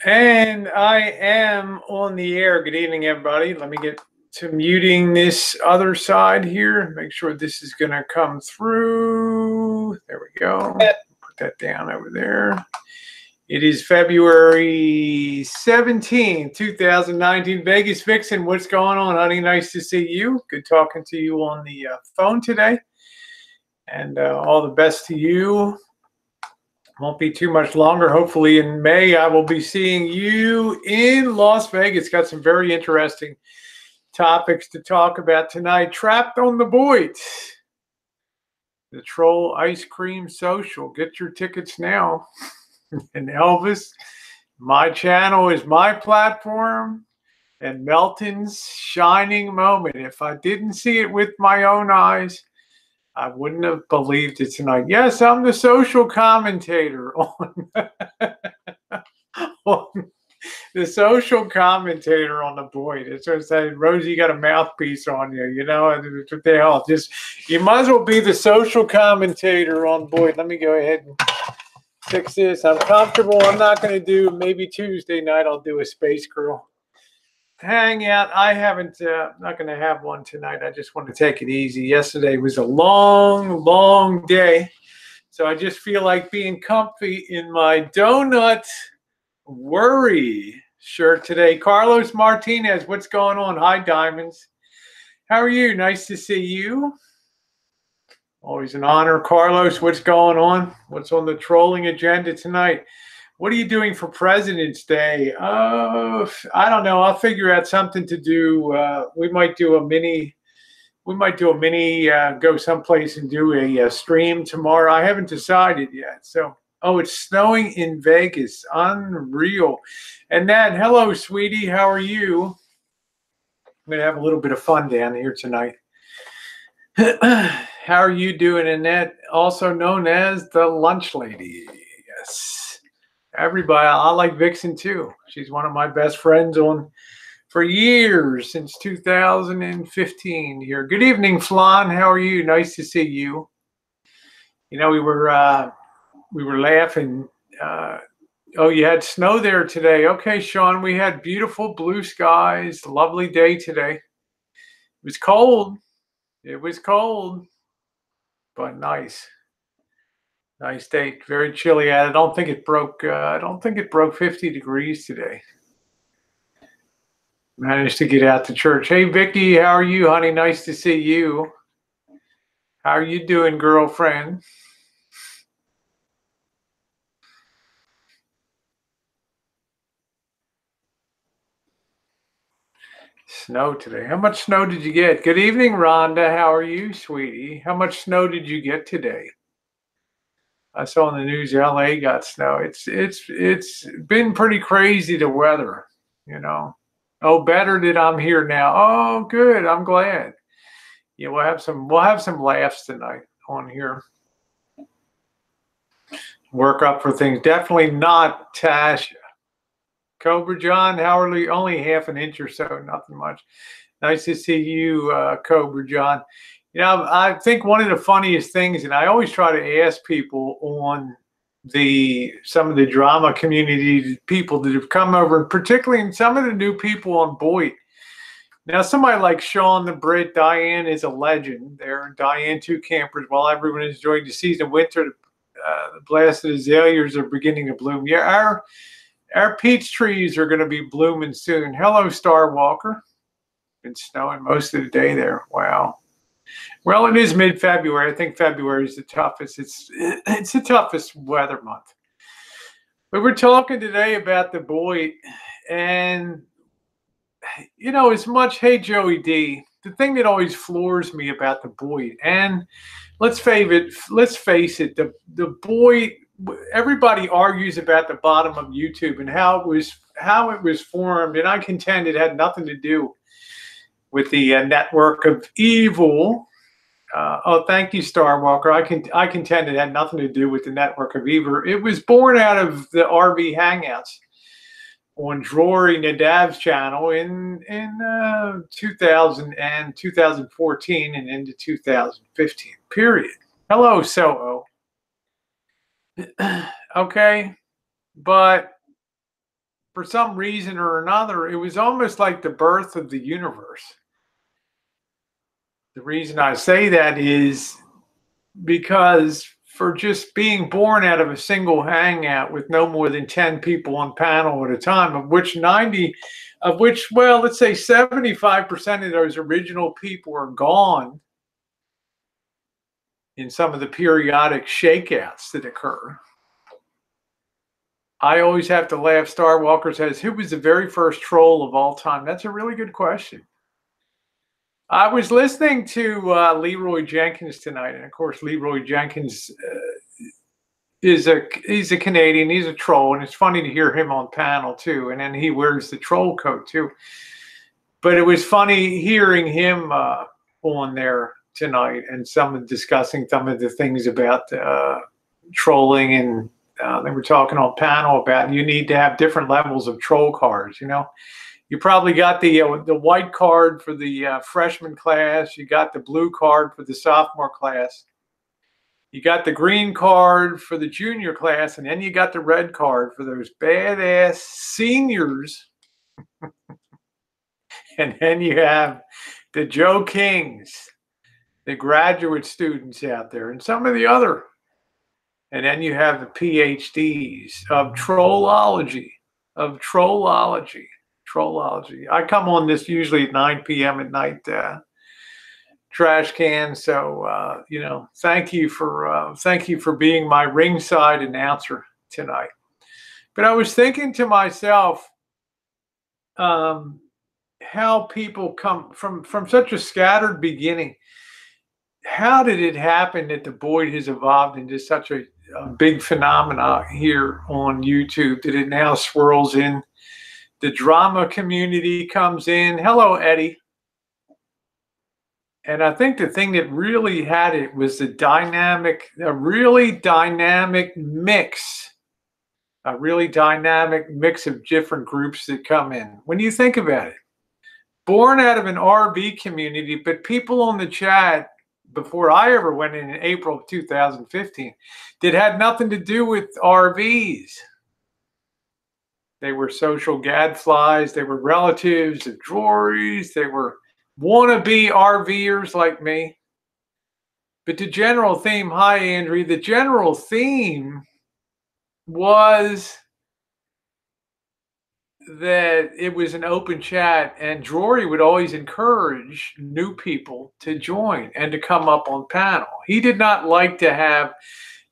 And I am on the air. Good evening, everybody. Let me get to muting this other side here. Make sure this is going to come through. There we go. Put that down over there. It is February 17th, 2019. Vegas Vixen, what's going on, honey? Nice to see you. Good talking to you on the phone today. And all the best to you. Won't be too much longer. Hopefully in May, I will be seeing you in Las Vegas. Got some very interesting topics to talk about tonight. Trapped on the BOYT, the Troll Ice Cream Social. Get your tickets now. And Elvis, my channel is my platform. And Meltin's shining moment. If I didn't see it with my own eyes, I wouldn't have believed it tonight. Yes, I'm the social commentator on, on the social commentator on the BOYT. It's what I said, Rosie, you got a mouthpiece on you, you know, what the hell. Just, you might as well be the social commentator on BOYT. Let me go ahead and fix this. I'm comfortable. I'm not going to do, maybe Tuesday night I'll do a Space Girl hangout. I haven't, not going to have one tonight. I just want to take it easy. Yesterday was a long day. So I just feel like being comfy in my donut worry shirt today. Carlos Martinez, what's going on? Hi, Diamonds. How are you? Nice to see you. Always an honor. Carlos, what's going on? What's on the trolling agenda tonight? What are you doing for President's Day? Oh, I don't know. I'll figure out something to do. We might do a mini. Go someplace and do a stream tomorrow. I haven't decided yet. So, oh, it's snowing in Vegas. Unreal. And Nat, hello, sweetie. How are you? I'm going to have a little bit of fun down here tonight. How are you doing, Annette? Also known as the Lunch Lady. Yes. Everybody, I like Vixen too. She's one of my best friends for years, since 2015 here. Good evening, Flan. How are you? Nice to see you. You know, we were laughing. Oh, you had snow there today. Okay, Sean, we had beautiful blue skies. Lovely day today. It was cold. It was cold, but nice. Nice day. Very chilly out. I don't think it broke 50 degrees today. Managed to get out to church. Hey, Vicky, how are you, honey? Nice to see you. How are you doing, girlfriend? Snow today. How much snow did you get? Good evening, Rhonda. How are you, sweetie? How much snow did you get today? I saw in the news LA got snow. It's been pretty crazy, the weather, you know. Oh, better that I'm here now. Oh, good. I'm glad. Yeah, we'll have some laughs tonight on here. Work up for things. Definitely not Tasha. Cobra John, Howardly, only half an inch or so, nothing much. Nice to see you, Cobra John. You know, I think one of the funniest things, and I always try to ask people on some of the drama community people that have come over, and particularly some of the new people on BOYT. Now, somebody like Sean the Brit, Diane is a legend there. Diane, two campers, while everyone is enjoying the season of winter, the blasted azaleas are beginning to bloom. Yeah, our peach trees are going to be blooming soon. Hello, Star Walker. Been snowing most of the day there. Wow. Well, it is mid-February. I think February is the toughest. It's the toughest weather month. But we're talking today about the BOYT, and you know, as much. Hey, Joey D. The thing that always floors me about the BOYT, and let's face it, the BOYT. Everybody argues about the bottom of YouTube and how it was formed, and I contend it had nothing to do with the network of evil. Oh, thank you, Star Walker. I contend it had nothing to do with the network of evil. It was born out of the RV Hangouts on Drory Nadav's channel in 2000 and 2014 and into 2015. Period. Hello, Soho. Okay, but for some reason or another, it was almost like the birth of the universe. The reason I say that is because for just being born out of a single hangout with no more than 10 people on panel at a time, of which well, let's say 75% of those original people are gone in some of the periodic shakeouts that occur. I always have to laugh. Star Walker says, who was the very first troll of all time? That's a really good question. I was listening to Leroy Jenkins tonight, and of course, Leroy Jenkins he's a Canadian. He's a troll, and it's funny to hear him on panel too. And then he wears the troll coat too. But it was funny hearing him on there tonight and discussing some of the things about trolling, and they were talking on panel about you need to have different levels of troll cards. You know, you probably got the white card for the freshman class. You got the blue card for the sophomore class. You got the green card for the junior class, and then you got the red card for those badass seniors. And then you have the Joe Kings, the graduate students out there, and some of the other. And then you have the PhDs of trollology. I come on this usually at 9 p.m. at night, trash can. So, you know, thank you for being my ringside announcer tonight. But I was thinking to myself, how people come from such a scattered beginning. How did it happen that the BOYT has evolved into such a big phenomena here on YouTube, that it now swirls in? The drama community comes in. Hello, Eddie. And I think the thing that really had it was a really dynamic mix of different groups that come in. When you think about it, born out of an RV community, but people on the chat before I ever went in April of 2015 that had nothing to do with RVs. They were social gadflies. They were relatives of Drories. They were wannabe RVers like me. But the general theme, hi, Andrea, the general theme was that it was an open chat, and Drory would always encourage new people to join and to come up on panel. He did not like to have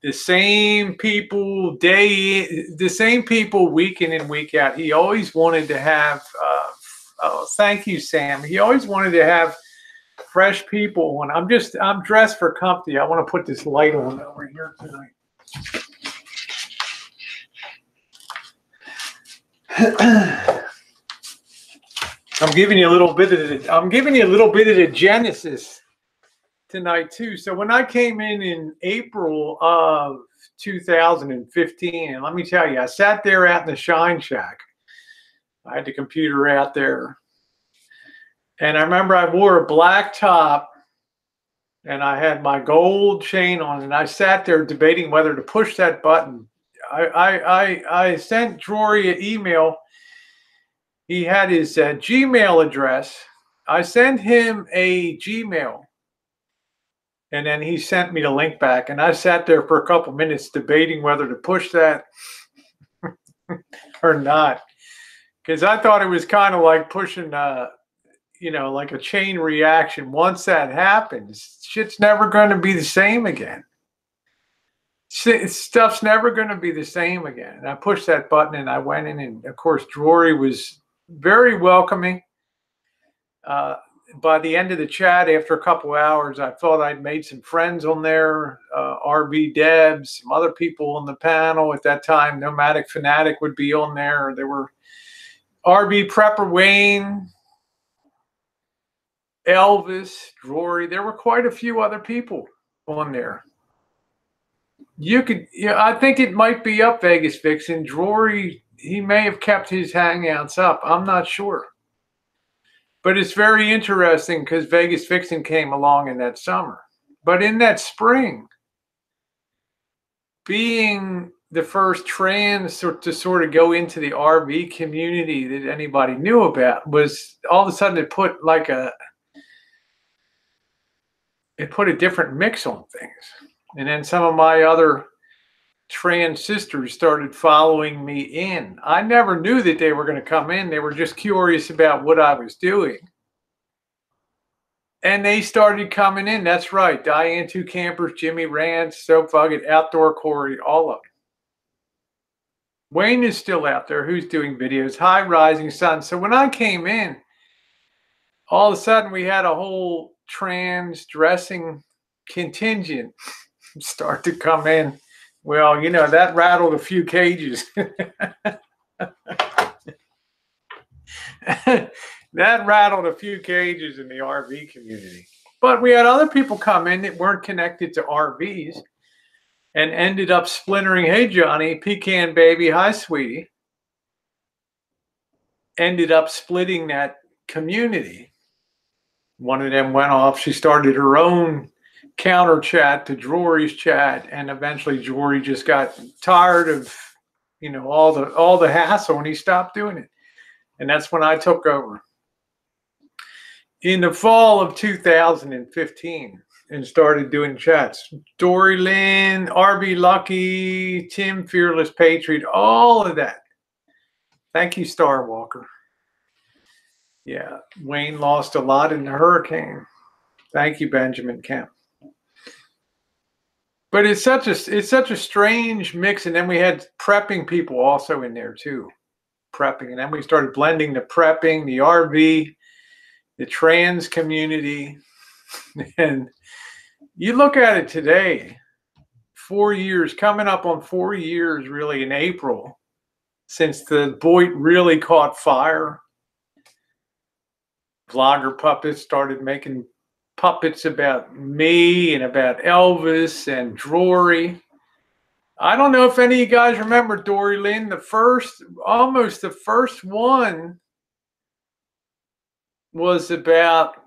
the same people week in and week out. He always wanted to have, thank you, Sam. He always wanted to have fresh people on. I'm dressed for comfy. I want to put this light on over here tonight. I'm giving you a little bit of the genesis tonight too. So when I came in April of 2015, and let me tell you, I sat there out in the Shine Shack. I had the computer out there, and I remember I wore a black top and I had my gold chain on, and I sat there debating whether to push that button. I sent Drory an email. He had his Gmail address. I sent him a Gmail, and then he sent me the link back. And I sat there for a couple minutes debating whether to push that or not, because I thought it was kind of like pushing, like a chain reaction. Once that happens, shit's never going to be the same again. Stuff's never going to be the same again. And I pushed that button, and I went in, and of course, Drory was very welcoming. By the end of the chat, after a couple hours, I thought I'd made some friends on there. RB Debs, some other people on the panel at that time. Nomadic Fanatic would be on there. There were RB Prepper Wayne, Elvis, Drory. There were quite a few other people on there. I think it might be up, Vegas Vixen. Drory, he may have kept his hangouts up. I'm not sure. But it's very interesting because Vegas Vixen came along in that summer. But in that spring, being the first trans to sort of go into the RV community that anybody knew about was all of a sudden it put a different mix on things. And then some of my other trans sisters started following me in. I never knew that they were going to come in. They were just curious about what I was doing. And they started coming in. That's right. Diane Two Campers, Jimmy Rance, So Fugged, Outdoor Corey, all of them. Wayne is still out there, who's doing videos. Hi, Rising Sun. So when I came in, all of a sudden we had a whole trans dressing contingent start to come in. Well, you know, that rattled a few cages. That rattled a few cages in the RV community. But we had other people come in that weren't connected to RVs and ended up splintering. Hey, Johnny, Pecan Baby, hi, sweetie. Ended up splitting that community. One of them went off. She started her own counter chat to Drury's chat, and eventually Drury just got tired of, you know, all the hassle, and he stopped doing it. And that's when I took over in the fall of 2015 and started doing chats. Dory Lynn, RB Lucky, Tim Fearless Patriot, all of that. Thank you, Star Walker. Yeah, Wayne lost a lot in the hurricane. Thank you, Benjamin Kemp. But it's such a strange mix. And then we had prepping people also in there too. Prepping. And then we started blending the prepping, the RV, the trans community. And you look at it today, 4 years, coming up on 4 years really in April, since the BOYT really caught fire. Vlogger puppets started making puppets about me and about Elvis and Drury. I don't know if any of you guys remember Dory Lynn. Almost the first one was about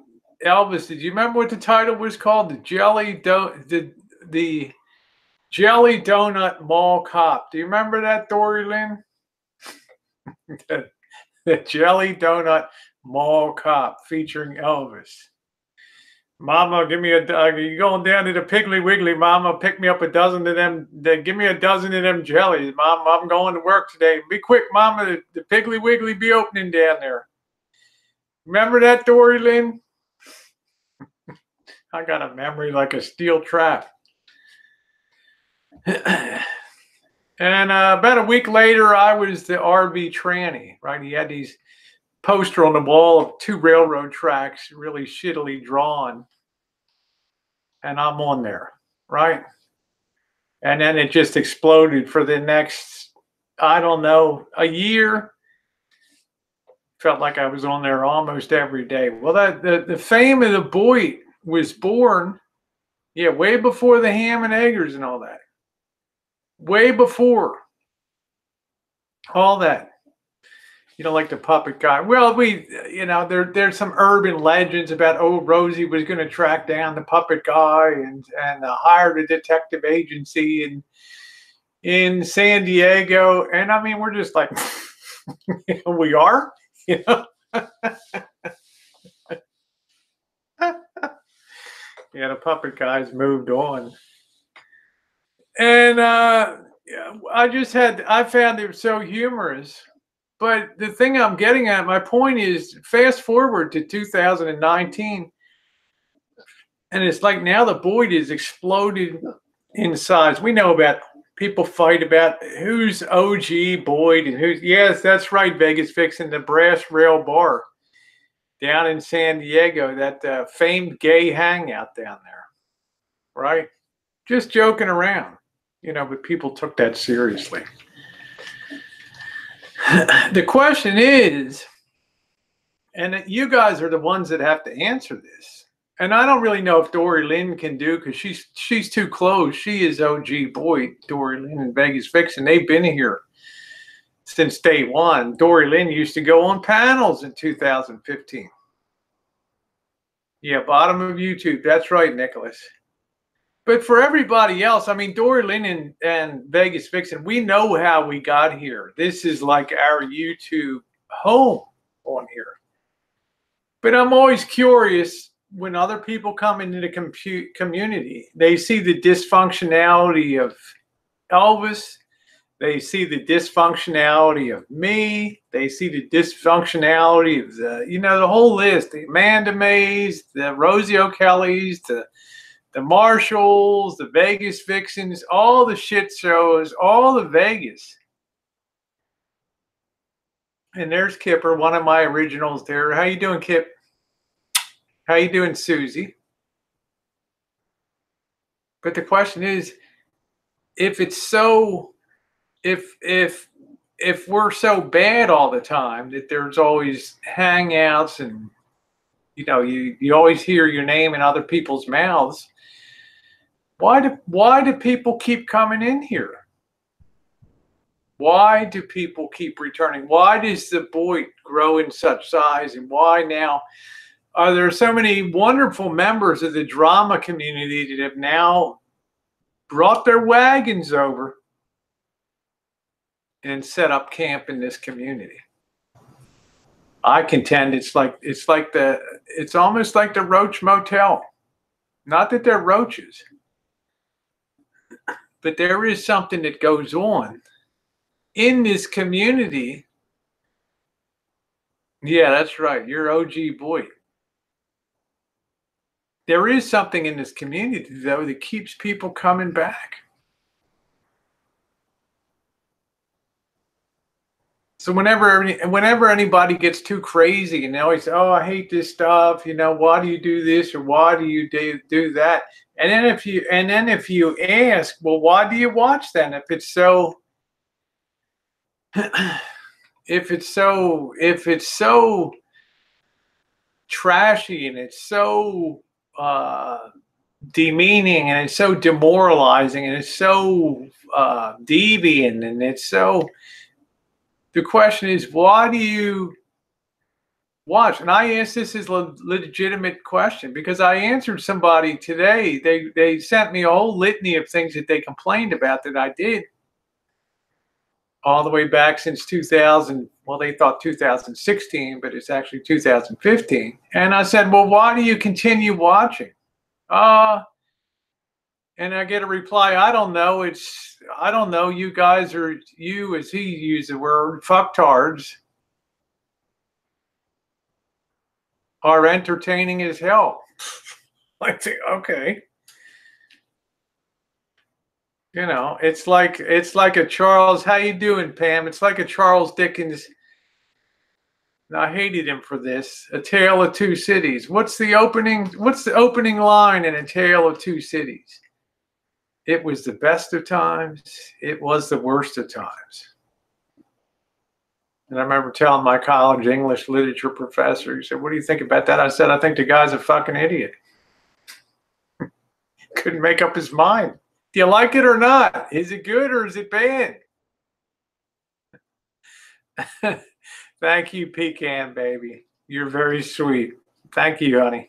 Elvis. Did you remember what the title was called? The Jelly Donut Mall Cop. Do you remember that, Dory Lynn? the Jelly Donut Mall Cop featuring Elvis. Mama, give me you going down to the Piggly Wiggly, Mama, pick me up a dozen of them. Give me a dozen of them jellies, Mom. I'm going to work today. Be quick, Mama. The Piggly Wiggly be opening down there. Remember that, Dory Lynn? I got a memory like a steel trap. And about a week later, I was the RV tranny, right? He had these poster on the wall of 2 railroad tracks, really shittily drawn. And I'm on there, right? And then it just exploded for the next, I don't know, a year. Felt like I was on there almost every day. Well, the fame of the BOYT was born, yeah, way before the ham and eggers and all that. Way before all that. You know, like the puppet guy. Well, there's some urban legends about, oh, Rosie was going to track down the puppet guy and hired a detective agency in San Diego. And I mean, we're just like, we are, you know. Yeah, the puppet guys moved on. And I found it so humorous. But the thing I'm getting at, my point is, fast forward to 2019, and it's like now the BOYT is exploded in size. We know about people fight about who's OG BOYT and who's, yes, that's right, Vegas Fixin', the Brass Rail Bar down in San Diego, that famed gay hangout down there, right? Just joking around, you know, but people took that seriously. The question is, and you guys are the ones that have to answer this, and I don't really know if Dory Lynn can do, because she's too close. She is OG BOYT, Dory Lynn and Vegas Fixin'. They've been here since day one. Dory Lynn used to go on panels in 2015. Yeah, bottom of YouTube. That's right, Nicholas. But for everybody else, I mean, Dory Lynn and Vegas Vixen, we know how we got here. This is like our YouTube home on here. But I'm always curious when other people come into the community, they see the dysfunctionality of Elvis. They see the dysfunctionality of me. They see the dysfunctionality of the whole list, the Amanda Mays, the Rosie O'Kellys, the Marshalls, the Vegas Vixens, all the shit shows, all the Vegas. And there's Kipper, one of my originals there. How you doing, Kip? How you doing, Susie? But the question is, if it's so, if we're so bad all the time that there's always hangouts and you always hear your name in other people's mouths, why do people keep coming in here? Why do people keep returning? Why does the BOYT grow in such size? And why now are there so many wonderful members of the drama community that have now brought their wagons over and set up camp in this community? I contend it's almost like the Roach Motel. Not that they're roaches, but there is something that goes on in this community. Yeah, that's right. You're OG BOYT. There is something in this community, though, that keeps people coming back. So whenever anybody gets too crazy and they always say, "Oh, I hate this stuff," why do you do this or why do you do that? And then if you ask, well, why do you watch then? If it's so trashy and it's so demeaning and it's so demoralizing and it's so deviant and it's so, the question is, why do you watch? And I asked this as a legitimate question because I answered somebody today. They sent me a whole litany of things that they complained about that I did all the way back since 2000. Well, they thought 2016, but it's actually 2015. And I said, well, why do you continue watching? And I get a reply, I don't know. I don't know. You guys are, as he used the word, fucktards, are entertaining as hell. I think, okay. It's like a Charles, how you doing, Pam? It's like a Charles Dickens. I hated him for this. A Tale of Two Cities. What's the opening line in A Tale of Two Cities? It was the best of times. It was the worst of times. And I remember telling my college English literature professor, he said, what do you think about that? I said, I think the guy's a fucking idiot. Couldn't make up his mind. Do you like it or not? Is it good or is it bad? Thank you, Pecan Baby. You're very sweet. Thank you, honey.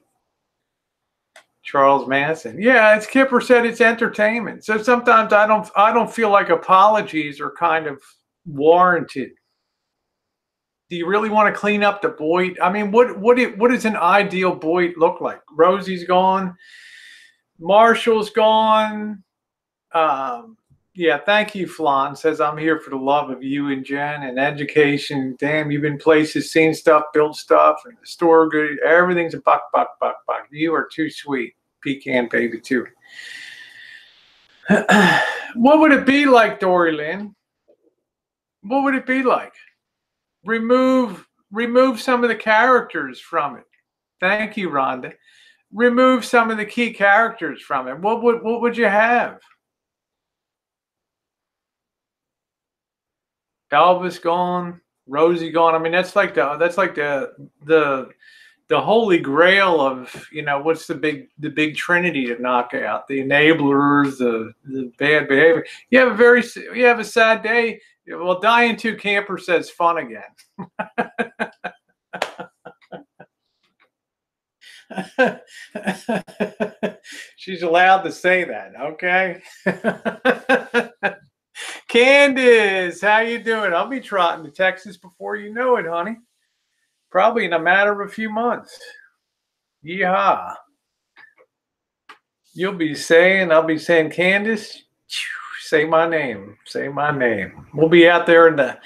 Charles Manson. Yeah, as Kipper said, it's entertainment. So sometimes I don't feel like apologies are kind of warranted. Do you really want to clean up the BOYT? I mean, what does an ideal BOYT look like? Rosie's gone. Marshall's gone. Yeah, thank you, Flan. Says, I'm here for the love of you and Jen and education. Damn, you've been places, seen stuff, built stuff, and the store good. Everything's a buck. You are too sweet. Pecan Baby, too. What would it be like, Dory Lynn? What would it be like? Remove some of the characters from it. Thank you, Rhonda. Remove some of the key characters from it. What would you have? Elvis gone, Rosie gone. I mean, that's like the holy grail of, what's the big trinity to knock out? The enablers, the bad behavior. You have a sad day. Well, Dying 2 Camper says fun again. She's allowed to say that, okay? Candace, how you doing? I'll be trotting to Texas before you know it, honey. Probably in a matter of a few months. Yeehaw. I'll be saying, Candace, say my name. Say my name. We'll be out there in the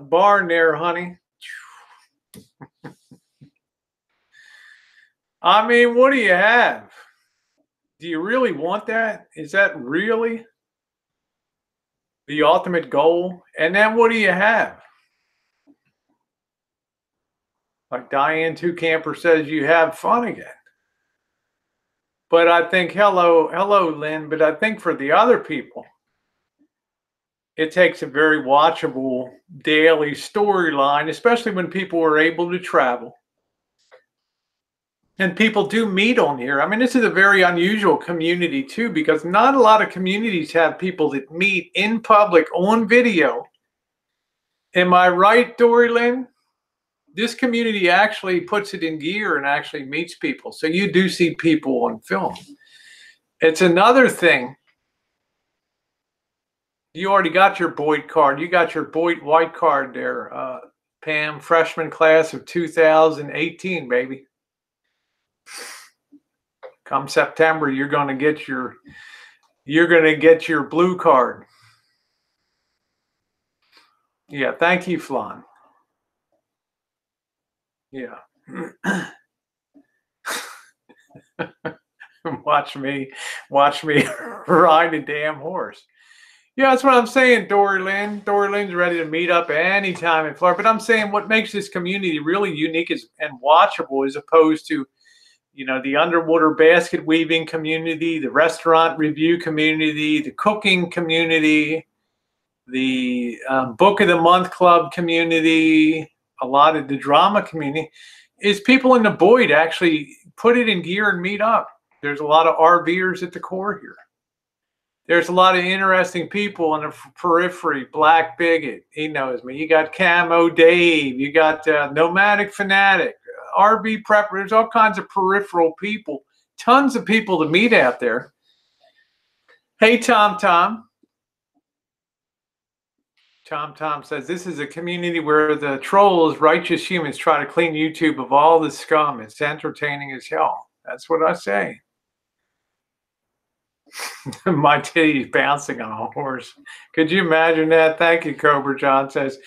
barn there, honey. I mean, what do you have? Do you really want that? Is that really the ultimate goal? And then what do you have? Like Diane Two Camper says, you have fun again. But I think, hello, Lynn, but I think for the other people, it takes a very watchable daily storyline, especially when people are able to travel. And people do meet on here. I mean, this is a very unusual community too, because not a lot of communities have people that meet in public on video. Am I right, Dory Lynn? This community actually puts it in gear and actually meets people. So you do see people on film. It's another thing. You already got your BOYT card. You got your BOYT white card there, Pam, freshman class of 2018, baby. Come September, you're going to get your blue card. Yeah, thank you, Flan. Yeah. watch me ride a damn horse. Yeah, that's what I'm saying, Dory Lynn. Dory Lynn's ready to meet up anytime in Florida. But I'm saying what makes this community really unique and watchable as opposed to, you know, the underwater basket weaving community, the restaurant review community, the cooking community, the book of the month club community, a lot of the drama community, is people in the BOYT actually put it in gear and meet up. There's a lot of RVers at the core here. There's a lot of interesting people on the periphery. Black Bigot, he knows me. You got Camo Dave. You got Nomadic Fanatic, RV Prepper. There's all kinds of peripheral people. Tons of people to meet out there. Hey, Tom. Tom says, this is a community where the trolls, righteous humans, try to clean YouTube of all the scum. It's entertaining as hell. That's what I say. My titty's bouncing on a horse. Could you imagine that? Thank you, Cobra John says,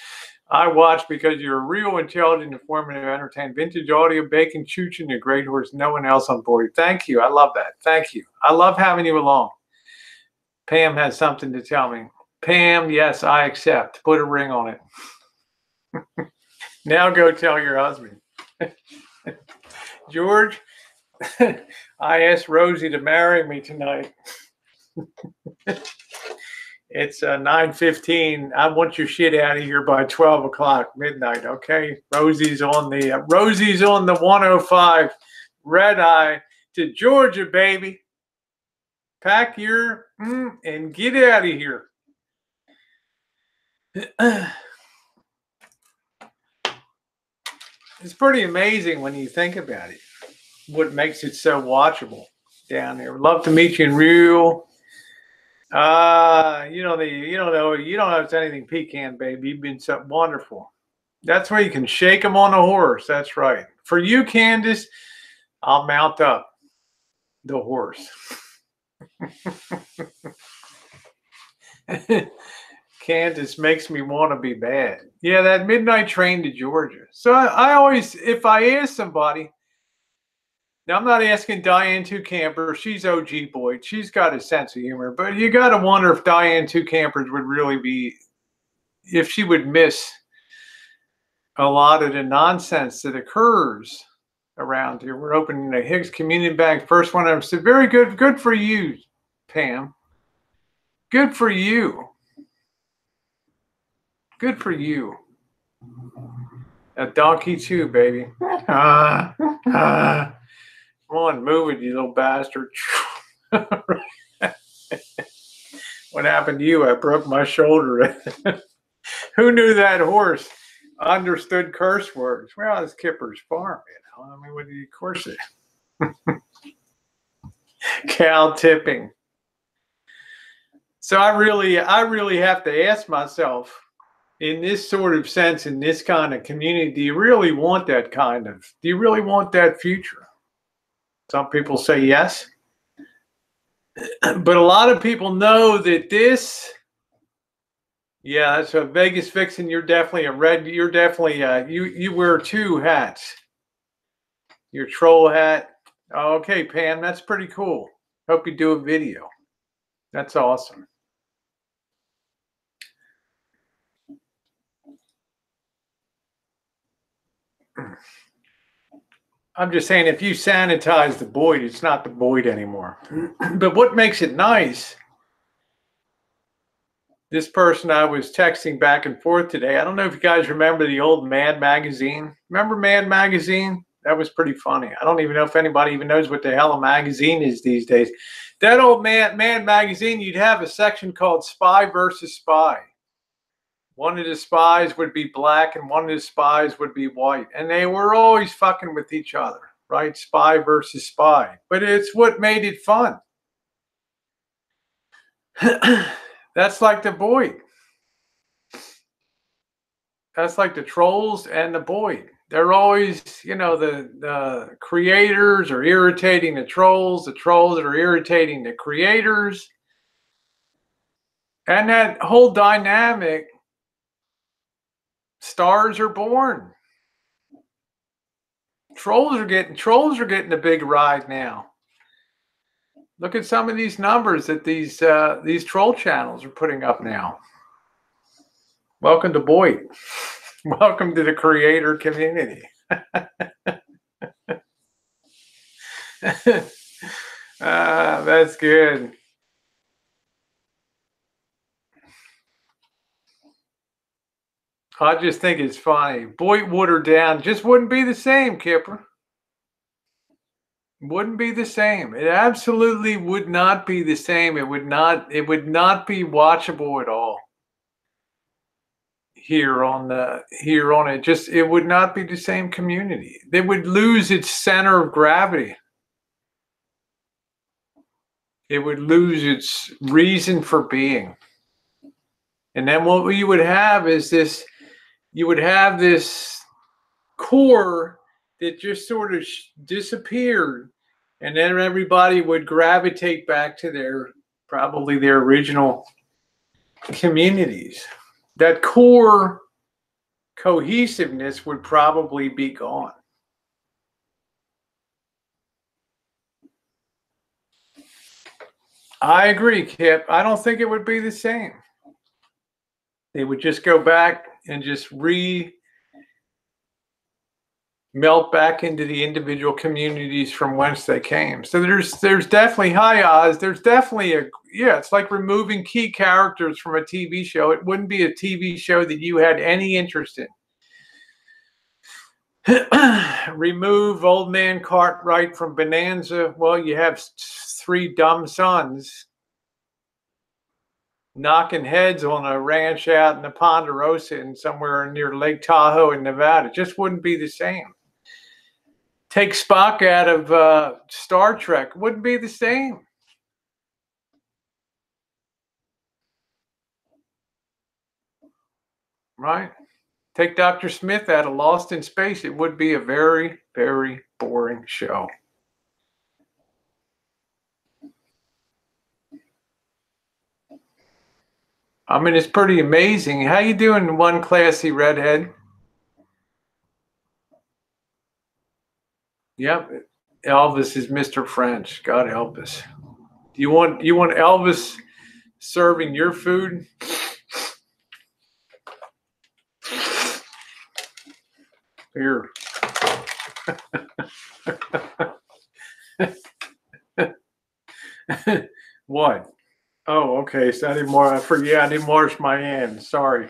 I watch because you're a real intelligent, informative, entertaining, vintage audio, bacon, chooching, a great horse. No one else on board. Thank you. I love that. Thank you. I love having you along. Pam has something to tell me. Pam, yes, I accept. Put a ring on it. Now go tell your husband. George, I asked Rosie to marry me tonight. It's 9:15. I want your shit out of here by 12 o'clock midnight, okay? Rosie's on the 105 red eye to Georgia, baby. Pack your and get out of here. It's pretty amazing when you think about it, what makes it so watchable down there. Would love to meet you in real. You don't have to anything pecan, baby. You've been so wonderful. That's where you can shake them on a horse. That's right. For you, Candace, I'll mount up the horse. Candace makes me want to be bad. Yeah, that midnight train to Georgia. So I always, if I ask somebody, now I'm not asking Diane Two Camper. She's OG BOYT. She's got a sense of humor. But you got to wonder if Diane Two Campers would really be, if she would miss a lot of the nonsense that occurs around here. We're opening the Higgs Community Bank. First one I've said, very good. Good for you, Pam. Good for you. Good for you. A donkey too, baby. Come on, move it, you little bastard. What happened to you? I broke my shoulder. Who knew that horse understood curse words? Well, it's Kipper's farm, you know. I mean, what do you, of course it. Cow tipping. So I really have to ask myself, in this sort of sense, in this kind of community, do you really want that do you really want that future? Some people say yes. But a lot of people know that yeah, that's a Vegas vixen. You're definitely you wear two hats. Your troll hat. Okay, Pam, that's pretty cool. Hope you do a video. That's awesome. I'm just saying, if you sanitize the BOYT, it's not the BOYT anymore. But what makes it nice, this person I was texting back and forth today, I don't know if you guys remember the old Mad magazine. Remember Mad magazine? That was pretty funny. I don't even know if anybody even knows what the hell a magazine is these days. That old Mad magazine, you'd have a section called Spy versus Spy. One of the spies would be black and one of the spies would be white. And they were always fucking with each other, right? Spy versus spy. But it's what made it fun. That's like the BOYT. That's like the trolls and the BOYT. They're always, the creators are irritating the trolls are irritating the creators. And that whole dynamic, stars are born. Trolls are getting a big ride now. Look at some of these numbers that these troll channels are putting up now. Welcome to BOYT. Welcome to the creator community. That's good. I just think it's funny. BOYT watered down just wouldn't be the same, Kipper. Wouldn't be the same. It absolutely would not be the same. It would not be watchable at all. Here on it, just it would not be the same community. They would lose its center of gravity. It would lose its reason for being. And then what you would have is this, you would have this core that just sort of disappeared. And then everybody would gravitate back to probably their original communities. That core cohesiveness would probably be gone. I agree, Kip. I don't think it would be the same. They would just go back and just melt back into the individual communities from whence they came. So there's definitely high odds. There's definitely it's like removing key characters from a TV show. It wouldn't be a TV show that you had any interest in. Remove Old Man Cartwright from Bonanza. Well, you have three dumb sons knocking heads on a ranch out in the Ponderosa and somewhere near Lake Tahoe in Nevada. It just wouldn't be the same. Take Spock out of Star Trek. Wouldn't be the same. Right? Take Dr. Smith out of Lost in Space. It would be a very, very boring show. I mean, it's pretty amazing. How you doing, one classy redhead? Yep. Elvis is Mr. French. God help us. You want Elvis serving your food? Here. What? Oh, okay. So I didn't wash my hands. Sorry.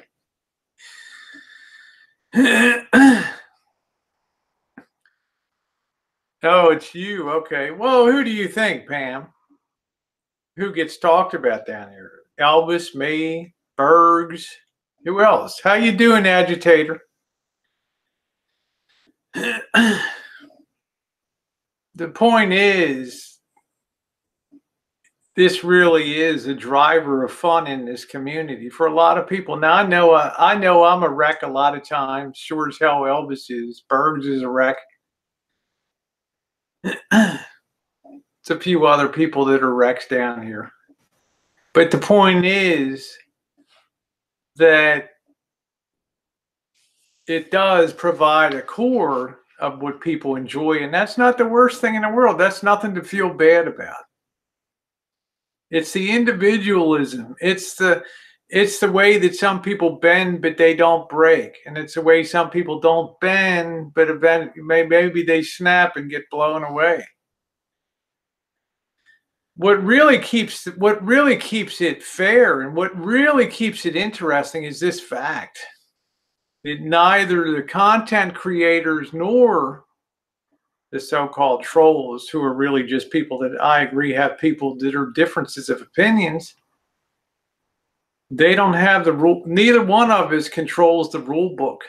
Oh, it's you. Okay. Well, who do you think, Pam? Who gets talked about down here? Elvis, me, Bergs. Who else? How you doing, agitator? the point is, this really is a driver of fun in this community for a lot of people. Now, I know I'm a wreck a lot of times. Sure as hell Elvis is. Bergs is a wreck. It's a few other people that are wrecks down here. But the point is that it does provide a core of what people enjoy. And that's not the worst thing in the world. That's nothing to feel bad about. It's the individualism. It's the way that some people bend, but they don't break. And it's the way some people don't bend, but maybe they snap and get blown away. What really keeps it fair and what really keeps it interesting is this fact that neither the content creators nor the so-called trolls, who are really just people that I agree have people that are differences of opinions, they don't have the rule. Neither one of us controls the rule book.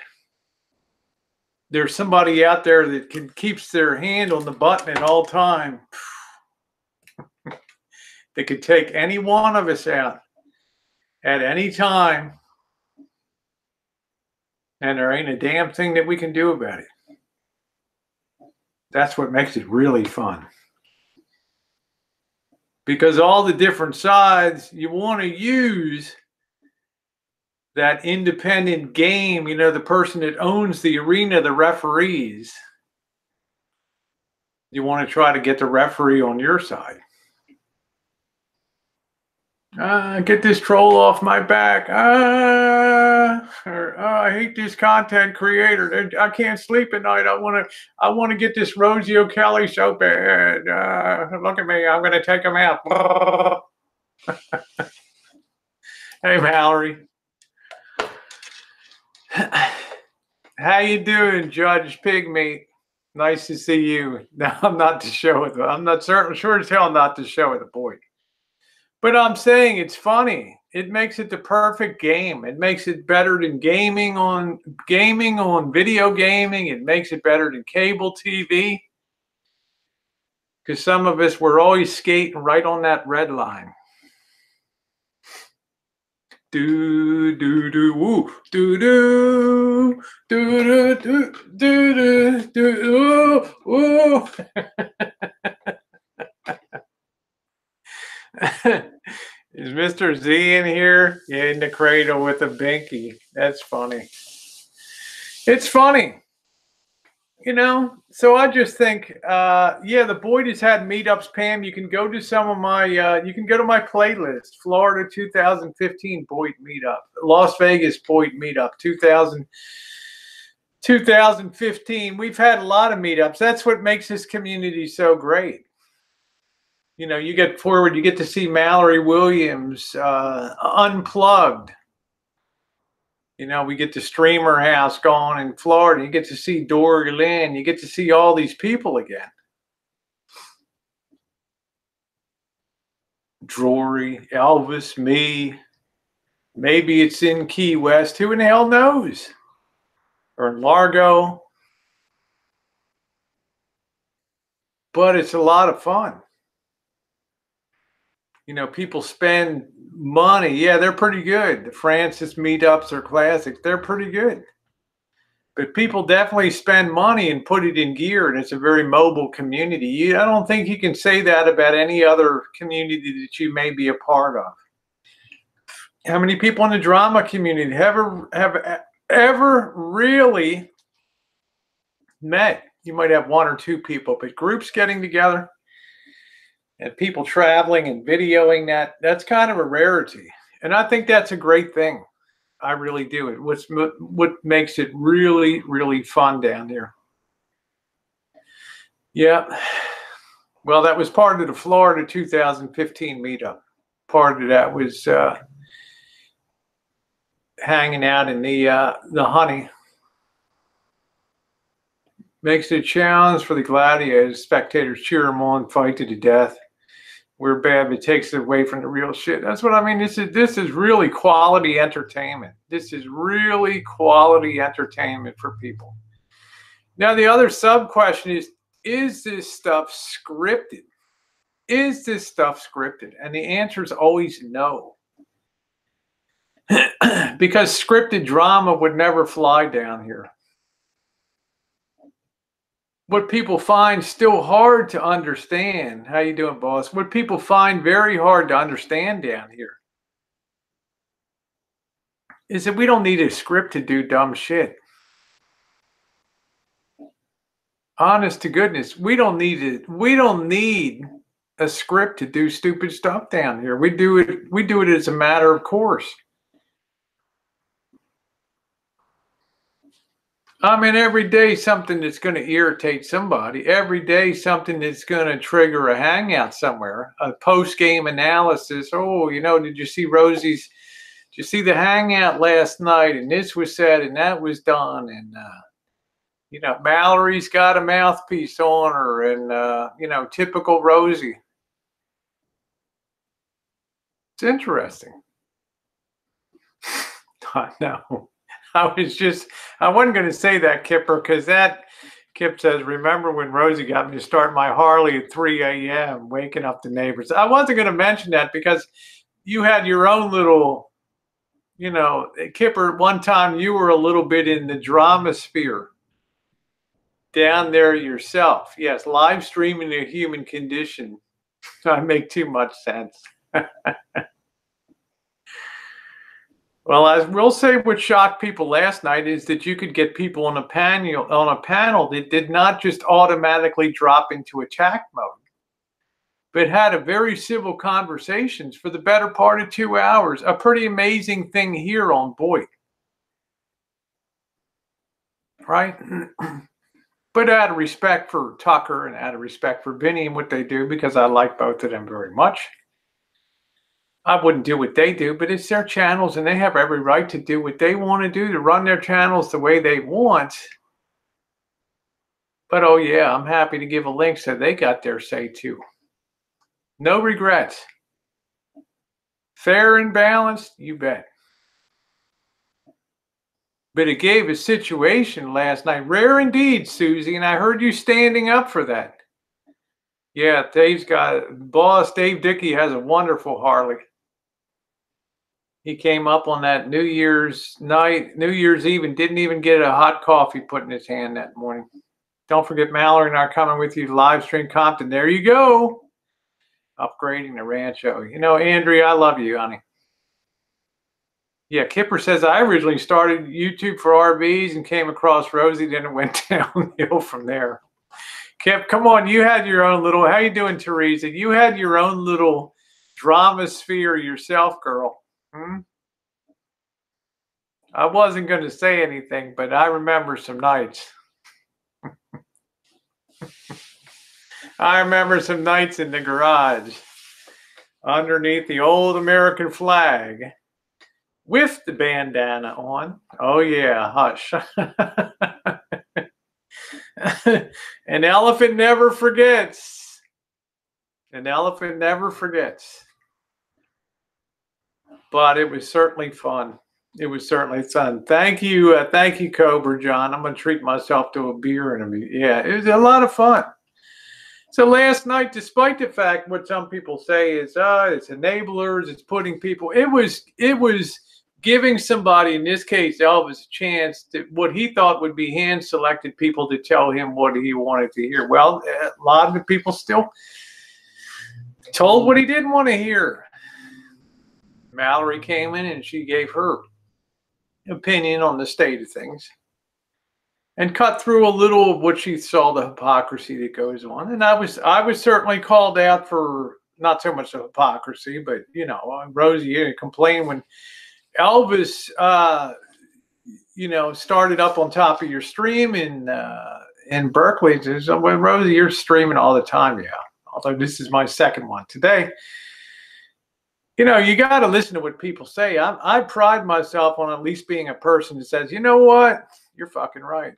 There's somebody out there that keeps their hand on the button at all time. They could take any one of us out at any time, and there ain't a damn thing that we can do about it. That's what makes it really fun. Because all the different sides, you want to use that independent game, you know, the person that owns the arena, the referees. You want to try to get the referee on your side. Get this troll off my back. I hate this content creator. I can't sleep at night. I want to get this Rosie O'Kelly so bad. Look at me. I'm going to take him out. Hey, Mallory. How you doing, Judge Pigmeat? Nice to see you. No, I'm not to show it. I'm not sure as hell not to show it the boy. But I'm saying it's funny. It makes it the perfect game. It makes it better than gaming on video gaming. It makes it better than cable TV. Because some of us were always skating right on that red line. Do do do woo do do do do do do do woo. Is Mr. Z in here? Yeah, in the cradle with a binky. That's funny. It's funny. You know, so I just think, yeah, the BOYT has had meetups, Pam. You can go to some of my, you can go to my playlist, Florida 2015 BOYT meetup, Las Vegas BOYT meetup, 2015. We've had a lot of meetups. That's what makes this community so great. You know, you get forward, you get to see Mallory Williams, Unplugged. You know, we get the Streamer House going in Florida. You get to see Dory Lynn. You get to see all these people again. Drury, Elvis, me. Maybe it's in Key West. Who in the hell knows? Or in Largo. But it's a lot of fun. You know, people spend money. Yeah, they're pretty good. The Francis meetups are classics. They're pretty good. But people definitely spend money and put it in gear, and it's a very mobile community. I don't think you can say that about any other community that you may be a part of. How many people in the drama community have ever really met? You might have one or two people, but groups getting together and people traveling and videoing that's kind of a rarity. And I think that's a great thing. I really do. What makes it really, really fun down here. Yeah. Well, that was part of the Florida 2015 meetup. Part of that was hanging out in the honey. Makes it a challenge for the gladiators. Spectators cheer them on, fight to the death. We're bad, but it takes it away from the real shit. That's what I mean. This is really quality entertainment. This is really quality entertainment for people. Now, the other sub question is, is this stuff scripted? Is this stuff scripted? And the answer is always no. Because scripted drama would never fly down here. What people find still hard to understand, how you doing, boss? What people find very hard to understand down here is that we don't need a script to do dumb shit. Honest to goodness, we don't need it. We don't need a script to do stupid stuff down here. We do it as a matter of course. I mean, every day something that's going to irritate somebody. Every day something that's going to trigger a hangout somewhere. A post-game analysis. Oh, did you see Rosie's? Did you see the hangout last night? And this was said and that was done. And, Mallory's got a mouthpiece on her. And, typical Rosie. It's interesting. I know. I wasn't going to say that, Kipper, because that Kip says, remember when Rosie got me to start my Harley at 3 a.m., waking up the neighbors. I wasn't going to mention that because you had your own little, Kipper, one time you were a little bit in the drama sphere down there yourself. Yes, live streaming the human condition. I make too much sense. Well, I will say what shocked people last night is that you could get people on a panel that did not just automatically drop into attack mode, but had a very civil conversations for the better part of 2 hours. A pretty amazing thing here on BOYT. Right? But out of respect for Tucker and out of respect for Vinny and what they do, because I like both of them very much. I wouldn't do what they do, but it's their channels and they have every right to do what they want to do, to run their channels the way they want. But oh yeah, I'm happy to give a link so they got their say too. No regrets. Fair and balanced, you bet. But it gave a situation last night. Rare indeed, Susie, and I heard you standing up for that. Yeah, boss Dave Dickey has a wonderful Harley. He came up on that New Year's Eve, and didn't even get a hot coffee put in his hand that morning. Don't forget Mallory and I are coming with you to live stream Compton. There you go. Upgrading the Rancho. Andrea, I love you, honey. Yeah, Kipper says, I originally started YouTube for RVs and came across Rosie, then it went downhill from there. Kip, come on. You had your own little, how you doing, Teresa? You had your own little drama sphere yourself, girl. I wasn't going to say anything, but I remember some nights. I remember some nights in the garage underneath the old American flag with the bandana on. Oh, yeah, hush. An elephant never forgets. An elephant never forgets. But it was certainly fun. It was certainly fun. Thank you, Cobra John. I'm going to treat myself to a beer in a minute. Yeah, it was a lot of fun. So last night, despite the fact what some people say is, it's enablers, it's putting people, it was giving somebody, in this case Elvis, a chance to what he thought would be hand-selected people to tell him what he wanted to hear. Well, a lot of the people still told what he didn't want to hear. Mallory came in and she gave her opinion on the state of things and cut through a little of what she saw, the hypocrisy that goes on. And I was certainly called out for not so much the hypocrisy, but Rosie complained when Elvis started up on top of your stream in Berkeley. So, well, Rosie, you're streaming all the time, yeah. Although this is my second one today. You got to listen to what people say. I pride myself on at least being a person that says, you know what? You're fucking right.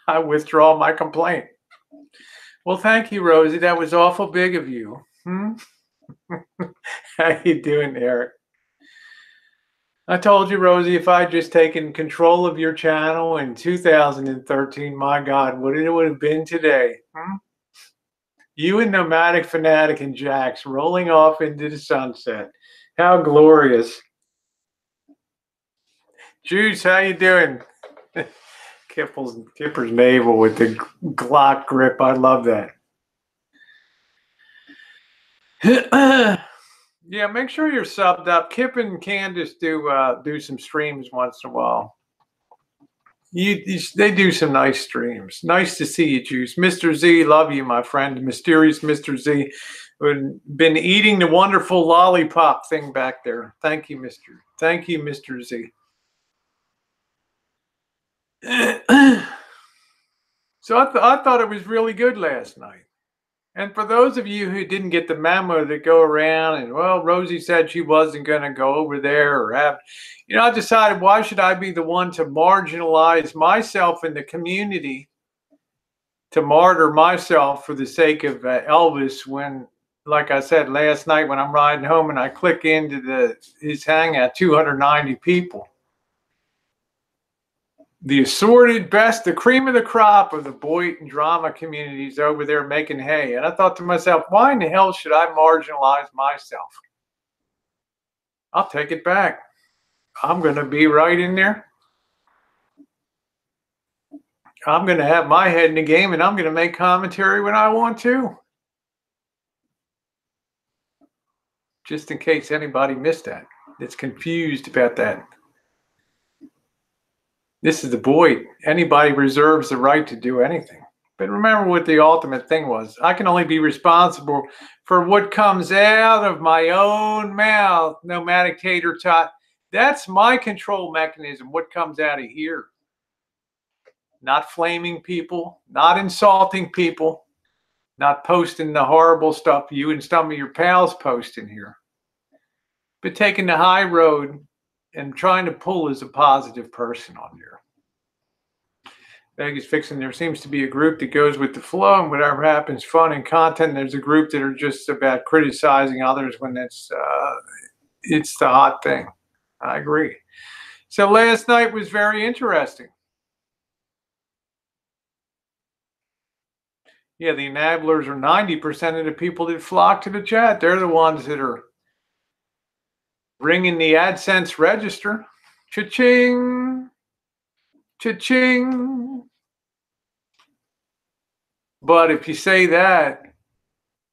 I withdraw my complaint. Well, thank you, Rosie. That was awful big of you. How you doing, Eric? I told you, Rosie, if I'd just taken control of your channel in 2013, my God, what it would have been today. You and Nomadic Fanatic and Jax rolling off into the sunset. How glorious. Juice, how you doing? Kipper's navel with the Glock grip. I love that. Yeah, make sure you're subbed up. Kip and Candace do some streams once in a while. They do some nice streams. Nice to see you, Juice. Mr. Z, love you, my friend. Mysterious Mr. Z. Been eating the wonderful lollipop thing back there. Thank you, Mr. Z. So I thought it was really good last night. And for those of you who didn't get the memo that go around and, well, Rosie said she wasn't going to go over there or have, I decided, why should I be the one to marginalize myself in the community, to martyr myself for the sake of Elvis when, like I said last night, when I'm riding home and I click into his hangout, 290 people. The assorted best, the cream of the crop of the BOYT and drama communities over there making hay. And I thought to myself, why in the hell should I marginalize myself? I'll take it back. I'm going to be right in there. I'm going to have my head in the game, and I'm going to make commentary when I want to. Just in case anybody missed that, that's confused about that. This is the BOYT. Anybody reserves the right to do anything. But remember what the ultimate thing was. I can only be responsible for what comes out of my own mouth, nomadic tater tot. That's my control mechanism, what comes out of here. Not flaming people, not insulting people, not posting the horrible stuff you and some of your pals post in here. But taking the high road and trying to pull as a positive person on here. Vegas Fixing, there seems to be a group that goes with the flow and whatever happens, fun and content. There's a group that are just about criticizing others when it's the hot thing. I agree. So last night was very interesting. Yeah, the enablers are 90% of the people that flock to the chat. They're the ones that are ringing the AdSense register. Cha-ching, cha-ching. But if you say that,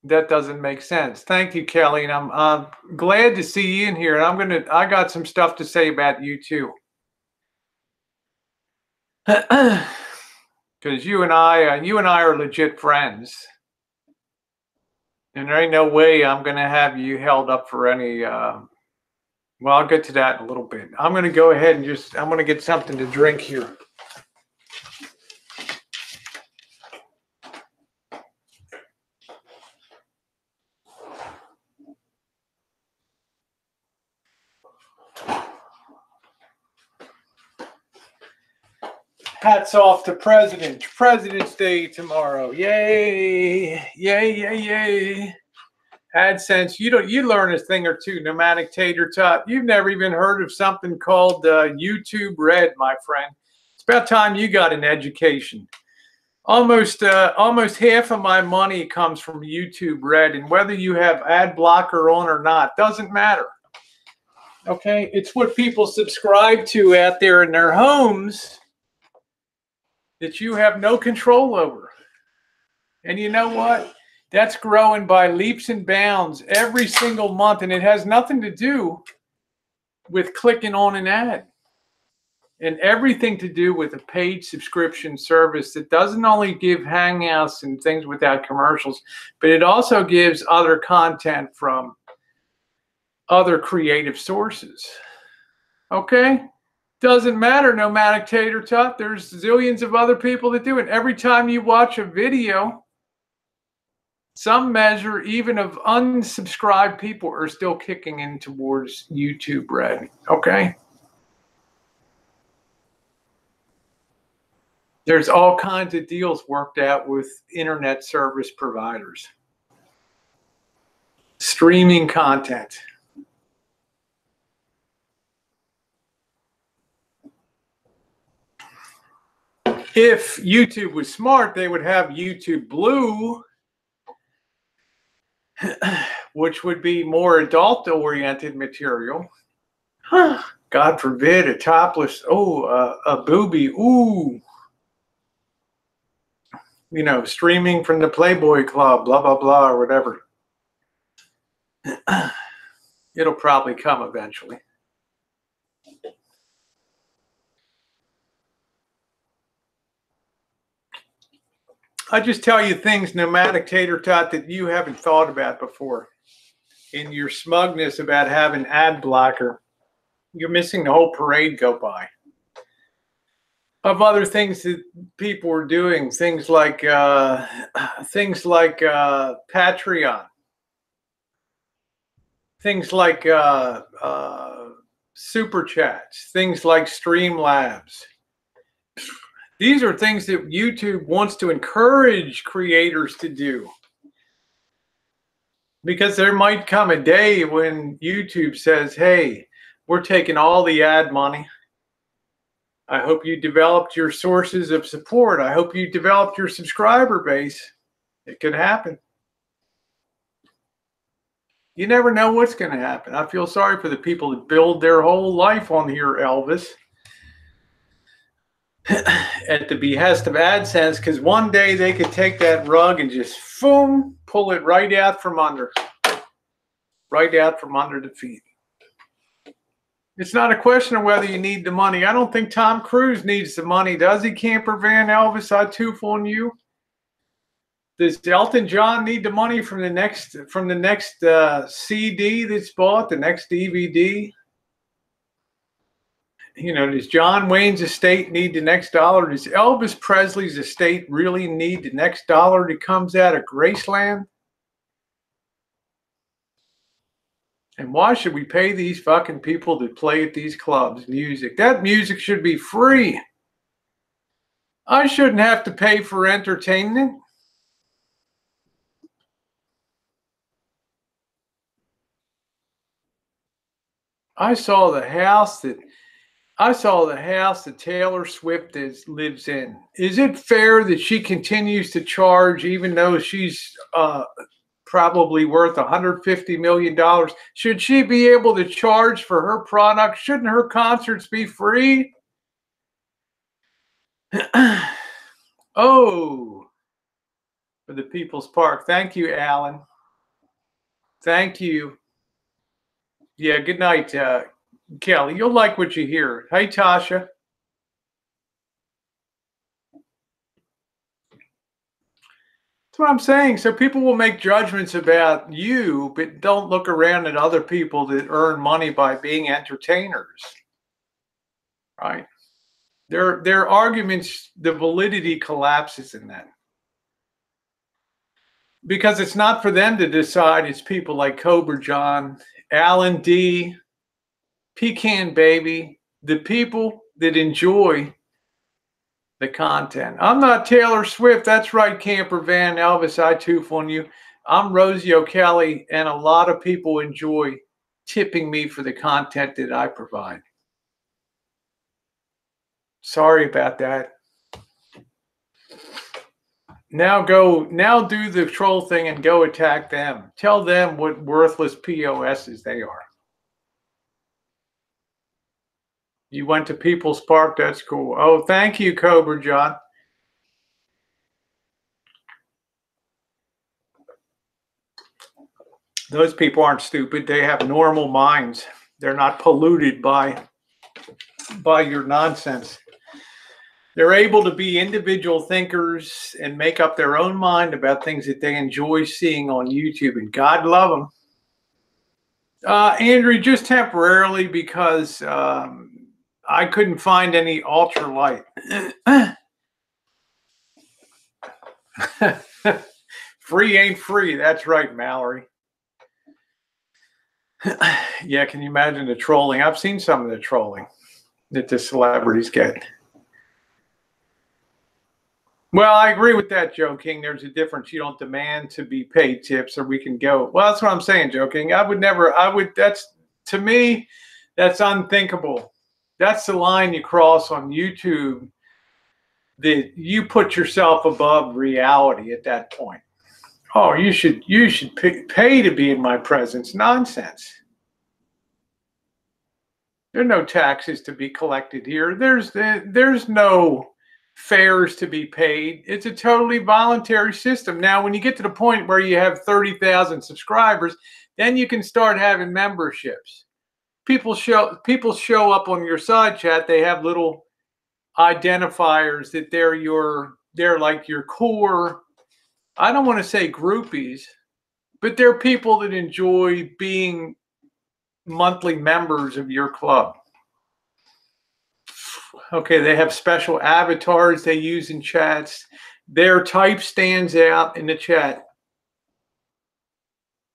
that doesn't make sense. Thank you, Kelly. And I'm glad to see you in here. And I got some stuff to say about you too. Because you and I are legit friends. And there ain't no way I'm going to have you held up for any, well, I'll get to that in a little bit. I'm going to go ahead and I'm going to get something to drink here. Hats off to President's Day tomorrow. Yay, yay, yay, yay. AdSense, you learn a thing or two, nomadic tater tot. You've never even heard of something called YouTube Red, my friend. It's about time you got an education. Almost half of my money comes from YouTube Red, and whether you have ad blocker on or not doesn't matter. Okay, it's what people subscribe to out there in their homes that you have no control over. And you know what? That's growing by leaps and bounds every single month, and it has nothing to do with clicking on an ad. And everything to do with a paid subscription service that doesn't only give hangouts and things without commercials, but it also gives other content from other creative sources. Okay? Doesn't matter, nomadic tater tot. There's zillions of other people that do it. Every time you watch a video, some measure even of unsubscribed people are still kicking in towards YouTube Red. Okay? There's all kinds of deals worked out with internet service providers. Streaming content. If YouTube was smart, they would have YouTube Blue, which would be more adult-oriented material. God forbid, a topless, a boobie, ooh. You know, streaming from the Playboy Club, blah, blah, blah, or whatever. It'll probably come eventually. I just tell you things, nomadic tater tot, that you haven't thought about before. In your smugness about having ad blocker, you're missing the whole parade go by. Of other things that people are doing, things like Patreon, things like super chats, things like Streamlabs. These are things that YouTube wants to encourage creators to do. Because there might come a day when YouTube says, hey, we're taking all the ad money. I hope you developed your sources of support. I hope you developed your subscriber base. It could happen. You never know what's going to happen. I feel sorry for the people that build their whole life on here, Elvis, at the behest of AdSense, because one day they could take that rug and just boom, pull it right out from under the feet. It's not a question of whether you need the money. I don't think Tom Cruise needs the money, does he? Camper van Elvis, I toof on you. Does Elton John need the money from the next CD that's bought, the next DVD? You know, does John Wayne's estate need the next dollar? Does Elvis Presley's estate really need the next dollar that comes out of Graceland? And why should we pay these fucking people that play at these clubs music? That music should be free. I shouldn't have to pay for entertainment. I saw the house that Taylor Swift lives in. Is it fair that she continues to charge even though she's probably worth $150 million? Should she be able to charge for her product? Shouldn't her concerts be free? Oh, for the People's Park. Thank you, Alan. Thank you. Yeah, good night, Kelly. You'll like what you hear. Hey, Tasha. That's what I'm saying. So people will make judgments about you, but don't look around at other people that earn money by being entertainers. Right? Their arguments, the validity collapses in that. Because it's not for them to decide. It's people like Cobra John, Alan D, Pecan Baby, the people that enjoy the content. I'm not Taylor Swift. That's right, Camper Van Elvis. I toof on you. I'm Rosie O'Kelly, and a lot of people enjoy tipping me for the content that I provide. Sorry about that. Now do the troll thing and go attack them. Tell them what worthless POSs they are. You went to People's Park. That's cool. Oh, thank you, Cobra John. Those people aren't stupid. They have normal minds. They're not polluted by your nonsense. They're able to be individual thinkers and make up their own mind about things that they enjoy seeing on YouTube, and God love them. Andrew, just temporarily, because I couldn't find any ultralight. Free ain't free. That's right, Mallory. Yeah, can you imagine the trolling? I've seen some of the trolling that the celebrities get. Well, I agree with that, Joe King. There's a difference. You don't demand to be paid tips, or we can go. Well, that's what I'm saying, Joe King. To me, that's unthinkable. That's the line you cross on YouTube that you put yourself above reality at that point. Oh, you should pay to be in my presence. Nonsense. There are no taxes to be collected here. There's no fares to be paid. It's a totally voluntary system. Now, when you get to the point where you have 30,000 subscribers, then you can start having memberships. People show up on your side chat. They have little identifiers that they're like your core, I don't want to say groupies, but they're people that enjoy being monthly members of your club. Okay, they have special avatars they use in chats. Their type stands out in the chat.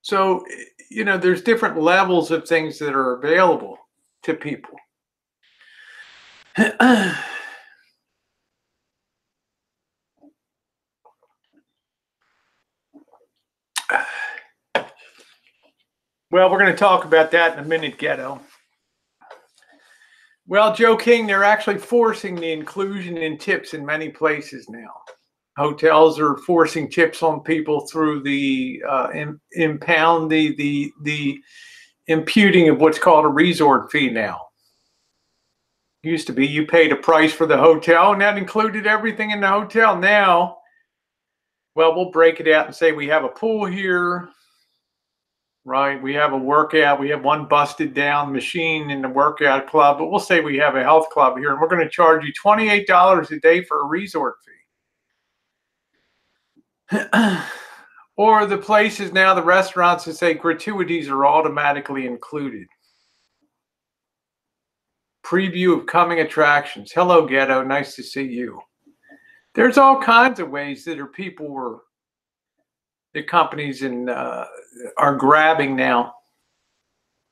So, you know, there's different levels of things that are available to people. Well, we're going to talk about that in a minute, Ghetto. Well, Joe King, they're actually forcing the inclusion in tips in many places now. Hotels are forcing tips on people through the imputing of what's called a resort fee now. It used to be you paid a price for the hotel, and that included everything in the hotel. Now, well, we'll break it out and say we have a pool here. Right, we have a workout. We have one busted down machine in the workout club, but we'll say we have a health club here, and we're going to charge you $28 a day for a resort fee. Or the places now, the restaurants that say gratuities are automatically included. Preview of coming attractions. Hello, Ghetto. Nice to see you. There's all kinds of ways that the companies are grabbing now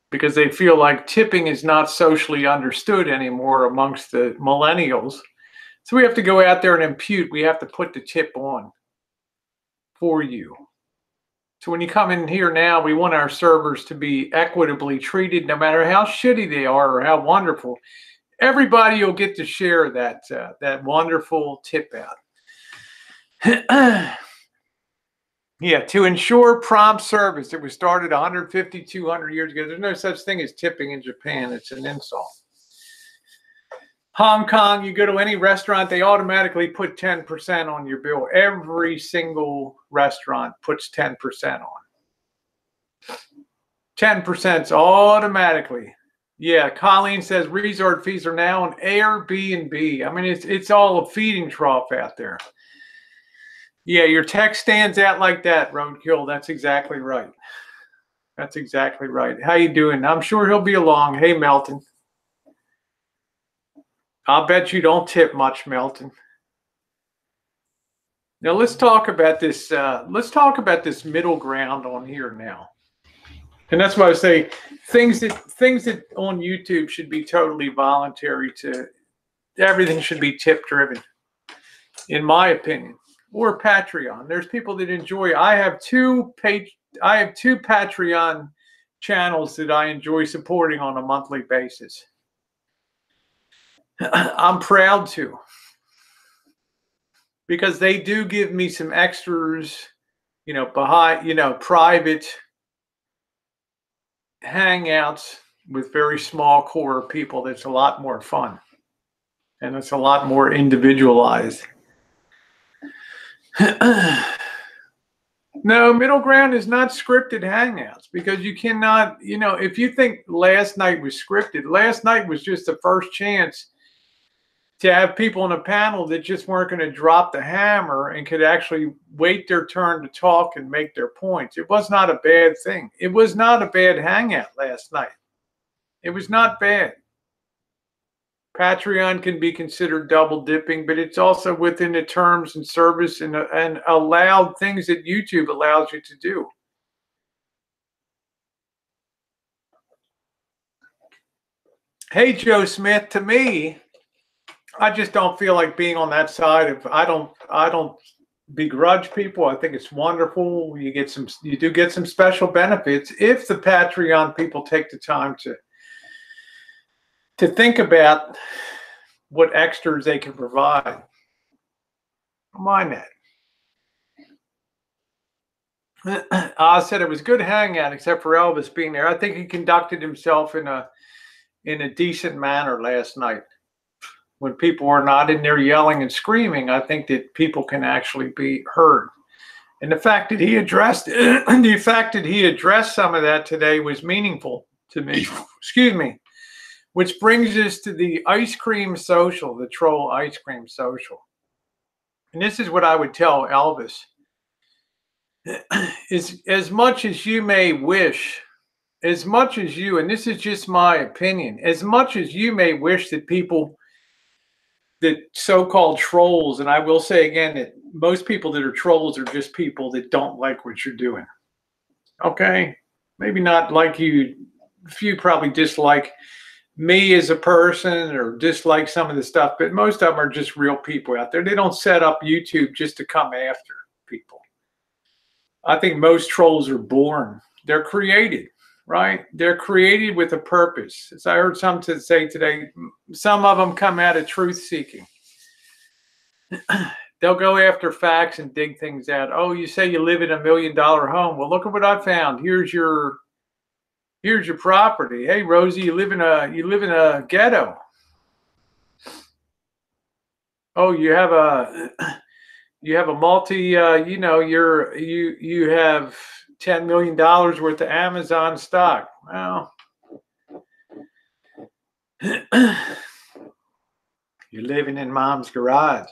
because they feel like tipping is not socially understood anymore amongst the millennials. So we have to go out there and impute. We have to put the tip on for you. So when you come in here now, we want our servers to be equitably treated, no matter how shitty they are or how wonderful. Everybody will get to share that wonderful tip out. Yeah, to ensure prompt service. It was started 150, 200 years ago. There's no such thing as tipping in Japan. It's an insult. Hong Kong, you go to any restaurant, they automatically put 10% on your bill. Every single restaurant puts 10% on. 10% automatically. Yeah, Colleen says resort fees are now on Airbnb. I mean, it's all a feeding trough out there. Yeah, your text stands out like that, Roadkill. That's exactly right. That's exactly right. How you doing? I'm sure he'll be along. Hey, Meltin. I'll bet you don't tip much, Meltin. Now let's talk about this. Let's talk about this middle ground on here now. And that's why I say things that on YouTube should be totally voluntary. Everything should be tip driven, in my opinion. Or Patreon. There's people that enjoy. I have two Patreon channels that I enjoy supporting on a monthly basis. I'm proud to, because they do give me some extras, you know, behind, you know, private hangouts with very small core people. That's a lot more fun, and it's a lot more individualized. No, middle ground is not scripted hangouts, because you cannot, you know, if you think last night was scripted, last night was just the first chance to have people on a panel that just weren't going to drop the hammer and could actually wait their turn to talk and make their points. It was not a bad thing. It was not a bad hangout last night. It was not bad. Patreon can be considered double dipping, but it's also within the terms and service and allowed things that YouTube allows you to do. Hey, Joe Smith, to me, I just don't feel like being on that side of, I don't begrudge people. I think it's wonderful. You do get some special benefits if the Patreon people take the time to think about what extras they can provide. Don't mind that. I said it was good hangout, except for Elvis being there. I think he conducted himself in a decent manner last night. When people were not in there yelling and screaming, I think that people can actually be heard. And the fact that he addressed some of that today was meaningful to me. Excuse me. Which brings us to the ice cream social, the troll ice cream social. And this is what I would tell Elvis. Is as much as you may wish, as much as you, and this is just my opinion, as much as you may wish that people, that so-called trolls, and I will say again that most people that are trolls are just people that don't like what you're doing. Okay? Maybe not like you. Few probably dislike me as a person or dislike some of the stuff, but most of them are just real people out there. They don't set up YouTube just to come after people. I think most trolls are born. They're created, right? They're created with a purpose. As I heard some to say today, some of them come out of truth seeking. They'll go after facts and dig things out. Oh, you say you live in $1 million home. Well, look at what I found. Here's your property. Hey, Rosie, you live in a ghetto. Oh, you have a multi. You have $10 million worth of Amazon stock. Well, you're living in mom's garage.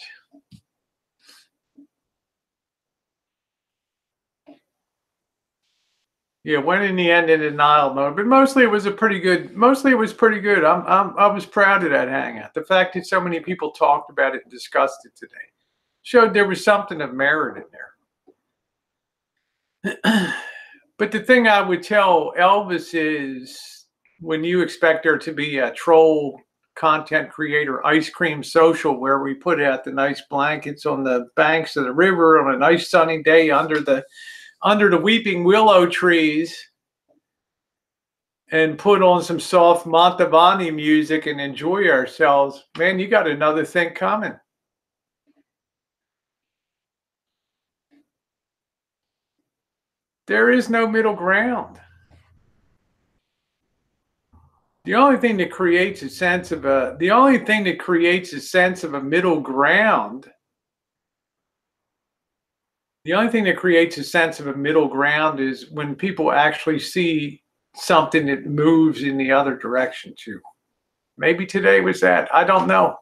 Yeah, went in the end in denial mode, but mostly it was pretty good. I was proud of that hangout. The fact that so many people talked about it and discussed it today showed there was something of merit in there. But the thing I would tell Elvis is, when you expect there to be a troll content creator ice cream social where we put out the nice blankets on the banks of the river on a nice sunny day under the weeping willow trees and put on some soft Monetization music and enjoy ourselves, man, you got another thing coming. There is no middle ground. The only thing that creates a sense of a middle ground. The only thing that creates a sense of a middle ground is when people actually see something that moves in the other direction too. Maybe today was that. I don't know.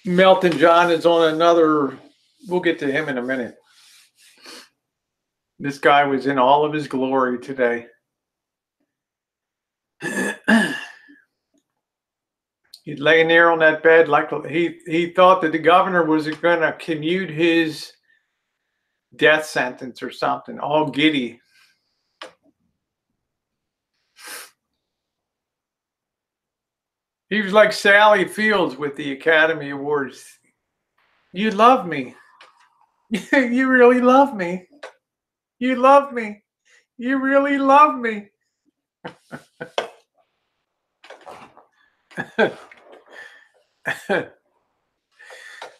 Meltin John is on another. We'll get to him in a minute. This guy was in all of his glory today. He's laying there on that bed like he thought that the governor was going to commute his death sentence or something, all giddy. He was like Sally Fields with the Academy Awards. You love me. You really love me. You love me. You really love me.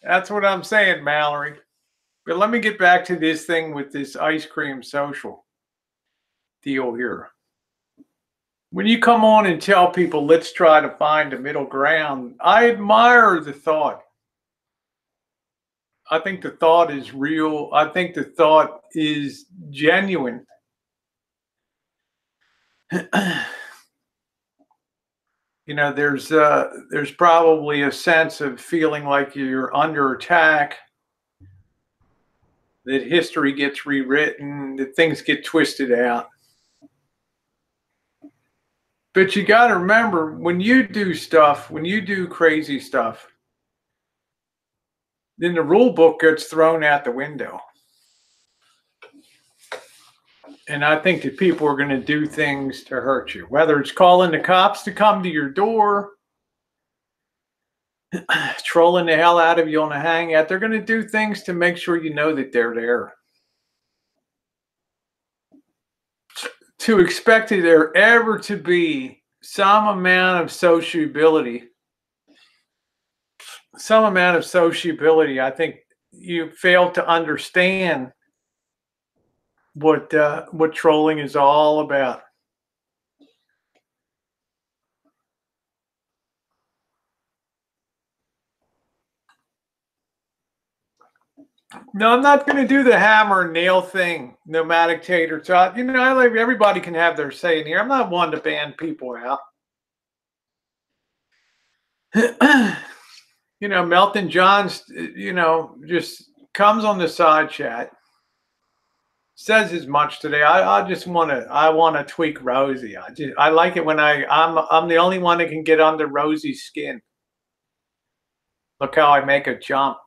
That's what I'm saying, Mallory. But let me get back to this thing with this ice cream social deal here. When you come on and tell people, let's try to find a middle ground, I admire the thought. I think the thought is real. I think the thought is genuine. You know, there's probably a sense of feeling like you're under attack, that history gets rewritten, that things get twisted out. But you got to remember, when you do crazy stuff, then the rule book gets thrown out the window. And I think that people are going to do things to hurt you, whether it's calling the cops to come to your door, trolling the hell out of you on a hangout. They're going to do things to make sure you know that they're there. to expect there ever to be some amount of sociability, I think you fail to understand what trolling is all about. No, I'm not going to do the hammer and nail thing, nomadic tater tot. You know, I like everybody can have their say in here. I'm not one to ban people out. You know, Meltin Johns, you know, just comes on the side chat, says as much today. I want to tweak Rosie. I like it when I'm the only one that can get under Rosie's skin. Look how I make a jump.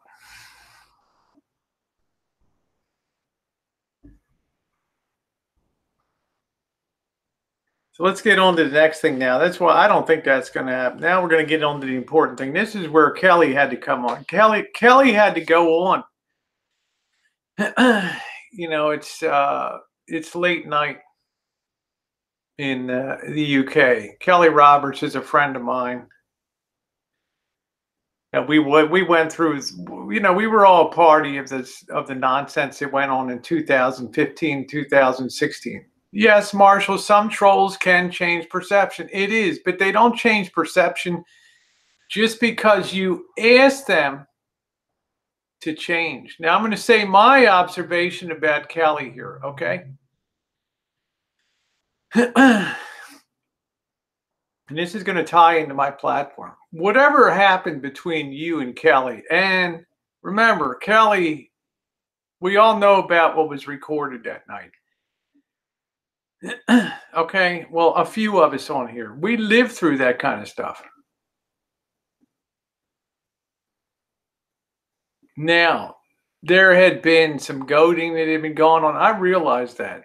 So let's get on to the next thing now. That's why I don't think that's going to happen. Now we're going to get on to the important thing. This is where Kelly had to come on. Kelly had to go on. You know, it's late night in the UK. Kelly Roberts is a friend of mine. And we went through, you know, we were all a party of the nonsense that went on in 2015, 2016. Yes, Marshall, some trolls can change perception. It is, but they don't change perception just because you ask them to change. Now, I'm going to say my observation about Kelly here, okay? And this is going to tie into my platform. Whatever happened between you and Kelly, and remember, Kelly, we all know about what was recorded that night. Okay, well, a few of us on here, we lived through that kind of stuff. Now, there had been some goading that had been going on. I realized that.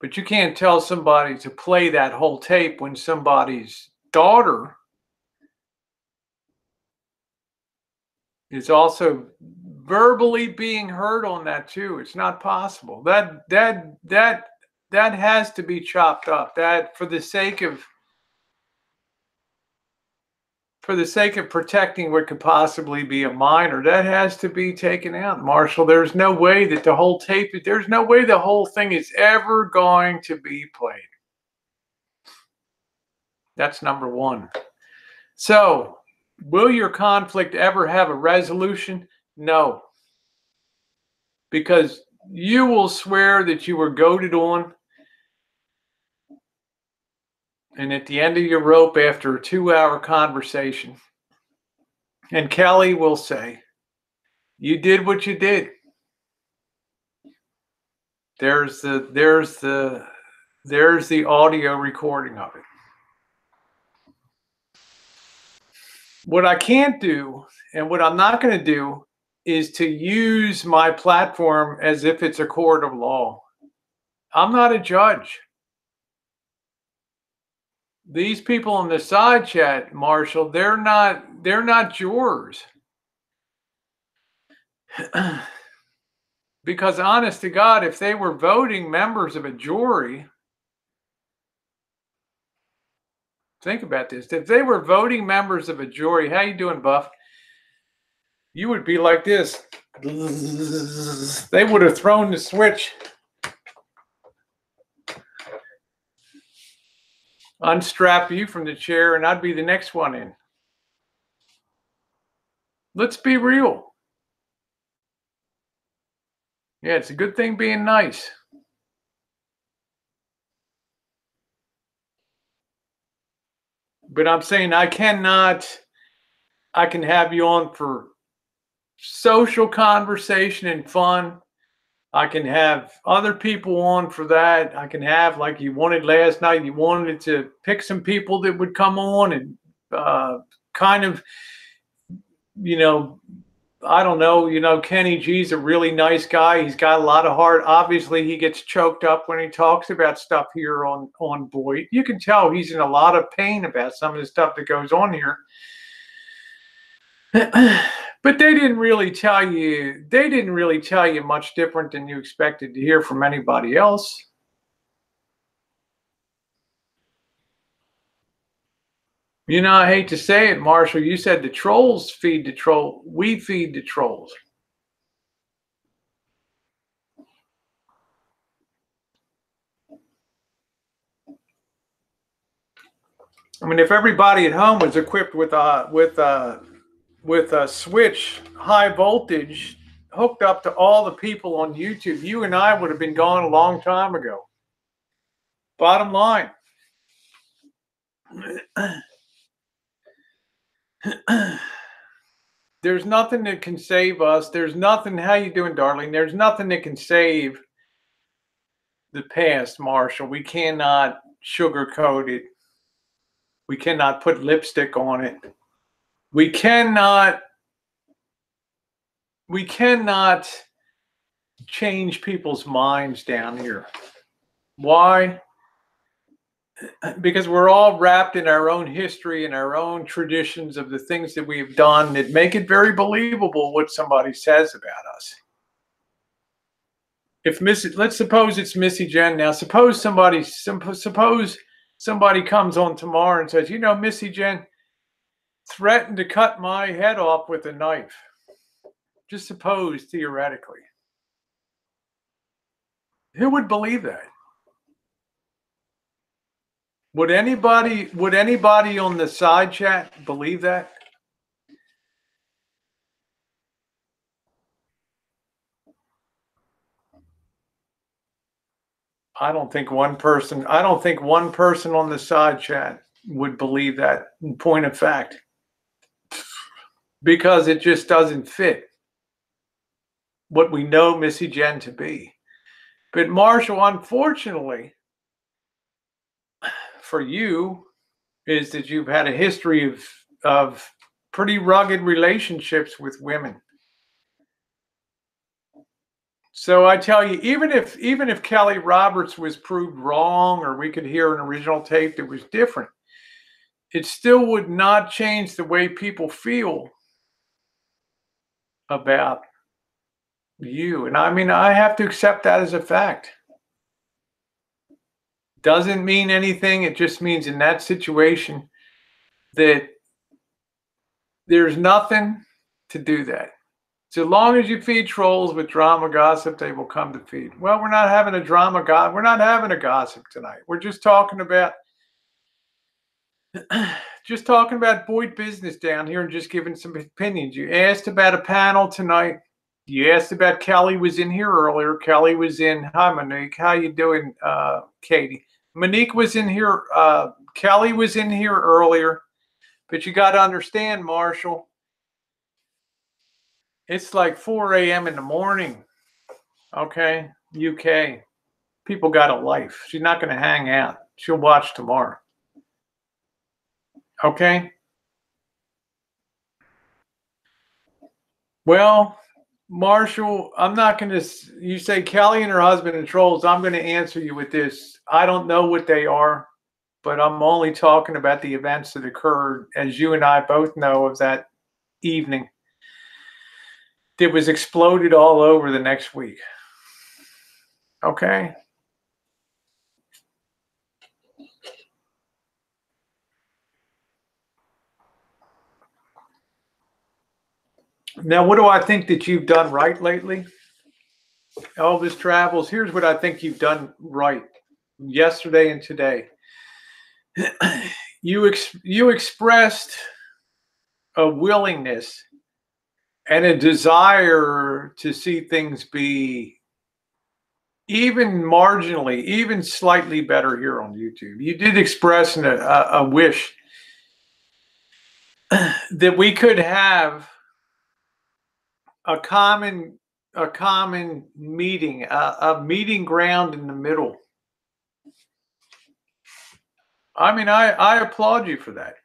But you can't tell somebody to play that whole tape when somebody's daughter is also verbally being heard on that too. It's not possible. That has to be chopped up. That for the sake of protecting what could possibly be a minor, that has to be taken out, Marshall. There's no way that the whole tape, there's no way the whole thing is ever going to be played. That's number one. So, will your conflict ever have a resolution? No. Because you will swear that you were goaded on, and at the end of your rope after a 2-hour conversation, and Kelly will say, you did what you did. There's the audio recording of it. What I can't do, and what I'm not going to do, is to use my platform as if it's a court of law. I'm not a judge. These people in the side chat, Marshall, they're not jurors. Because honest to God, if they were voting members of a jury, think about this. If they were voting members of a jury, how you doing, Buff? You would be like this. They would have thrown the switch. Unstrap you from the chair, and I'd be the next one in. Let's be real. Yeah, it's a good thing being nice. But I'm saying I can have you on for social conversation and fun. I can have other people on for that. I can have, like you wanted last night, you wanted to pick some people that would come on and kind of, you know, I don't know, you know, Kenny G's a really nice guy. He's got a lot of heart. Obviously, he gets choked up when he talks about stuff here on BOYT. You can tell he's in a lot of pain about some of the stuff that goes on here. But they didn't really tell you much different than you expected to hear from anybody else. You know, I hate to say it, Marshall. You said the trolls feed the troll. We feed the trolls. I mean, if everybody at home was equipped with a switch high voltage hooked up to all the people on YouTube, you and I would have been gone a long time ago. Bottom line. There's nothing that can save us. There's nothing. How you doing, darling? There's nothing that can save the past, Marshall. We cannot sugarcoat it. We cannot put lipstick on it. We cannot change people's minds down here. Why? Because we're all wrapped in our own history and our own traditions of the things that we have done that make it very believable what somebody says about us. If let's suppose it's Missy Jenn now. Suppose somebody comes on tomorrow and says, you know, Missy Jenn threatened to cut my head off with a knife. Just suppose, theoretically. Who would believe that? Would anybody on the side chat believe that? I don't think one person on the side chat would believe that, in point of fact, because it just doesn't fit what we know Missy Jenn to be. But Marshall, unfortunately for you, is that you've had a history of pretty rugged relationships with women. So I tell you, even if Kelly Roberts was proved wrong, or we could hear an original tape that was different, it still would not change the way people feel about you. And I mean, I have to accept that as a fact. Doesn't mean anything. It just means in that situation that there's nothing to do that. So long as you feed trolls with drama gossip, they will come to feed. Well, we're not having a drama gossip. We're not having a gossip tonight. We're just talking about BOYT business down here and just giving some opinions. You asked about a panel tonight. You asked about Kelly was in here earlier. Kelly was in. Hi, Monique. How you doing, Katie? Monique was in here. Kelly was in here earlier. But you got to understand, Marshall, it's like 4 a.m. in the morning. Okay, UK. People got a life. She's not going to hang out. She'll watch tomorrow. Okay? Well, Marshall, I'm not going to, you say Kelly and her husband and trolls. I'm going to answer you with this. I don't know what they are, but I'm only talking about the events that occurred, as you and I both know, of that evening that was exploded all over the next week. Okay? Now, what do I think that you've done right lately? Elvis Travels. Here's what I think you've done right yesterday and today. You expressed a willingness and a desire to see things be even marginally, even slightly better here on YouTube. You did express a wish that we could have a common meeting, a meeting ground in the middle. I mean, I applaud you for that.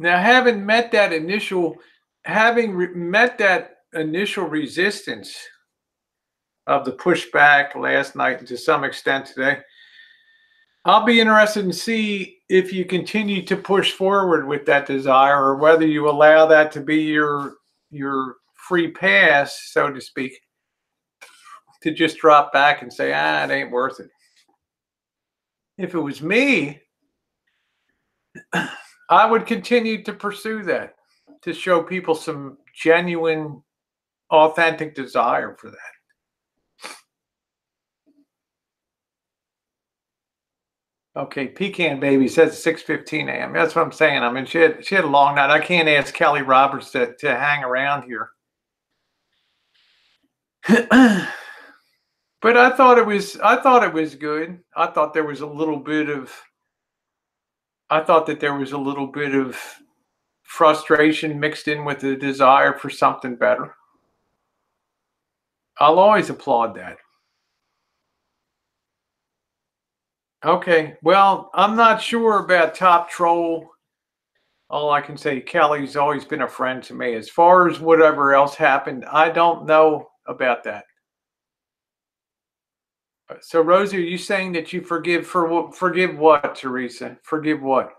Now, having met that initial resistance of the pushback last night and to some extent today, I'll be interested in see if you continue to push forward with that desire, or whether you allow that to be your free pass, so to speak, to just drop back and say, it ain't worth it. If it was me, I would continue to pursue that, to show people some genuine, authentic desire for that. Okay, Pecan Baby says 6:15 a.m. That's what I'm saying. I mean, she had a long night. I can't ask Kelly Roberts to hang around here. But I thought it was good. I thought there was a little bit of frustration mixed in with the desire for something better. I'll always applaud that. Okay, well, I'm not sure about Top Troll. All I can say, Kelly's always been a friend to me. As far as whatever else happened, I don't know about that. So, Rosie, are you saying that you forgive what, Teresa? Forgive what?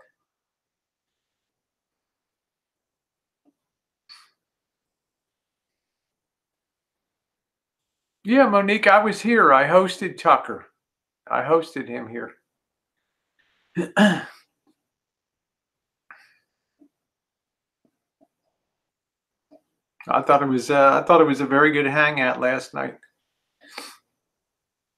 Yeah, Monique, I was here. I hosted Tucker. I hosted him here. I thought it was a very good hangout last night.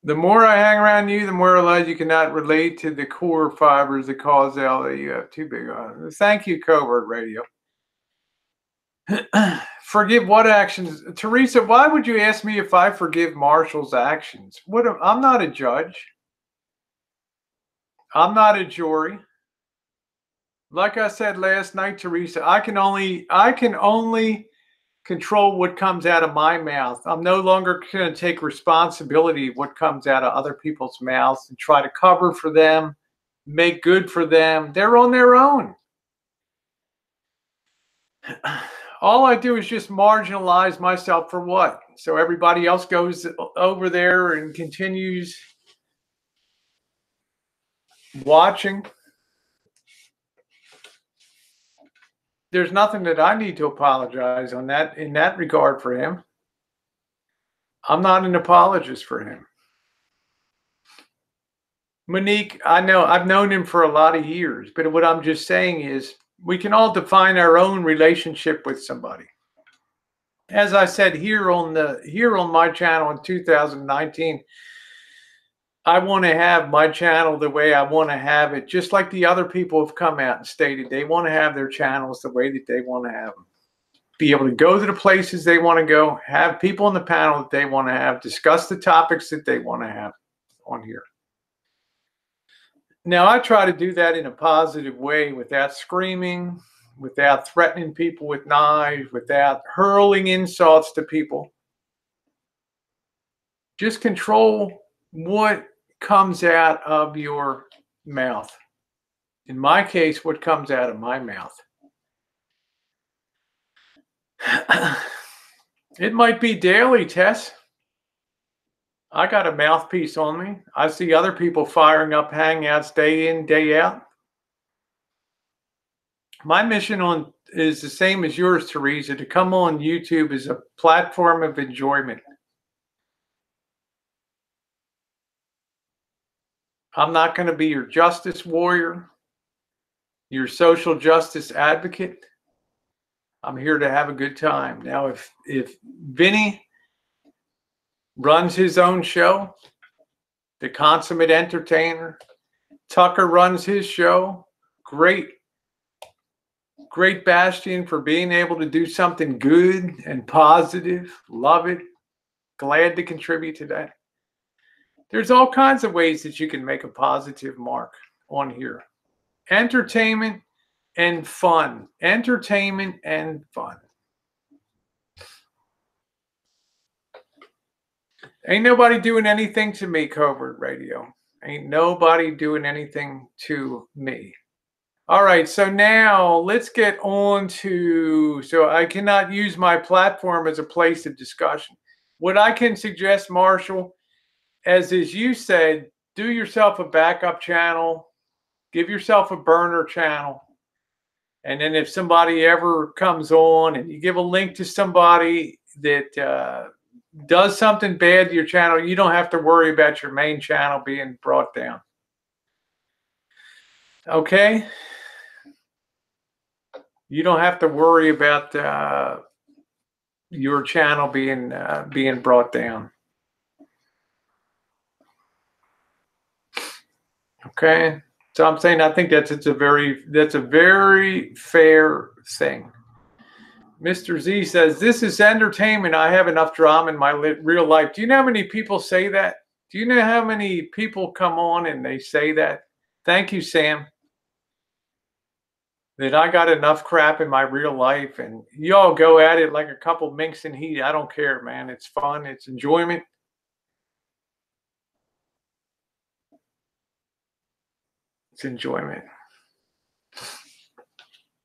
The more I hang around you, the more I realize you cannot relate to the core fibers of causality you have too big on. Thank you, Covert Radio. Forgive what actions? Teresa, why would you ask me if I forgive Marshall's actions? I'm not a judge. I'm not a jury. Like I said last night, Teresa, I can only control what comes out of my mouth. I'm no longer going to take responsibility of what comes out of other people's mouths and try to cover for them, make good for them. They're on their own. All I do is just marginalize myself for what? So everybody else goes over there and continues watching. There's nothing that I need to apologize in that regard for him. I'm not an apologist for him. Monique, I know I've known him for a lot of years, but what I'm just saying is we can all define our own relationship with somebody. As I said here on my channel in 2019, I want to have my channel the way I want to have it, just like the other people have come out and stated they want to have their channels the way that they want to have them. Be able to go to the places they want to go, have people on the panel that they want to have, discuss the topics that they want to have on here. Now, I try to do that in a positive way without screaming, without threatening people with knives, without hurling insults to people. Just control what comes out of your mouth. In my case, what comes out of my mouth. It might be daily, Tess. I got a mouthpiece on me. I see other people firing up hangouts day in, day out. My mission is the same as yours, Teresa, to come on YouTube as a platform of enjoyment. I'm not going to be your justice warrior, your social justice advocate. I'm here to have a good time. Now, if Vinny runs his own show, the consummate entertainer, Tucker runs his show, great bastion for being able to do something good and positive. Love it. Glad to contribute to that. There's all kinds of ways that you can make a positive mark on here. Entertainment and fun. Entertainment and fun. Ain't nobody doing anything to me, Covert Radio. Ain't nobody doing anything to me. All right, so now let's get on to, so I cannot use my platform as a place of discussion. What I can suggest, Marshall, as you said, do yourself a backup channel, give yourself a burner channel. And then if somebody ever comes on and you give a link to somebody that does something bad to your channel, you don't have to worry about your main channel being brought down. Okay? You don't have to worry about your channel being brought down. Okay, so I'm saying I think that's a very fair thing. Mr. Z says, this is entertainment. I have enough drama in my real life. Do you know how many people say that? Do you know how many people come on and they say that? Thank you, Sam. That I got enough crap in my real life, and y'all go at it like a couple minks in heat. I don't care, man. It's fun. It's enjoyment. It's enjoyment.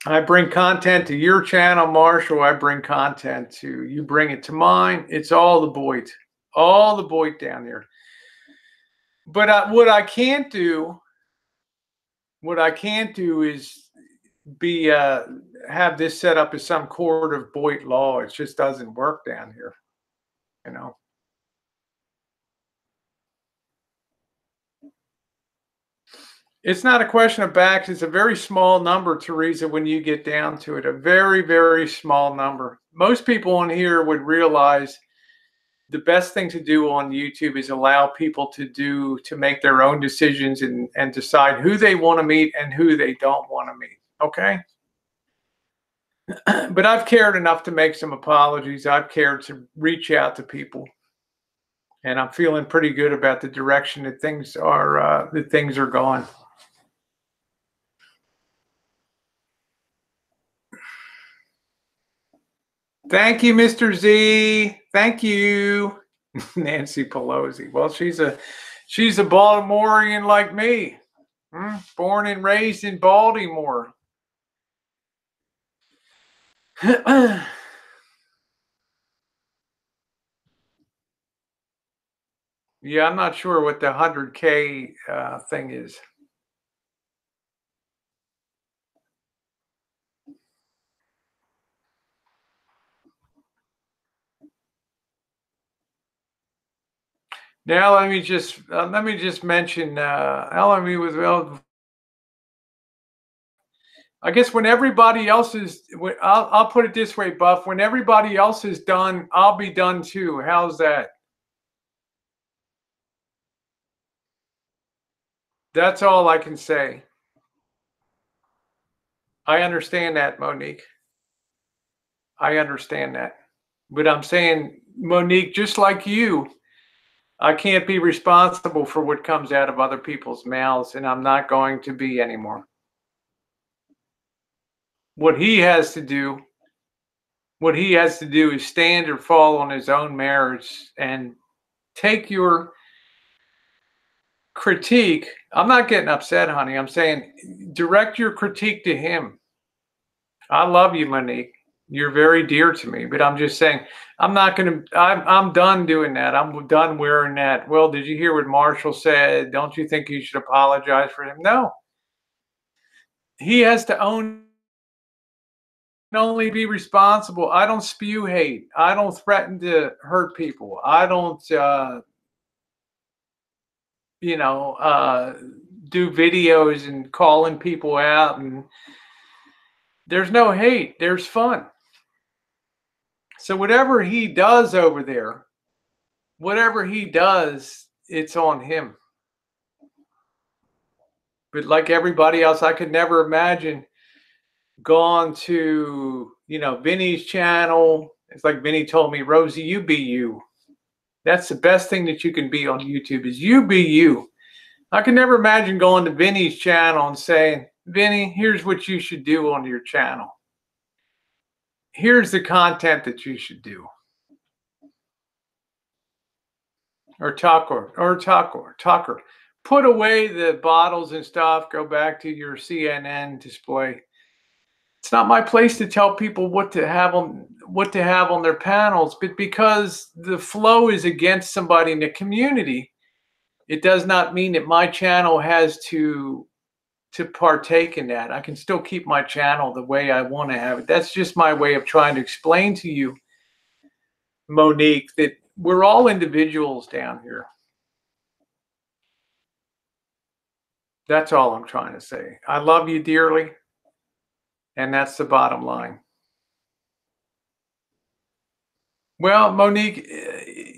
I bring content to your channel, Marshall. I bring content to you. Bring it to mine. It's all the BOYT. All the BOYT down there. But what I can't do is be have this set up as some court of BOYT law. It just doesn't work down here, you know. It's not a question of backs. It's a very small number, Teresa, when you get down to it. A very, very small number. Most people on here would realize the best thing to do on YouTube is allow people to make their own decisions and decide who they want to meet and who they don't want to meet. Okay? But I've cared enough to make some apologies. I've cared to reach out to people. And I'm feeling pretty good about the direction that things are going. Thank you, Mr. Z. Thank you. Nancy Pelosi. Well, she's a Baltimorean like me. Born and raised in Baltimore. Yeah, I'm not sure what the 100K thing is. Now let me just mention LME was, well, I guess when everybody else is, I'll put it this way, Buff. When everybody else is done, I'll be done too. How's that? That's all I can say. I understand that, Monique. I understand that. But I'm saying, Monique, just like you, I can't be responsible for what comes out of other people's mouths, and I'm not going to be anymore. What he has to do is stand or fall on his own merits and take your critique. I'm not getting upset, honey. I'm saying direct your critique to him. I love you, Monique. You're very dear to me, but I'm just saying, I'm done doing that. I'm done wearing that. Well, did you hear what Marshall said? Don't you think you should apologize for him? No. He has to only be responsible. I don't spew hate. I don't threaten to hurt people. I don't, do videos and calling people out. And there's no hate. There's fun. So whatever he does over there, it's on him. But like everybody else, I could never imagine gone to, Vinny's channel. It's like Vinny told me, Rosie, you be you. That's the best thing that you can be on YouTube is you be you. I can never imagine going to Vinny's channel and saying, Vinny, here's what you should do on your channel. Here's the content that you should do. Or Tucker. Put away the bottles and stuff. Go back to your CNN display. It's not my place to tell people what to have on their panels, but because the flow is against somebody in the community, it does not mean that my channel has to partake in that. I can still keep my channel the way I want to have it. That's just my way of trying to explain to you, Monique, that we're all individuals down here. That's all I'm trying to say. I love you dearly. And that's the bottom line. Well, Monique,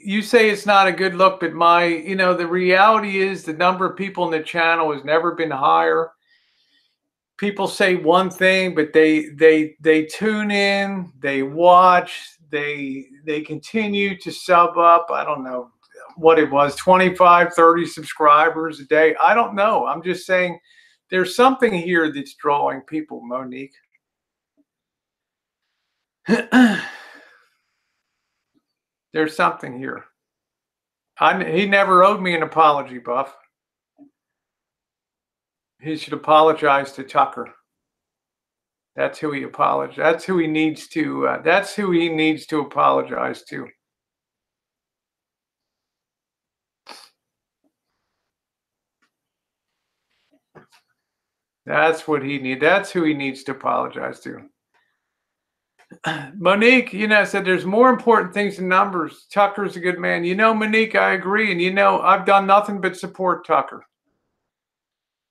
you say it's not a good look, but the reality is the number of people in the channel has never been higher. People say one thing, but they tune in, they watch, they continue to sub up. I don't know what it was, 25, 30 subscribers a day. I don't know. I'm just saying there's something here that's drawing people, Monique. There's something here. He never owed me an apology, Buff. He should apologize to Tucker. That's who he apologized. That's who he needs to. That's who he needs to apologize to. That's what he needs. That's who he needs to apologize to. Monique, said there's more important things than numbers. Tucker's a good man. Monique, I agree. And I've done nothing but support Tucker.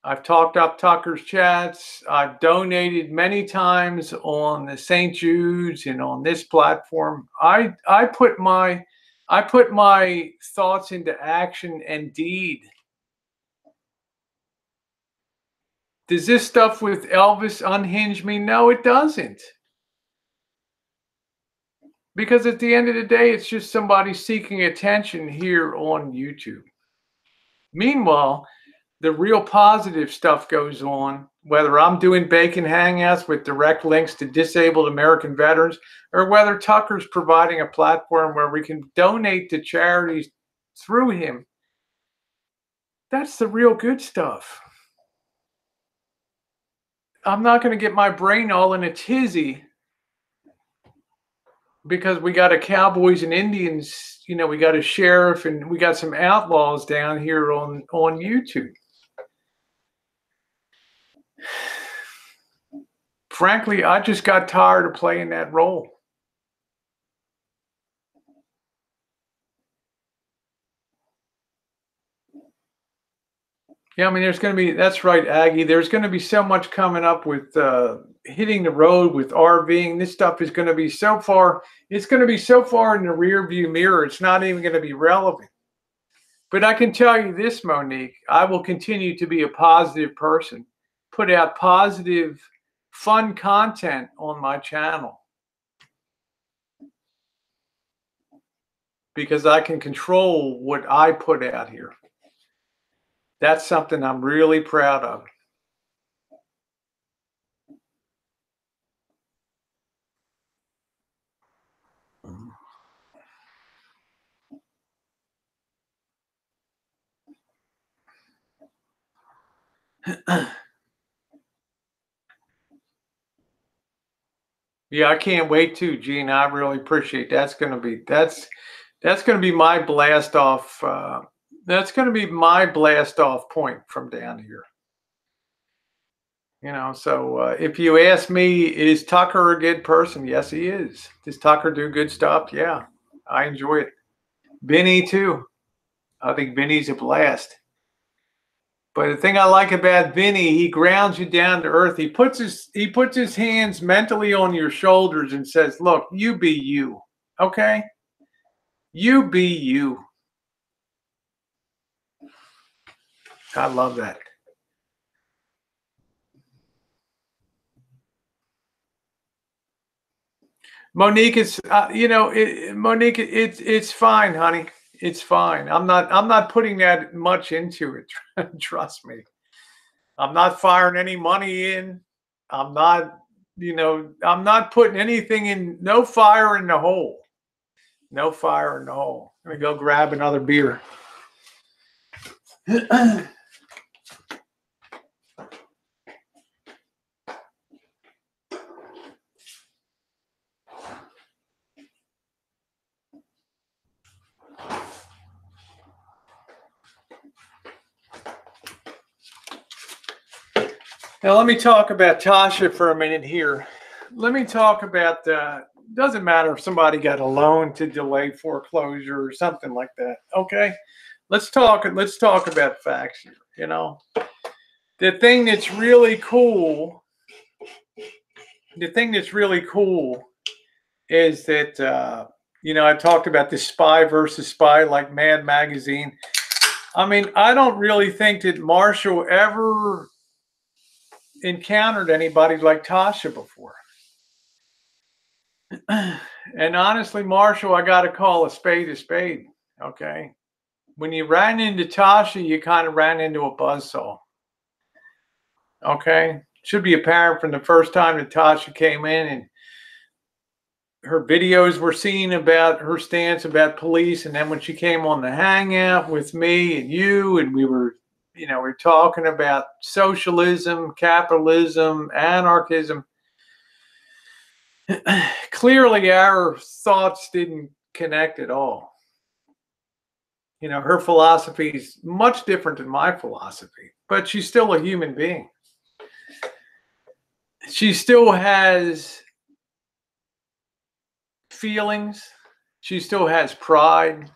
I've talked up Tucker's chats. I've donated many times on the St. Jude's and on this platform. I put my thoughts into action and deed. Does this stuff with Elvis unhinge me? No, it doesn't. Because at the end of the day, it's just somebody seeking attention here on YouTube. Meanwhile, the real positive stuff goes on, whether I'm doing Bacon Hangouts with direct links to disabled American veterans, or whether Tucker's providing a platform where we can donate to charities through him. That's the real good stuff. I'm not going to get my brain all in a tizzy because we got a Cowboys and Indians, we got a sheriff and we got some outlaws down here on YouTube. Frankly, I just got tired of playing that role. Yeah, I mean, there's going to be, that's right, Aggie. There's going to be so much coming up with hitting the road with RVing. This stuff is going to be so far, it's going to be so far in the rear view mirror, it's not even going to be relevant. But I can tell you this, Monique, I will continue to be a positive person, put out positive, fun content on my channel. Because I can control what I put out here. That's something I'm really proud of. Yeah, I can't wait to, Gene. I really appreciate that's going to be my blast off. That's going to be my blast off point from down here. So if you ask me, is Tucker a good person? Yes, he is. Does Tucker do good stuff? Yeah, I enjoy it. Benny too. I think Benny's a blast. But the thing I like about Vinny, he grounds you down to earth. He puts his hands mentally on your shoulders and says, look, you be you. Okay? You be you. I love that. Monique, it's Monique, it's fine, honey. It's fine. I'm not putting that much into it. Trust me. I'm not firing any money in. I'm not putting anything in. No fire in the hole. No fire in the hole. Let me go grab another beer. Now, let me talk about Tasha for a minute here. Let me talk about, doesn't matter if somebody got a loan to delay foreclosure or something like that. Okay. Let's talk about facts here. The thing that's really cool the thing that's really cool is that, you know, I talked about this spy versus spy, like Mad Magazine. I mean, I don't really think that Marshall ever encountered anybody like Tasha before. And honestly, Marshall, I got to call a spade, okay? When you ran into Tasha, you kind of ran into a buzzsaw, okay? Should be apparent from the first time that Tasha came in and her videos were seen about her stance about police. And then when she came on the hangout with me and you, and we were, you know, we're talking about socialism, capitalism, anarchism. Clearly our thoughts didn't connect at all. You know, her philosophy is much different than my philosophy, but she's still a human being. She still has feelings. She still has pride.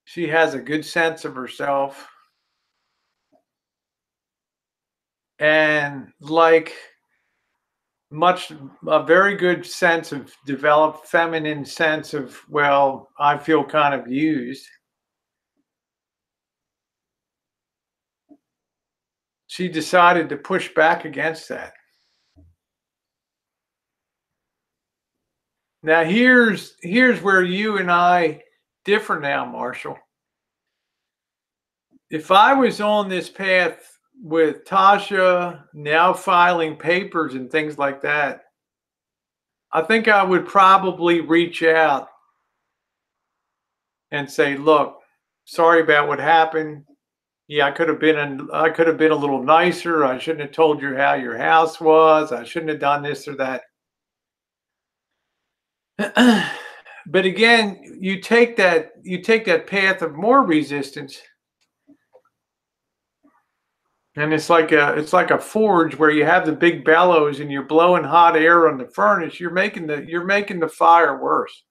She has a good sense of herself. And like a very good sense of developed feminine sense of, well, I feel kind of used. She decided to push back against that. Now here's where you and I differ now, Marshall. If I was on this path with Tasha, now filing papers and things like that, I think I would probably reach out and say, look, sorry about what happened. Yeah, I could have been a little nicer. I shouldn't have told you how your house was. I shouldn't have done this or that. But again, you take that path of more resistance, and it's like a forge where you have the big bellows and you're blowing hot air on the furnace. You're making the fire worse.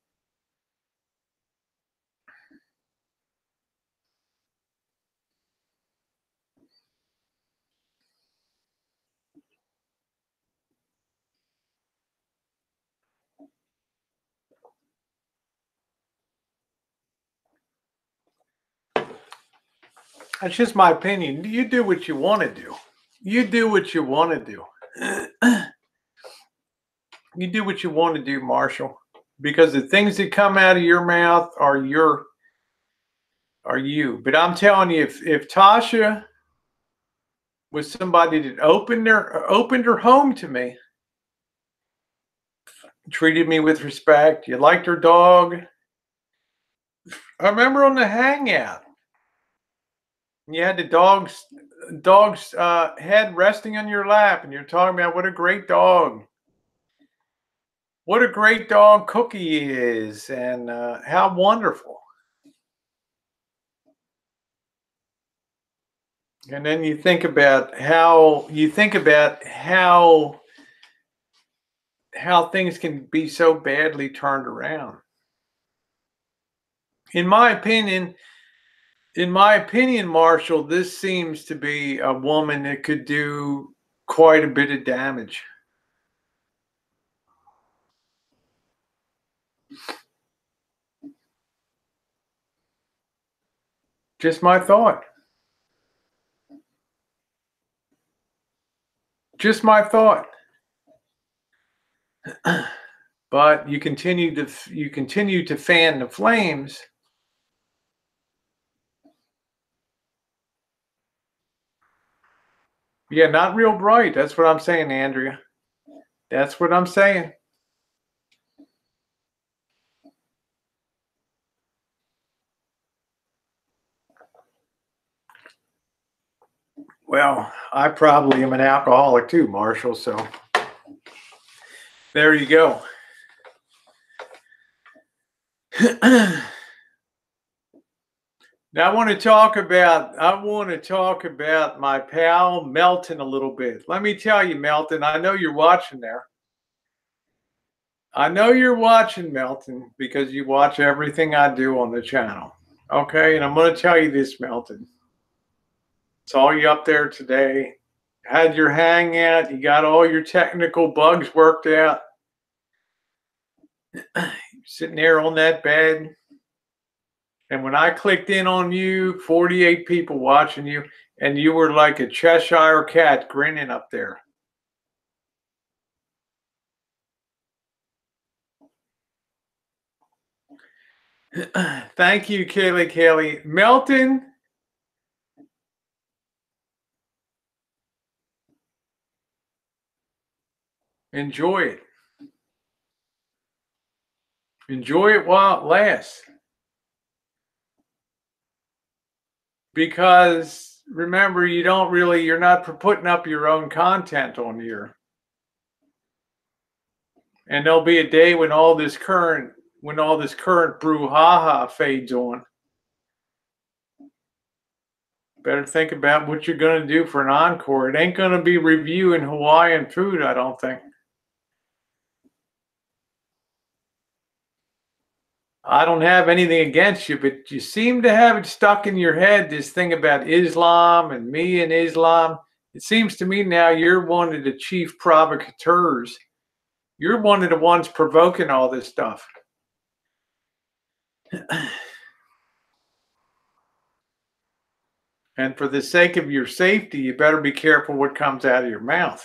That's just my opinion. You do what you want to do. You do what you want to do. You do what you want to do, Marshall, because the things that come out of your mouth are you. But I'm telling you, if Tasha was somebody that opened her home to me, treated me with respect, you liked her dog. I remember on the hangout, you had the dog's head resting on your lap, and you're talking about what a great dog Cookie is, and how wonderful. And then you think about how things can be so badly turned around. In my opinion, Marshall, this seems to be a woman that could do quite a bit of damage. Just my thought. Just my thought. But you continue to fan the flames. Yeah, not real bright. That's what I'm saying, Andrea. That's what I'm saying. Well, I probably am an alcoholic too, Marshall. So there you go. Now I want to talk about my pal Meltin a little bit. Let me tell you, Meltin, I know you're watching there. I know you're watching, Meltin, because you watch everything I do on the channel. Okay, and I'm going to tell you this, Meltin. Saw you up there today had your hangout, you got all your technical bugs worked out. Sitting there on that bed. And when I clicked in on you, 48 people watching you, and you were like a Cheshire cat grinning up there. Thank you, Kaylee. Meltin. Enjoy it. Enjoy it while it lasts. Because remember, you're not putting up your own content on here. And there'll be a day when all this current brouhaha fades on. Better think about what you're going to do for an encore. It ain't going to be reviewing Hawaiian food, I don't think. I don't have anything against you, but you seem to have it stuck in your head, this thing about Islam and me and Islam. It seems to me now you're one of the chief provocateurs. You're one of the ones provoking all this stuff. And for the sake of your safety, you better be careful what comes out of your mouth.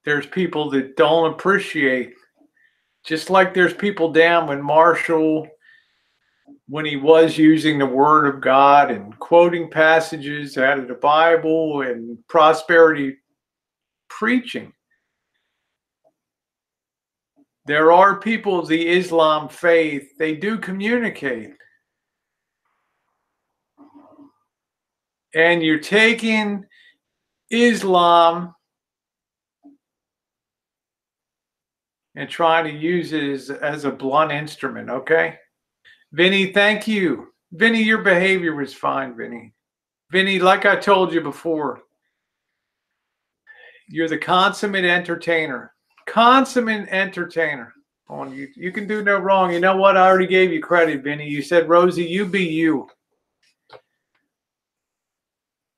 There's people that don't appreciate, just like there's people down when Marshall, when he was using the word of God and quoting passages out of the Bible and prosperity preaching. There are people of the Islam faith, they do communicate. And you're taking Islam and trying to use it as a blunt instrument, okay? Vinny, thank you. Vinny, your behavior was fine, Vinny. Vinny, like I told you before, you're the consummate entertainer. Consummate entertainer. You can do no wrong. You know what? I already gave you credit, Vinny. You said, Rosie, you be you.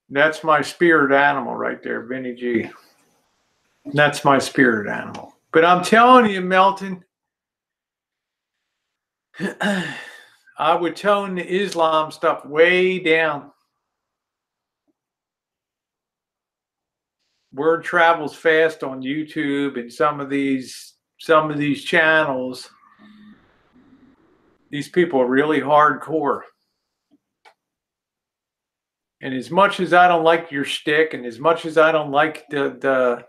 That's my spirit animal right there, Vinny G. That's my spirit animal. But I'm telling you, Meltin, I would tone the Islam stuff way down. Word travels fast on YouTube and some of these channels. These people are really hardcore. And as much as I don't like your shtick, and as much as I don't like the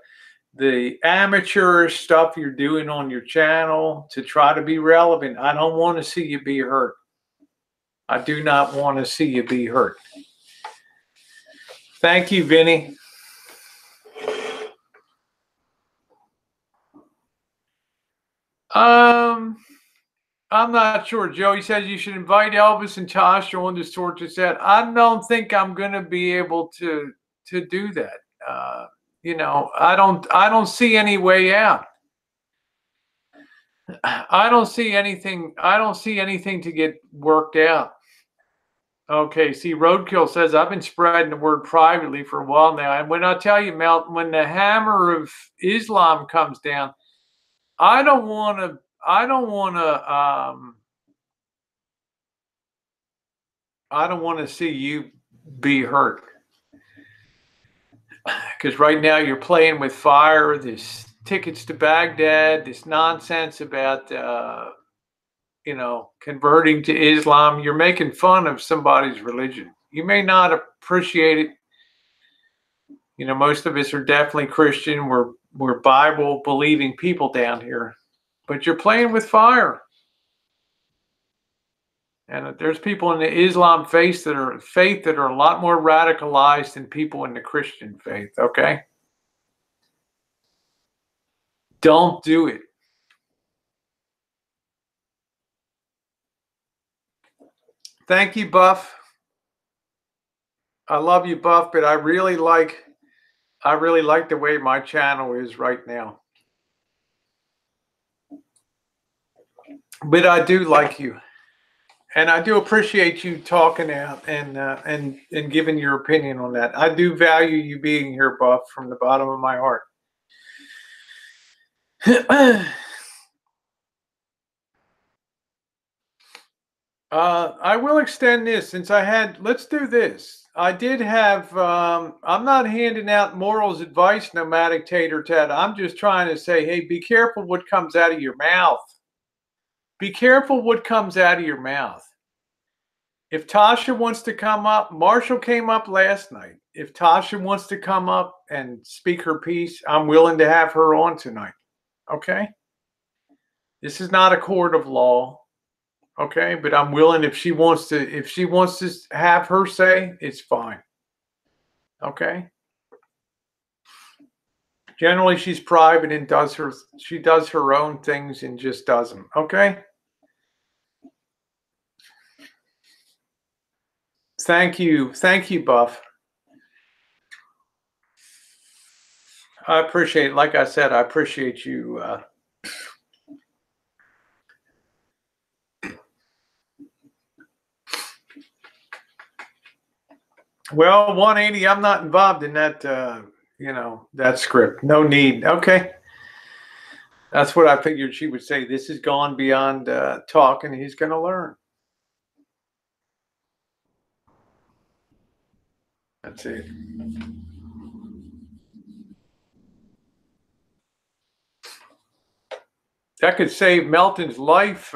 amateur stuff you're doing on your channel to try to be relevant, I don't want to see you be hurt. I do not want to see you be hurt. Thank you, Vinny. I'm not sure. Joey says you should invite Elvis and Tasha on to sort this out. I don't think I'm going to be able to do that. You know, I don't see any way out. I don't see anything to get worked out. Okay, see, Roadkill says, I've been spreading the word privately for a while now. And when I tell you, Meltin, when the hammer of Islam comes down, I don't want to see you be hurt. Because right now you're playing with fire, this tickets to Baghdad, this nonsense about, you know, converting to Islam. You're making fun of somebody's religion. You may not appreciate it. You know, most of us are definitely Christian. We're Bible believing people down here, but you're playing with fire. And there's people in the Islam faith that are a lot more radicalized than people in the Christian faith, okay? Don't do it. Thank you, Buff. I love you, Buff, but I really like the way my channel is right now. But I do like you. And I do appreciate you talking out and giving your opinion on that. I do value you being here, Buff, from the bottom of my heart. I will extend this since I had. Let's do this. I did have. I'm not handing out morals advice, nomadic tater tat. I'm just trying to say, hey, be careful what comes out of your mouth. Be careful what comes out of your mouth. If Tasha wants to come up, Marshall came up last night. If Tasha wants to come up and speak her piece, I'm willing to have her on tonight. Okay? This is not a court of law. Okay? But I'm willing if she wants to have her say, it's fine. Okay? Generally she's private and she does her own things and just does them. Okay? Thank you. Thank you, Buff. I appreciate it. Like I said, I appreciate you. Well, 180, I'm not involved in that, that script. No need. Okay. That's what I figured she would say. This has gone beyond talk, and he's going to learn. That's it. That could save Melton's life.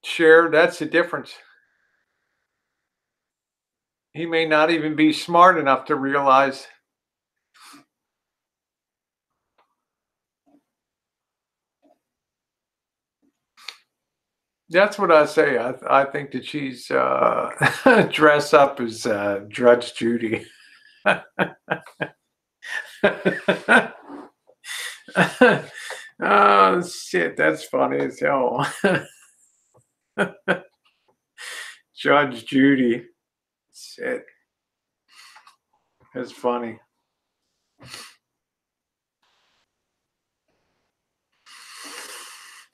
Share, that's the difference. He may not even be smart enough to realize. That's what I say. I think that she's dressed up as Judge Judy. Oh, shit. That's funny as hell. Judge Judy. Shit. That's funny.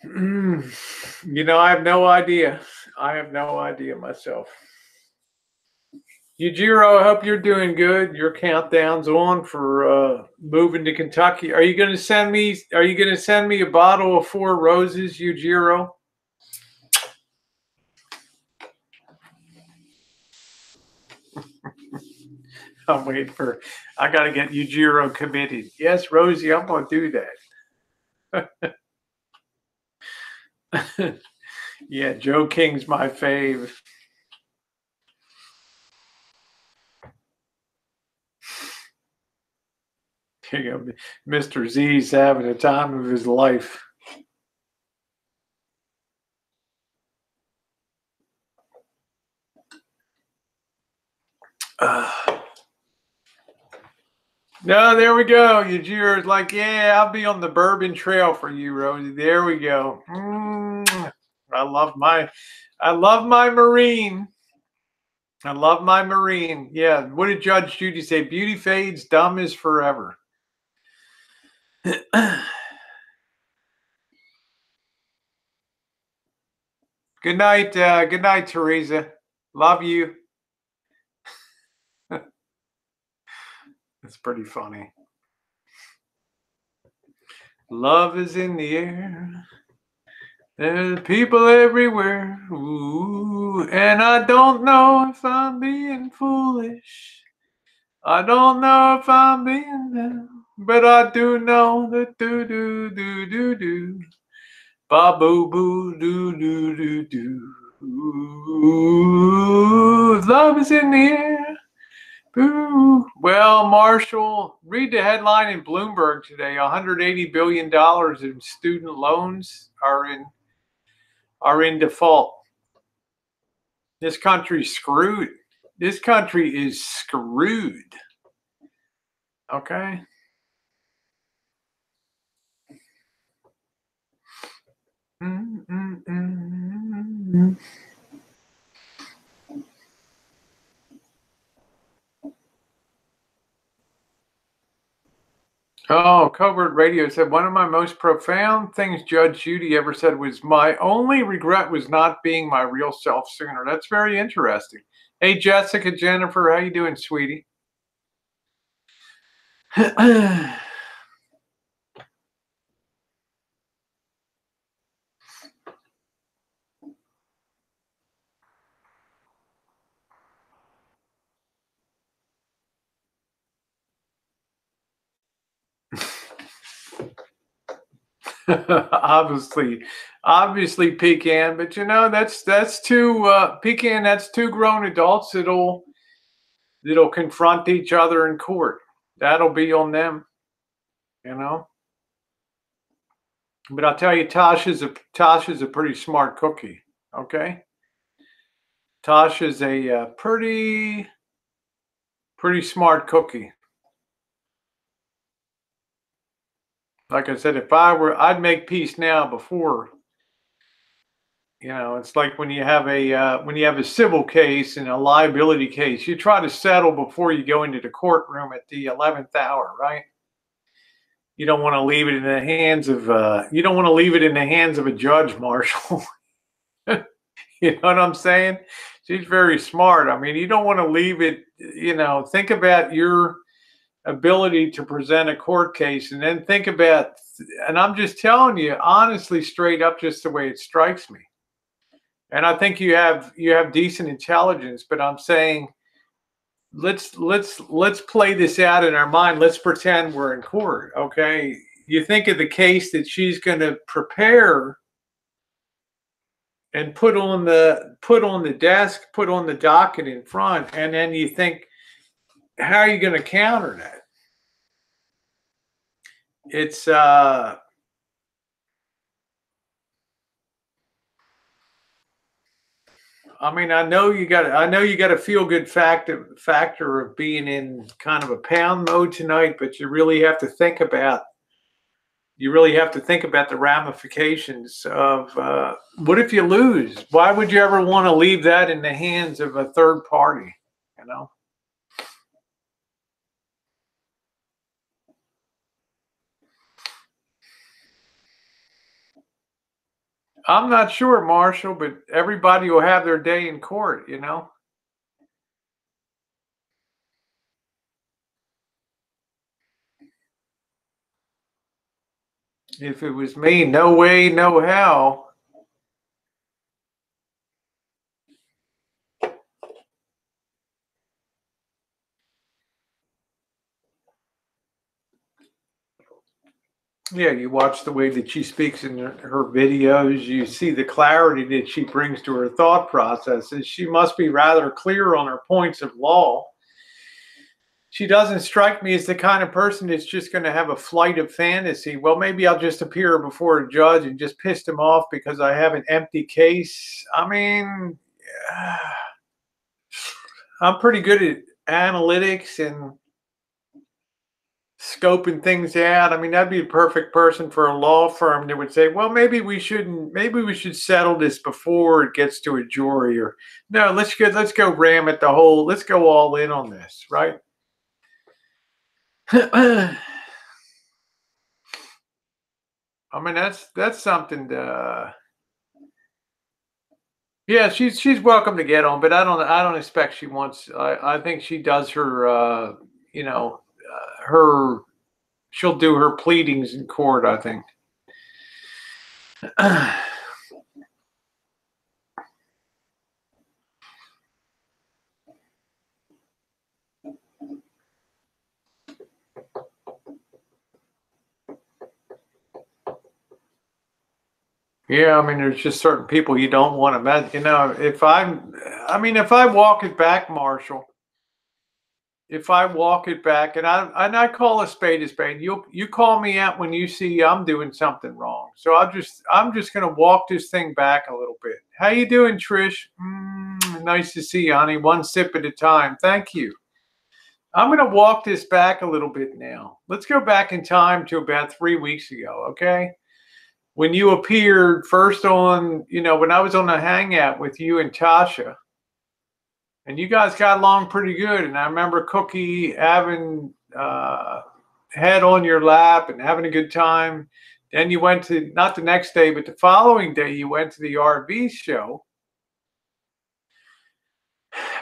I have no idea. I have no idea myself. Yujiro, I hope you're doing good. Your countdown's on for moving to Kentucky. Are you going to send me a bottle of 4 Roses, Yujiro? I'm waiting I got to get Yujiro committed. Yes, Rosie, I'm going to do that. Yeah, Joe King's my fave. Mr. Z's having the time of his life. No, there we go. Yujiro's like, yeah, I'll be on the Bourbon Trail for you, Rosie. There we go. I love my Marine. I love my Marine. Yeah. What did Judge Judy say? Beauty fades, dumb is forever. Good night. Good night, Teresa. Love you. It's pretty funny. Love is in the air. There's people everywhere. Ooh, and I don't know if I'm being foolish. I don't know if I'm being dumb, but I do know that do do do do do. Ba boo boo do do do do. Ooh, love is in the air. Boo. Well, Marshall, read the headline in Bloomberg today. $180 billion in student loans are in default. This country's screwed. This country is screwed. Okay? Oh, Covert Radio said, one of my most profound things Judge Judy ever said was, my only regret was not being my real self sooner. That's very interesting. Hey, Jessica, Jennifer, how you doing, sweetie? obviously pecan, but you know, that's two pecan, that's two grown adults that'll confront each other in court. That'll be on them, you know. But I'll tell you, Tasha's a pretty smart cookie. Okay, Tasha's a pretty smart cookie. Like I said, if I were, I'd make peace now before. You know, it's like when you have a civil case and a liability case, you try to settle before you go into the courtroom at the 11th hour, right? You don't want to leave it in the hands of you don't want to leave it in the hands of a judge, Marshall. You know what I'm saying? She's very smart. I mean, you don't want to leave it, you know, think about your ability to present a court case and then think about, and I'm just telling you honestly, straight up, just the way it strikes me. And I think you have decent intelligence, but I'm saying let's play this out in our mind. Let's pretend we're in court, okay? You think of the case that she's going to prepare and put on the desk, put on the docket in front, and then you think, how are you going to counter that? It's I mean, I know you got a feel good factor of being in kind of a pound mode tonight, but you really have to think about the ramifications of what if you lose? Why would you ever want to leave that in the hands of a third party? You know, I'm not sure, Marshall, but everybody will have their day in court. You know, if it was me, no way, no how. Yeah, you watch the way that she speaks in her videos, you see the clarity that she brings to her thought processes. She must be rather clear on her points of law. She doesn't strike me as the kind of person that's just going to have a flight of fantasy. Well, maybe I'll just appear before a judge and just piss him off because I have an empty case. I mean, I'm pretty good at analytics and scoping things out. I mean, that'd be a perfect person for a law firm that would say, "Well, maybe we should settle this before it gets to a jury." Or, "No, let's go ram it the whole. Let's go all in on this, right?" I mean, that's something to. Yeah, she's welcome to get on, but I don't expect she wants. I think she does her. You know, her. She'll do her pleadings in court, I think. Yeah, I mean, there's just certain people you don't want to met. You know, if I walk it back, Marshall, if I walk it back, and I call a spade, you call me out when you see I'm doing something wrong. So I'm just gonna walk this thing back a little bit. How you doing, Trish? Nice to see you, honey. One sip at a time. Thank you. I'm gonna walk this back a little bit now. Let's go back in time to about 3 weeks ago, okay? When you appeared first on, when I was on the hangout with you and Tasha, and you guys got along pretty good. And I remember Cookie having head on your lap and having a good time. Then you went to, not the next day, but the following day, you went to the RV show.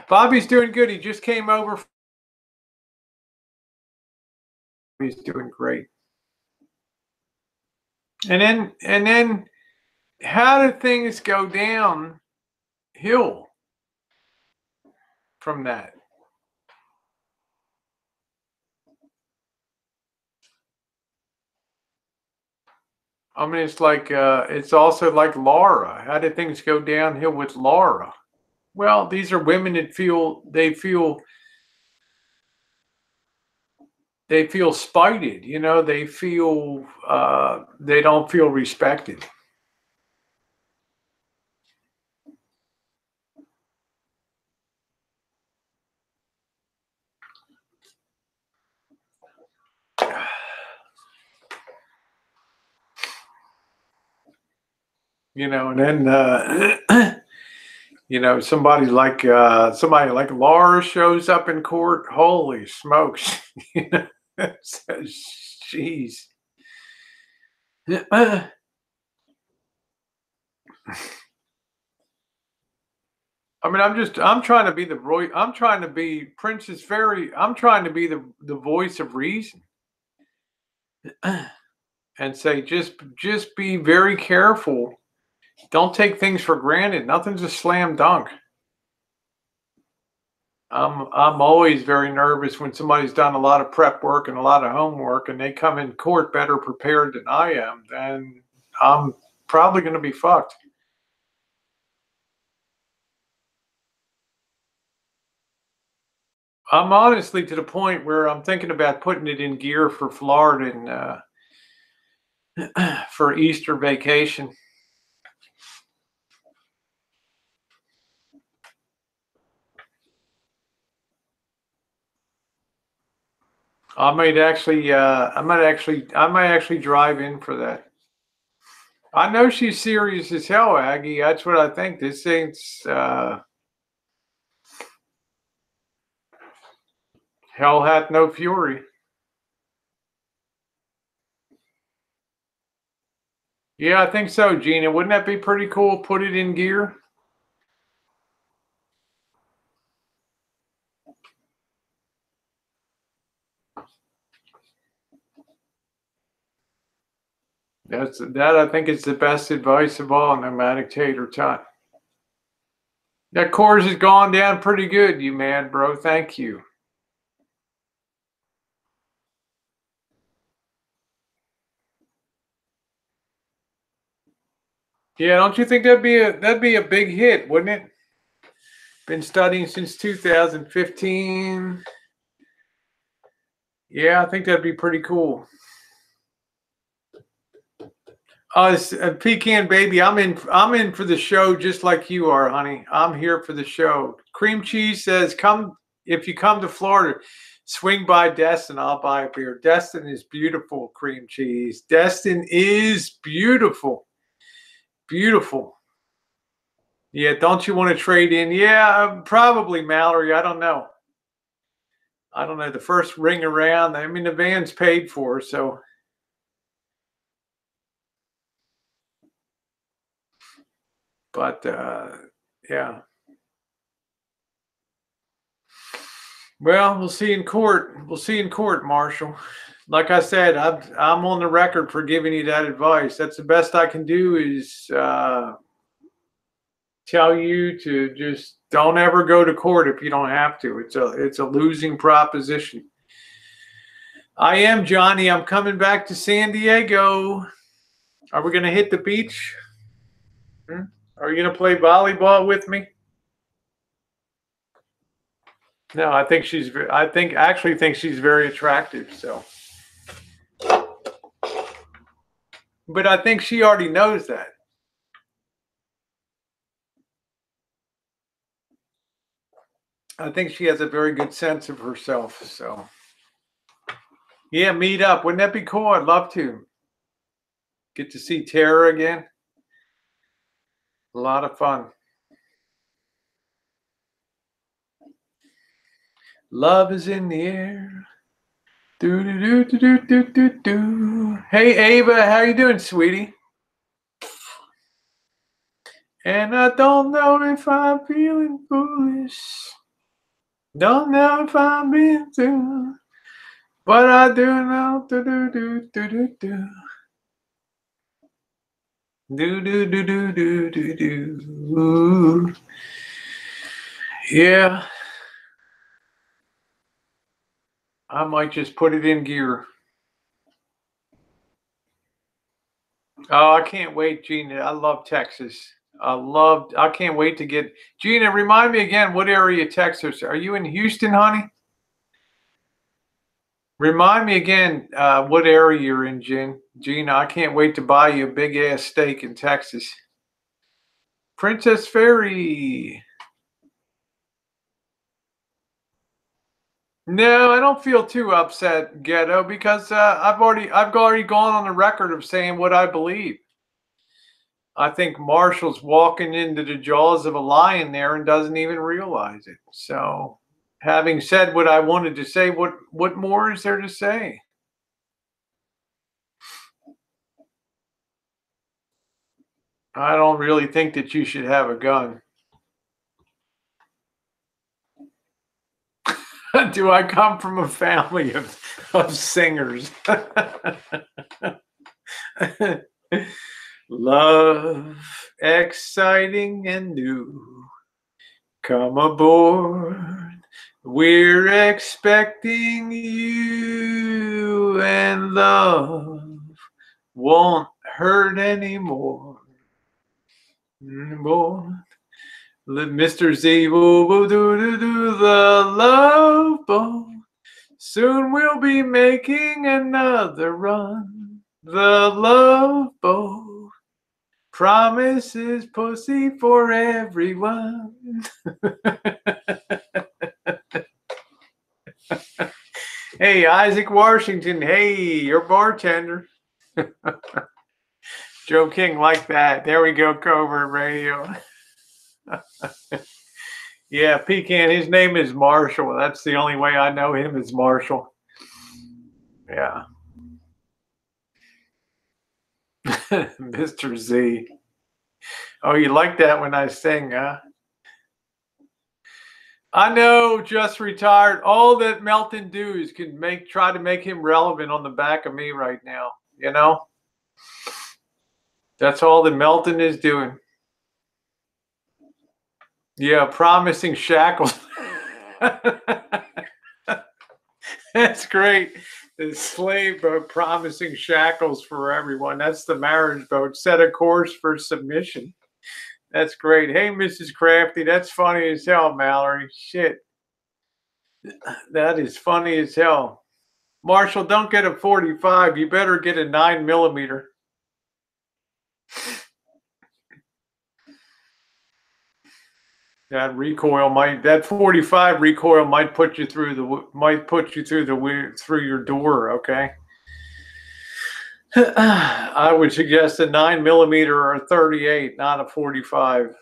Bobby's doing good. He just came over. He's doing great. And then how did things go downhill from that? I mean, it's like, it's also like Laura. How did things go downhill with Laura? Well, these are women that feel spited, you know, they feel, they don't feel respected. You know, and then, you know, somebody like Laura shows up in court. Holy smokes. You know, jeez. I mean, I'm trying to be the Roy. I'm trying to be Princess Fairy. I'm trying to be the voice of reason, and say just be very careful. Don't take things for granted. Nothing's a slam dunk. I'm always very nervous when somebody's done a lot of prep work and a lot of homework, and they come in court better prepared than I am. Then I'm probably going to be fucked. I'm honestly to the point where I'm thinking about putting it in gear for Florida and for Easter vacation. I might actually drive in for that. I know she's serious as hell, Aggie. That's what I think. This thing's hell hath no fury. Yeah, I think so, Gina. Wouldn't that be pretty cool? Put it in gear. That I think is the best advice of all, nomadic tater tot. That course has gone down pretty good, you mad bro. Thank you. Yeah, don't you think that'd be a big hit, wouldn't it? Been studying since 2015. Yeah, I think that'd be pretty cool. Pecan baby, I'm in for the show just like you are, honey. I'm here for the show. Cream cheese says, "Come if you come to Florida, swing by Destin. I'll buy a beer." Destin is beautiful, cream cheese. Destin is beautiful, beautiful. Yeah, don't you want to trade in? Yeah, probably Mallory. I don't know. I don't know. The first ring around. I mean, the van's paid for, so. But yeah. Well, we'll see in court. We'll see in court, Marshall. Like I said, I'm on the record for giving you that advice. That's the best I can do is tell you to just don't ever go to court if you don't have to. It's a losing proposition. I am Johnny. I'm coming back to San Diego. Are we going to hit the beach? Are you going to play volleyball with me? No, I think actually think she's very attractive. So, but I think she already knows that. I think she has a very good sense of herself. So, yeah, meet up. Wouldn't that be cool? I'd love to get to see Tara again. A lot of fun. Love is in the air. Do do do do do do do. Hey Ava, how you doing, sweetie? And I don't know if I'm feeling foolish. Don't know if I'm being too. But I do know. Do do do do do do. Do do do do do do do. Yeah. I might just put it in gear. Oh, I can't wait, Gina. I love Texas. I can't wait to get Gina, remind me again, what area of Texas? Are you in Houston, honey? Remind me again, what area you're in, Gina. I can't wait to buy you a big ass steak in Texas. Princess Ferry. No, I don't feel too upset, Ghetto, because I've already gone on the record of saying what I believe. I think Marshall's walking into the jaws of a lion there and doesn't even realize it. So, having said what I wanted to say, what more is there to say? I don't really think that you should have a gun. Do I come from a family of singers? Love, exciting and new. Come aboard. We're expecting you, and love won't hurt anymore. Boy, Mr. Z will do the love boat. Soon we'll be making another run. The love boat promises pussy for everyone. Hey, Isaac Washington. Hey, your bartender. Joe King, like that. There we go, Covert Radio. Yeah, Pecan, his name is Marshall. That's the only way I know him is Marshall. Yeah. Mr. Z. Oh, you like that when I sing, huh? I know, just retired. All that Meltin does can try to make him relevant on the back of me right now. You know? That's all that Meltin is doing. Yeah, promising shackles. That's great. The slave boat promising shackles for everyone. That's the marriage boat. Set a course for submission. That's great. Hey, Mrs. Crafty, that's funny as hell, Mallory. Shit. That is funny as hell. Marshall, don't get a 45. You better get a 9mm. That 45 recoil might put you through your door. Okay. I would suggest a 9mm or a 38, not a 45.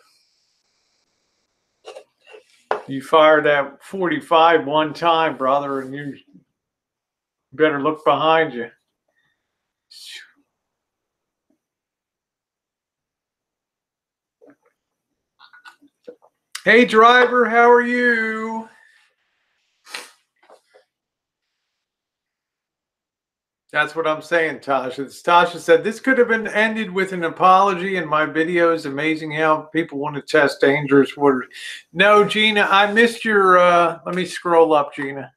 You fire that 45 one time, brother, and you better look behind you. Hey, driver, how are you? That's what I'm saying, Tasha. Tasha said this could have been ended with an apology in my videos. Amazing how people want to test dangerous waters. No, Gina, I missed your. Let me scroll up, Gina.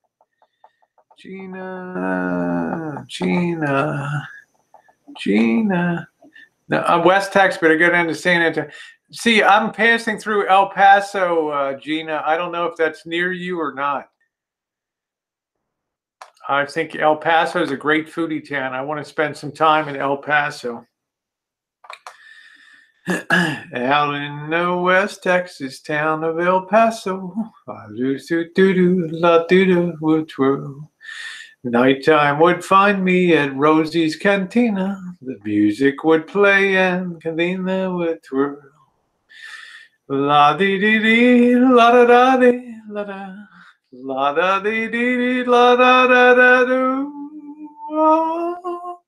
Gina. No, I'm West Texas, but I go down to San Antonio. See, I'm passing through El Paso, Gina. I don't know if that's near you or not. I think El Paso is a great foodie town. I want to spend some time in El Paso. Out in the West Texas town of El Paso, would twirl. Nighttime would find me at Rosie's Cantina. The music would play and Cantina would twirl. La dee dee dee, la da da dee, la da. La da dee dee dee, la da da da do. Oh,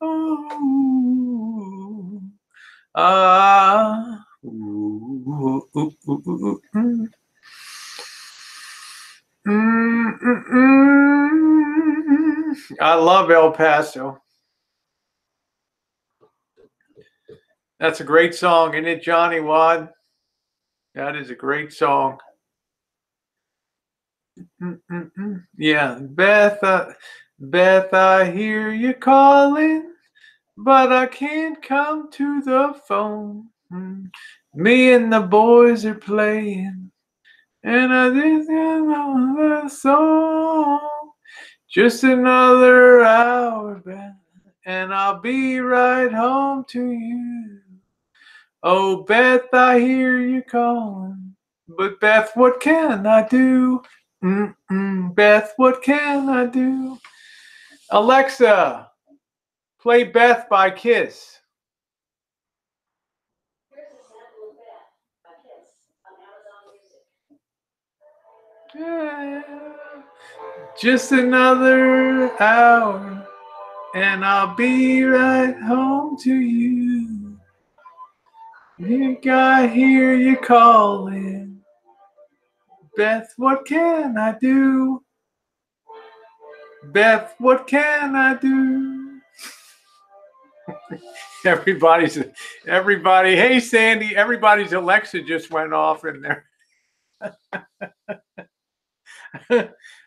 oh, ah, ooh, ooh, ooh, ooh, ooh. I love El Paso. That's a great song, isn't it, Johnny Wad? That is a great song. Yeah, Beth, I hear you calling, but I can't come to the phone. Me and the boys are playing, and I just know the song. Just another hour, Beth, and I'll be right home to you. Oh, Beth, I hear you calling. But Beth, what can I do? Beth, what can I do? Alexa, play Beth by Kiss. Here's a sample of Beth by Kiss on Amazon Music. Just another hour, and I'll be right home to you. I hear you calling. Beth, what can I do? Beth, what can I do? Everybody, hey Sandy, everybody's Alexa just went off in there.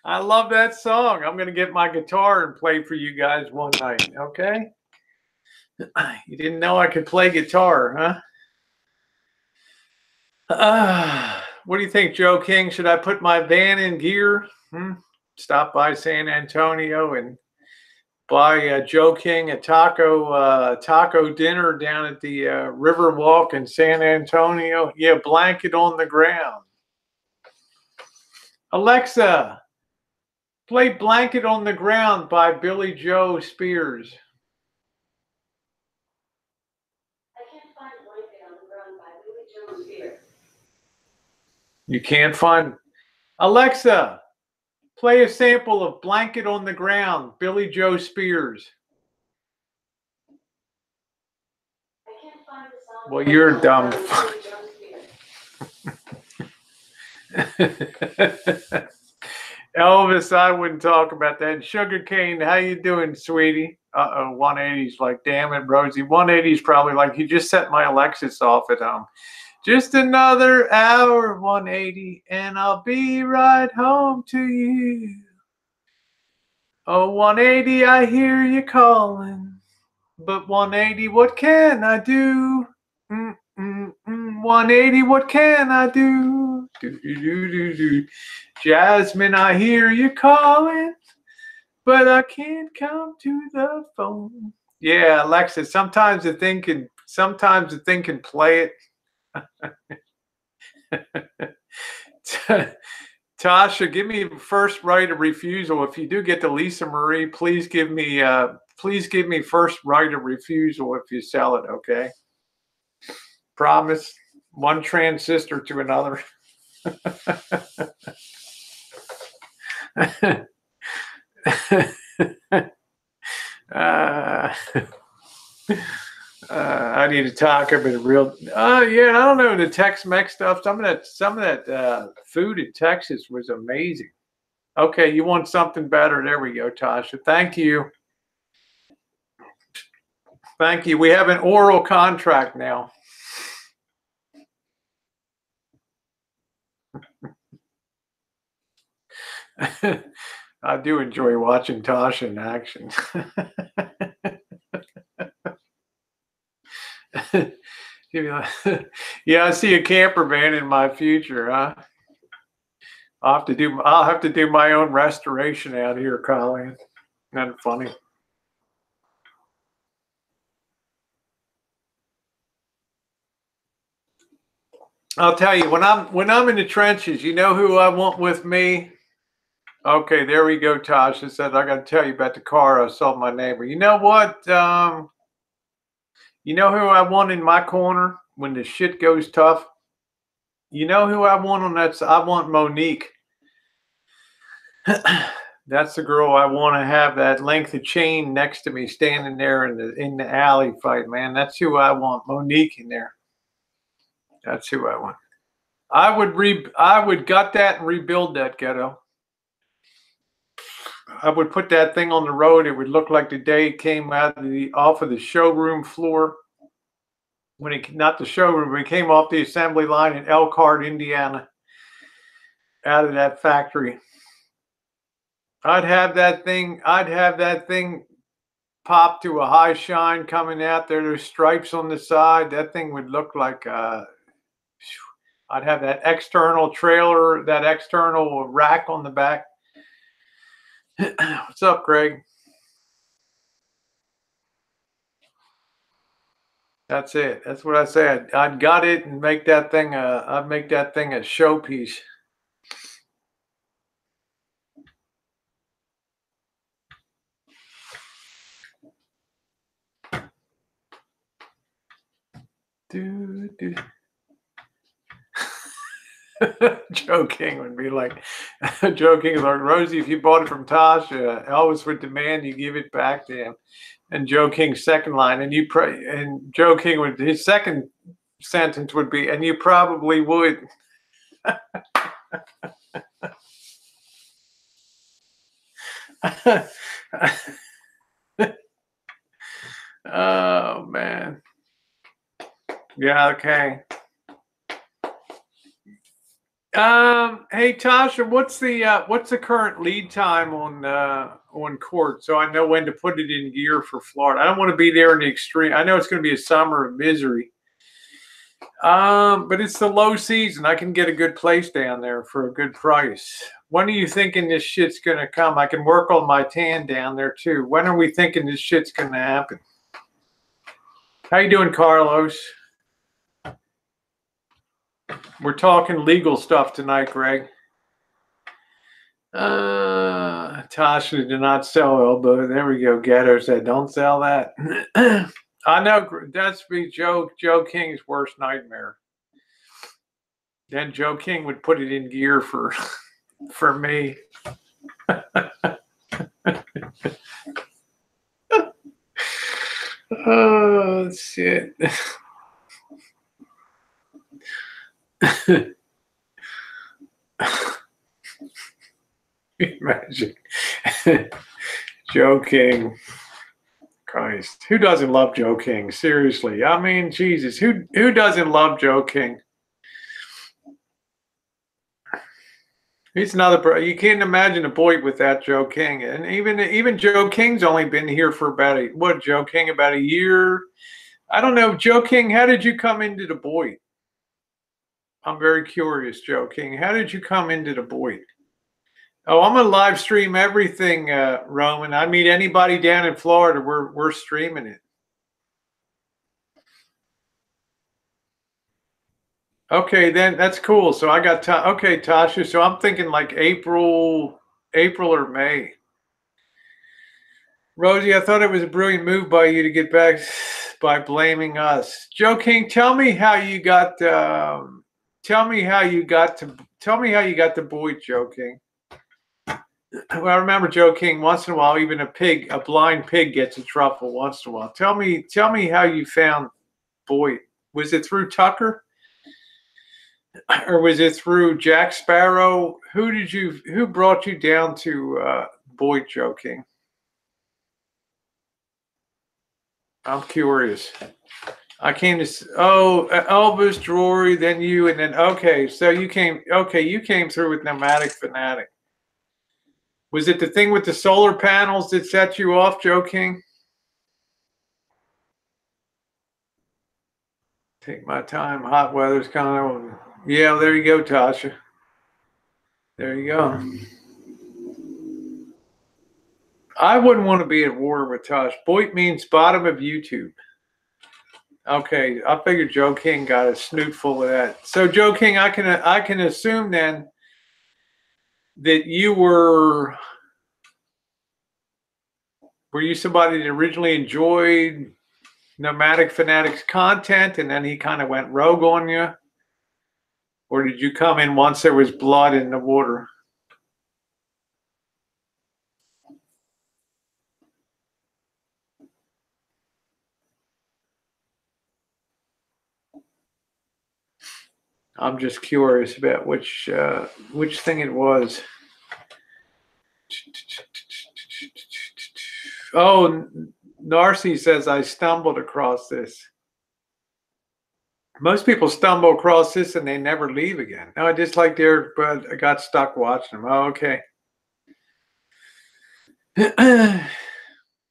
I love that song. I'm going to get my guitar and play for you guys one night, okay? You didn't know I could play guitar, huh? What do you think, Joe King? Should I put my van in gear? Stop by San Antonio and buy Joe King a taco dinner down at the River Walk in San Antonio. Yeah, blanket on the ground. Alexa, play Blanket on the Ground by Billy Joe Spears. I can't find Blanket on the Ground by Billy Joe Spears. You can't find. Alexa, play a sample of Blanket on the Ground, Billy Joe Spears. I can't find the song. Well, you're dumb. Elvis, I wouldn't talk about that. Sugarcane, how you doing, sweetie? 180's like, damn it, Rosie. 180's probably like, you just set my Alexis off at home. Just another hour, 180, and I'll be right home to you. Oh, 180, I hear you calling. But 180, what can I do? 180, what can I do? Do. Jasmine, I hear you calling, but I can't come to the phone. Yeah, Alexa, sometimes the thing can play it. Tasha, give me first right of refusal. If you do get to Lisa Marie, please give me first right of refusal if you sell it, okay? Promise. One transistor to another. I need to talk about the real. Yeah, I don't know, the Tex-Mex stuff. Some of that food in Texas was amazing. Okay, you want something better? There we go, Tasha. Thank you. Thank you. We have an oral contract now. I do enjoy watching Tasha in action. Yeah, I see a camper van in my future, huh? I'll have to do my own restoration out here, Colleen. Isn't that funny? I'll tell you, when I'm in the trenches, you know who I want with me? Okay, there we go. Tasha said, I got to tell you about the car I sold my neighbor. You know what? You know who I want in my corner when the shit goes tough? You know who I want on that? I want Monique. That's the girl I want to have that length of chain next to me, standing there in the alley fight, man. That's who I want. Monique in there. That's who I want. I would gut that and rebuild that ghetto. I would put that thing on the road. It would look like the day it came out of off of the showroom floor. When it, not the showroom, when it came off the assembly line in Elkhart, Indiana, out of that factory. I'd have that thing pop to a high shine coming out there. There's stripes on the side. That thing would look like I'd have that external trailer, that external rack on the back. What's up, Greg? That's it. That's what I said. I'd gut it and make that thing I'd make that thing a showpiece. Joe King would be like, Joe King is like, Rosie, if you bought it from Tasha, Elvis would demand you give it back to him. And Joe King's second line, and Joe King would, his second sentence would be, and you probably would. Oh man. Yeah, okay. Hey Tasha, what's the current lead time on court, so I know when to put it in gear for Florida? I don't want to be there in the extreme. I know it's going to be a summer of misery. But it's the low season. I can get a good place down there for a good price. When are you thinking this shit's going to come? I can work on my tan down there too. When are we thinking this shit's going to happen? How you doing, Carlos? We're talking legal stuff tonight, Greg. Tasha did not sell elbow. There we go. Ghetto said, don't sell that. I know that's be Joe King's worst nightmare. Then Joe King would put it in gear for me. Oh shit. Imagine Joe King. Christ, who doesn't love Joe King? Seriously, I mean, Jesus, who doesn't love Joe King? He's another. You can't imagine a BOYT without Joe King, and even Joe King's only been here for about Joe King about a year. I don't know, Joe King. How did you come into the BOYT? I'm very curious, Joe King. How did you come into the BOYT? Oh, I'm gonna live stream everything, Roman. I meet anybody down in Florida, we're streaming it. Okay, then that's cool. So I got okay, Tasha. So I'm thinking like April or May. Rosie, I thought it was a brilliant move by you to get back by blaming us. Joe King, tell me how you got the BOYT, Joe King. Well, I remember Joe King. Once in a while, even a blind pig gets a truffle once in a while. Tell me how you found BOYT. Was it through Tucker, or was it through Jack Sparrow? Who brought you down to BOYT, Joe King? I'm curious. I came to Elvis, Drury, then you, and then okay. So you came through with Nomadic Fanatic. Was it the thing with the solar panels that set you off, Joe King? Take my time. Hot weather's kind of... Yeah, there you go, Tasha. There you go. I wouldn't want to be at war with Tasha. BOYT means bottom of YouTube. Okay, I figured Joe King got a snoot full of that. So, Joe King, I can assume then that you were you somebody that originally enjoyed Nomadic Fanatic's content, and then he kind of went rogue on you? Or did you come in once there was blood in the water? I'm just curious about which thing it was. Oh, Narcy says I stumbled across this. Most people stumble across this and they never leave again. No, I just like there, but I got stuck watching them. Oh, okay.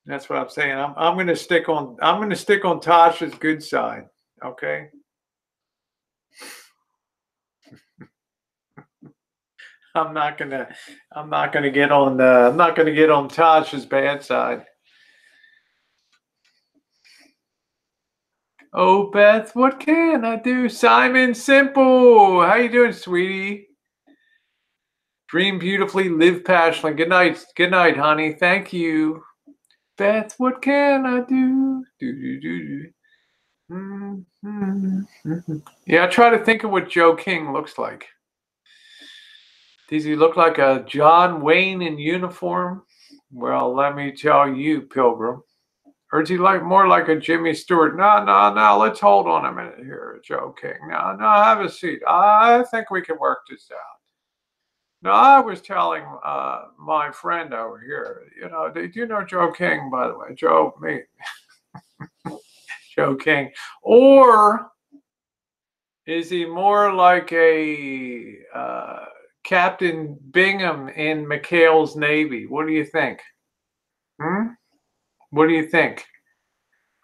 That's what I'm saying. I'm gonna stick on Tasha's good side. Okay. I'm not gonna get on Tasha's bad side. Oh, Beth, what can I do? Simon Simple, how you doing, sweetie? Dream beautifully, live passionately. Good night, honey. Thank you. Beth, what can I do? Yeah, I try to think of what Joe King looks like. Does he look like a John Wayne in uniform? Well, let me tell you, Pilgrim. Or is he more like a Jimmy Stewart? No, let's hold on a minute here, Joe King. No, have a seat. I think we can work this out. No, I was telling my friend over here, do you know Joe King, by the way? Joe King. Or is he more like a Captain Bingham in McHale's Navy? What do you think? What do you think?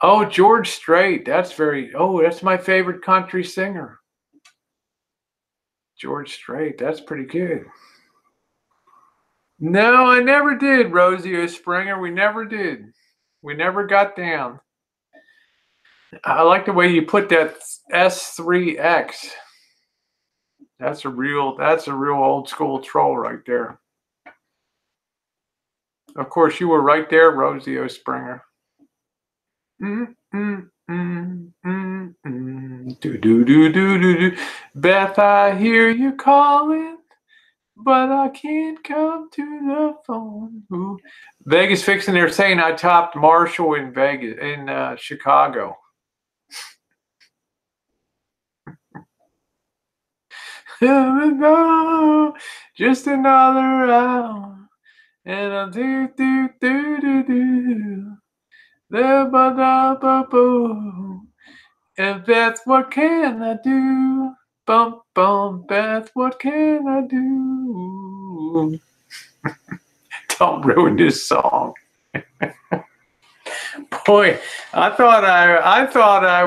Oh, George Strait. That's my favorite country singer. George Strait. That's pretty good. No, I never did, Rosie Springer. We never did. We never got down. I like the way you put that S3X. That's a real old school troll right there. Of course, you were right there, Rosie Springer. Beth, I hear you calling, but I can't come to the phone. Ooh. Vegas Fixing, they're saying I topped Marshall in Chicago. No, just another hour, and I'll do. And Beth, what can I do? Bum, Beth, what can I do? Don't ruin this song. Boy, I thought I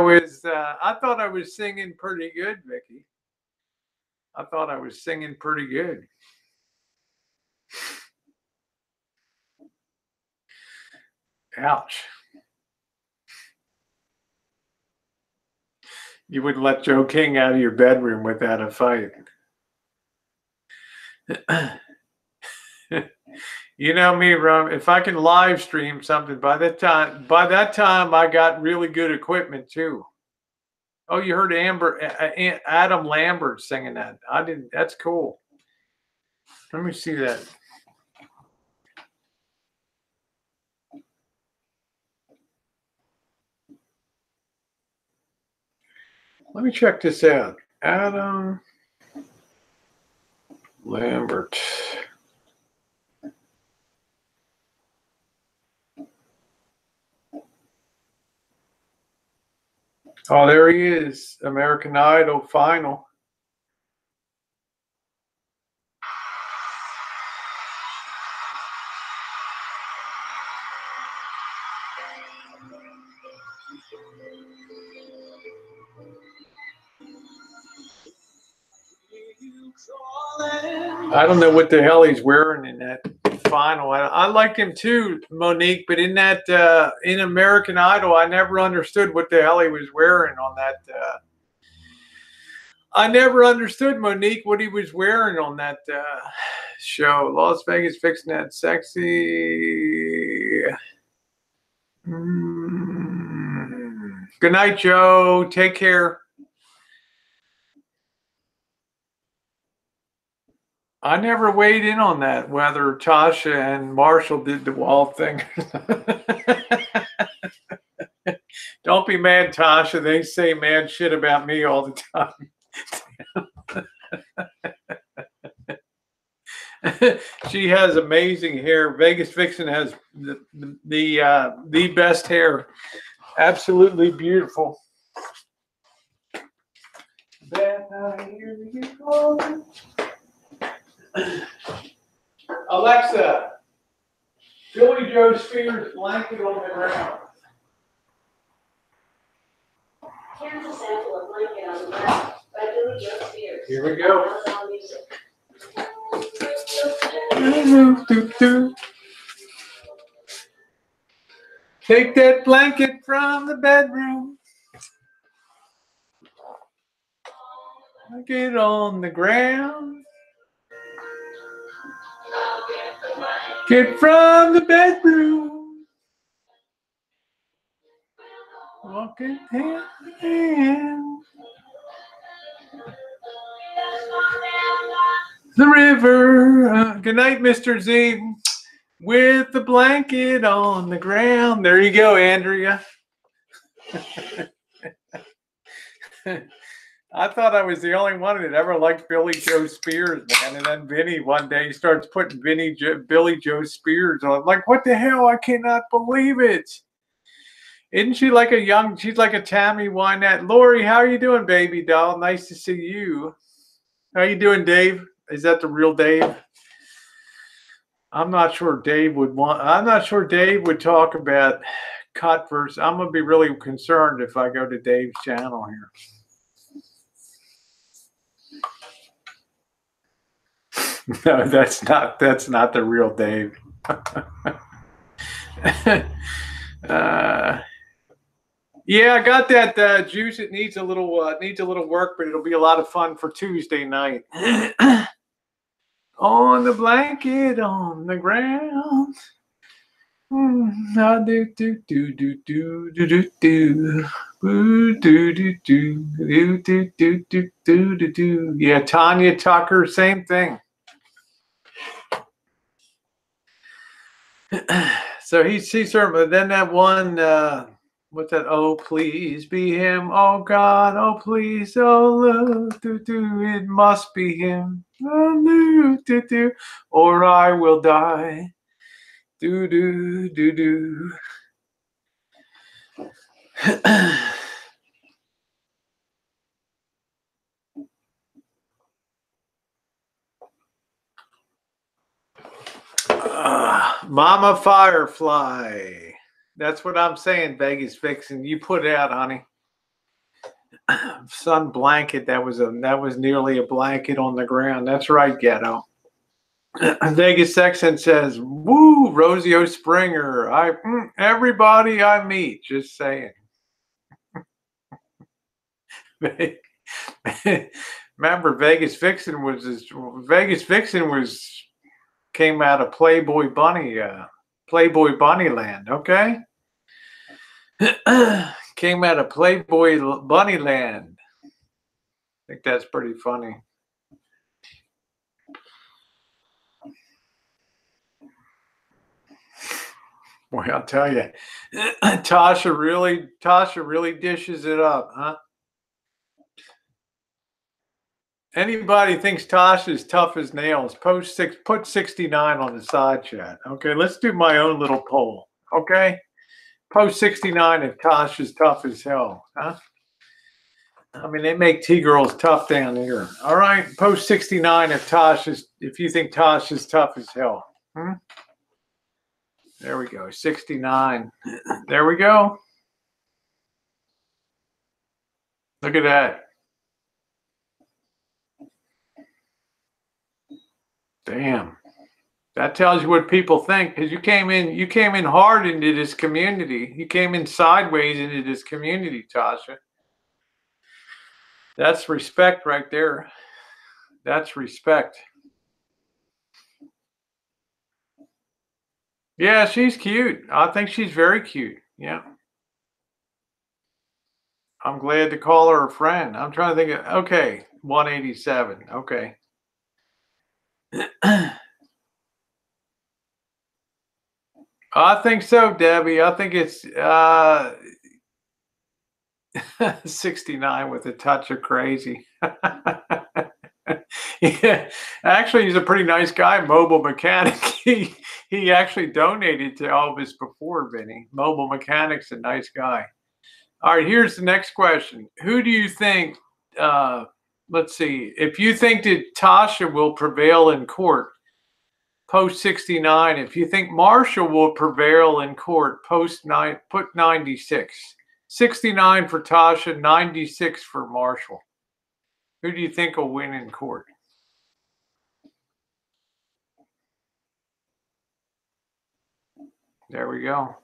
was singing pretty good, Vicky. I thought I was singing pretty good. Ouch. You wouldn't let Joe King out of your bedroom without a fight. You know me, Rum. If I can live stream something, by that time I got really good equipment too. Oh, you heard Adam Lambert singing that. I didn't. That's cool. Let me see that. Let me check this out. Adam Lambert. Oh, there he is. American Idol final. I don't know what the hell he's wearing in that final. I liked him too, Monique, but in that in American Idol, I never understood what the hell he was wearing on that. I never understood, Monique, what he was wearing on that show. Las Vegas Fixing That Sexy. Good night, Joe. Take care. I never weighed in on that, whether Tasha and Marshall did the wall thing. Don't be mad, Tasha. They say mad shit about me all the time. She has amazing hair. Vegas Vixen has the best hair. Absolutely beautiful. Alexa, Billy Joe Spears' Blanket on the Ground. Here's a sample of Blanket on the Ground by Billy Joe Spears. Here we go. Amazon Music. Take that blanket from the bedroom. Get on the ground. Get from the bedroom. Walking hand in hand. The river. Good night, Mr. Z. With the blanket on the ground. There you go, Andrea. I thought I was the only one that ever liked Billy Joe Spears, man. And then Vinny one day starts putting Billy Joe Spears on. I'm like, what the hell? I cannot believe it. Isn't she like she's like a Tammy Wynette. Lori, how are you doing, baby doll? Nice to see you. How you doing, Dave? Is that the real Dave? I'm not sure Dave would talk about cut verse. I'm going to be really concerned if I go to Dave's channel here. No, that's not the real Dave. Yeah, I got that juice. It needs a little work, but it'll be a lot of fun for Tuesday night. On the blanket, on the ground. Yeah, Tanya Tucker, same thing. So he sees her, but then that one, what's that? Oh, please be him. Oh, God. Oh, please. Oh, love. It must be him. Oh, or I will die. Do, do, do, do. Mama Firefly. That's what I'm saying, Vegas Vixen. You put it out, honey. Sun blanket. That was nearly a blanket on the ground. That's right, Ghetto. Vegas Vixen says, "Woo, Rosie O. Springer. Everybody I meet. Just saying." Remember, Vegas Vixen came out of Playboy Bunny Land, okay? Came out of Playboy Bunny Land. I think that's pretty funny. Boy, I'll tell you, Tasha really dishes it up, huh? Anybody thinks Tasha's tough as nails, put 69 on the side chat. Okay, let's do my own little poll. Okay, post 69 if Tasha's tough as hell, huh? I mean, they make T-girls tough down here. All right, post 69 if you think Tasha's tough as hell. There we go, 69. There we go. Look at that. Damn. That tells you what people think, because you came in hard into this community. You came in sideways into this community, Tasha. That's respect right there. That's respect. Yeah, she's cute. I think she's very cute. Yeah. I'm glad to call her a friend. I'm trying to think of, okay, 187. Okay. I think so, Debbie. I think it's 69 with a touch of crazy. Yeah, actually, he's a pretty nice guy, mobile mechanic. He actually donated to Elvis before, Vinny. Mobile mechanic's a nice guy. All right, here's the next question. Who do you think, let's see, if you think that Tasha will prevail in court, post 69. If you think Marshall will prevail in court, post 9, put 96. 69 for Tasha, 96 for Marshall. Who do you think will win in court? There we go.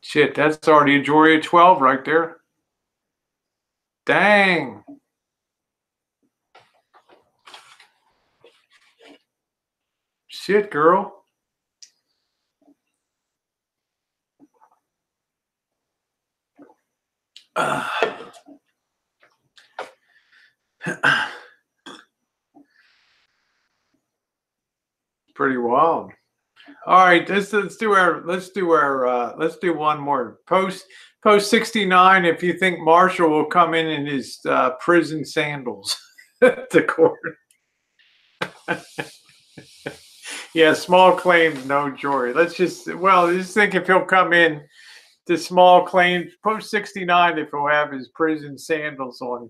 Shit, that's already a jury of 12 right there. Dang. Shit, girl. Pretty wild. All right, let's do one more. Post 69. If you think Marshall will come in his prison sandals to court. Yeah, small claims, no jury. Just think if he'll come in to small claims, post 69, if he'll have his prison sandals on.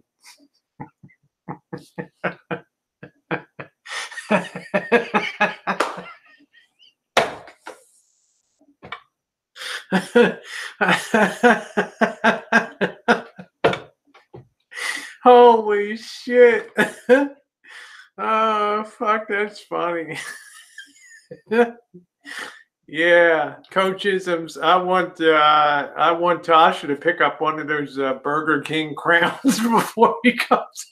Holy shit. Oh, fuck, that's funny. Yeah, coachisms. I want Tasha to pick up one of those Burger King crowns before he comes.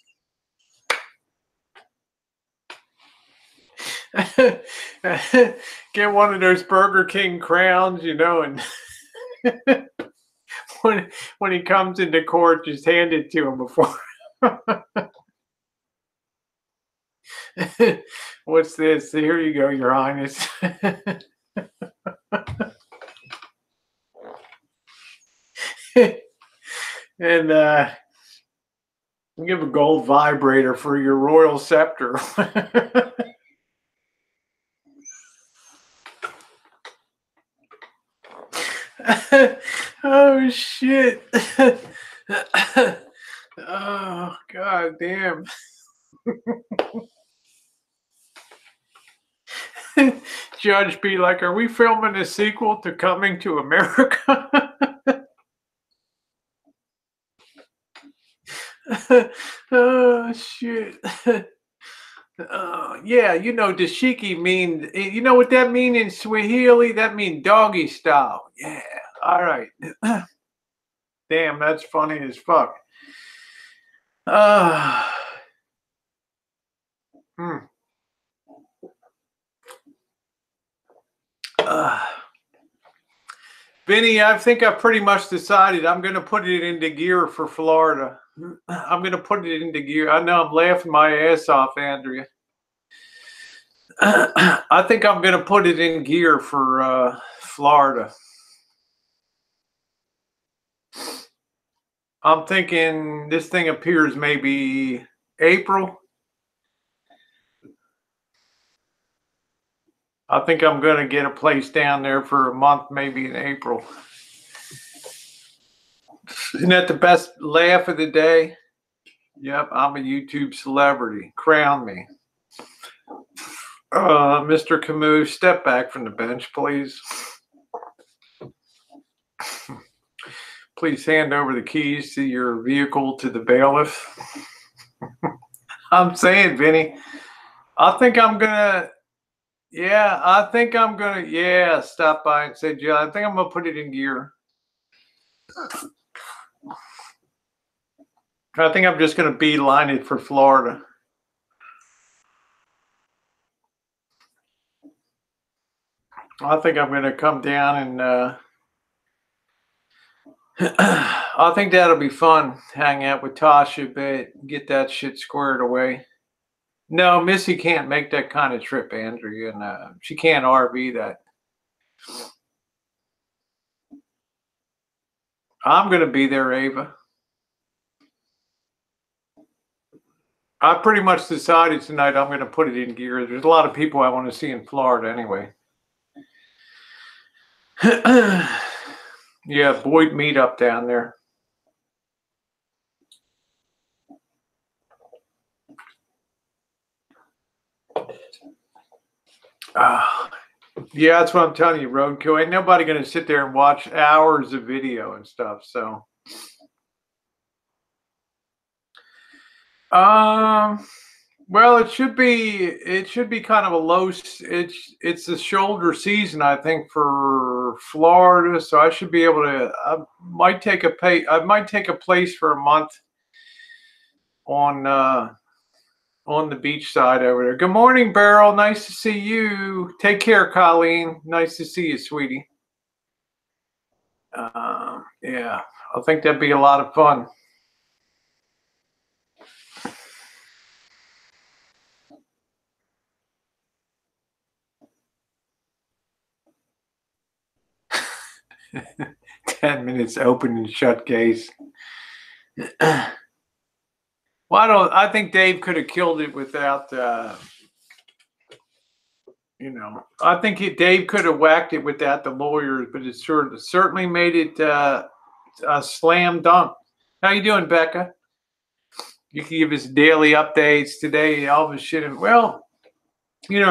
Get one of those Burger King crowns, and when he comes into court, just hand it to him before. What's this? Here you go, Your Highness. And give a gold vibrator for your royal scepter. Oh shit. Oh god damn. Judge be like, are we filming a sequel to Coming to America? Oh shit. Yeah, dashiki mean, you know what that mean in Swahili? That mean doggy style. Yeah, all right. Damn, that's funny as fuck. Vinny, I think I pretty much decided I'm going to put it into gear for Florida. I'm going to put it into gear. I know I'm laughing my ass off, Andrea. I think I'm going to put it in gear for Florida. I'm thinking this thing appears maybe April. I think I'm going to get a place down there for a month, maybe in April. Isn't that the best laugh of the day? Yep, I'm a YouTube celebrity. Crown me. Mr. Camus, step back from the bench, please. Please hand over the keys to your vehicle to the bailiff. I'm saying, Vinny, I think I'm gonna, stop by and say, Jill, I think I'm gonna put it in gear. I think I'm just gonna beeline it for Florida. I think I'm gonna come down and I think that'll be fun. Hang out with Tasha a bit, get that shit squared away. No, Missy can't make that kind of trip, Andrew, and she can't RV that. I'm going to be there, Ava. I pretty much decided tonight I'm going to put it in gear. There's a lot of people I want to see in Florida anyway. Yeah, BOYT meetup down there. Yeah, that's what I'm telling you, Roadkill. Ain't nobody going to sit there and watch hours of video and stuff. So, well, it should be kind of a low. It's the shoulder season, I think, for Florida. So I should be able to. I might take a place for a month on the beach side over there. Good morning, Beryl. Nice to see you. Take care, Colleen. Nice to see you, sweetie. Yeah, I think that'd be a lot of fun. "10 minutes open and shut case." Well, I think Dave could have killed it without, I think Dave could have whacked it without the lawyers, but it certainly made it a slam dunk. How you doing, Becca? You can give us daily updates today. Elvis shit. Well,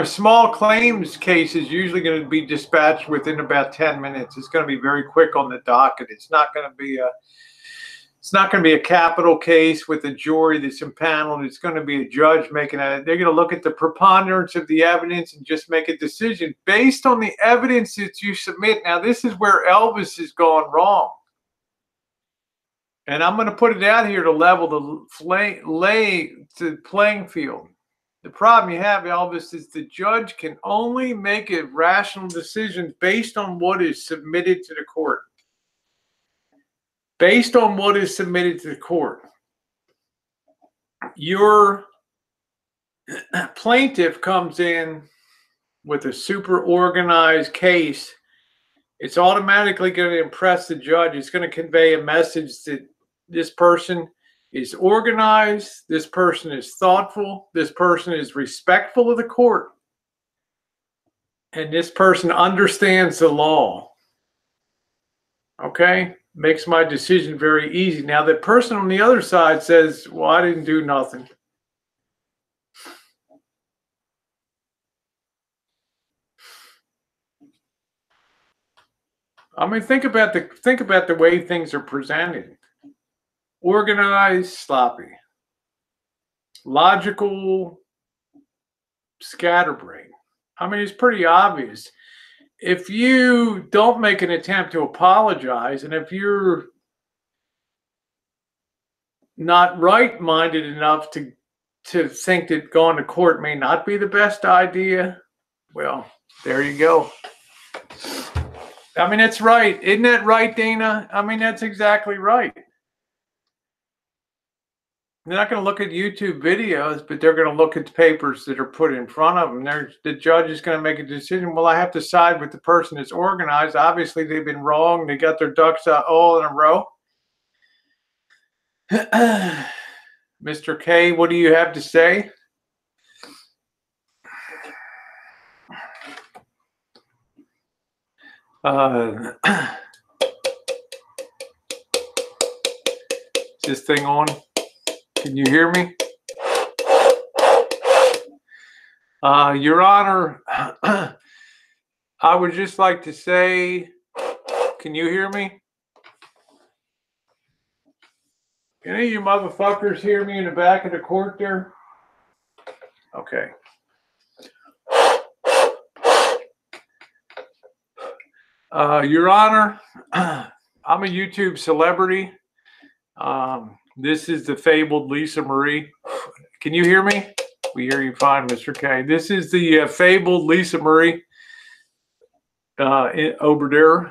small claims cases usually going to be dispatched within about 10 minutes. It's going to be very quick on the docket. It's not going to be a capital case with a jury that's impaneled. It's going to be a judge making it. They're going to look at the preponderance of the evidence and just make a decision based on the evidence that you submit. Now, this is where Elvis has gone wrong. And I'm going to put it out here to level the playing field. The problem you have, Elvis, is the judge can only make a rational decision based on what is submitted to the court. Based on what is submitted to the court. Your plaintiff comes in with a super organized case. It's automatically going to impress the judge. It's going to convey a message that this person is organized, this person is thoughtful, this person is respectful of the court, and this person understands the law. Okay? Makes my decision very easy. Now, the person on the other side says, well, I didn't do nothing. I mean, think about the way things are presented. Organized, sloppy. Logical, scatterbrain. I mean, it's pretty obvious. If you don't make an attempt to apologize, and if you're not right-minded enough to think that going to court may not be the best idea, well, there you go. I mean, that's right. Isn't that right, Dana? I mean, that's exactly right. They're not going to look at YouTube videos, but they're going to look at the papers that are put in front of them. The judge is going to make a decision. Well, I have to side with the person that's organized. Obviously, they've been wrong. They got their ducks all in a row. Mr. K, what do you have to say? Is this thing on? Can you hear me? Your Honor, I would just like to say, can you hear me? Can any of you motherfuckers hear me in the back of the court there? Okay. Your Honor, I'm a YouTube celebrity. This is the fabled Lisa Marie. Can you hear me? We hear you fine, Mr. K. This is the fabled Lisa Marie over there.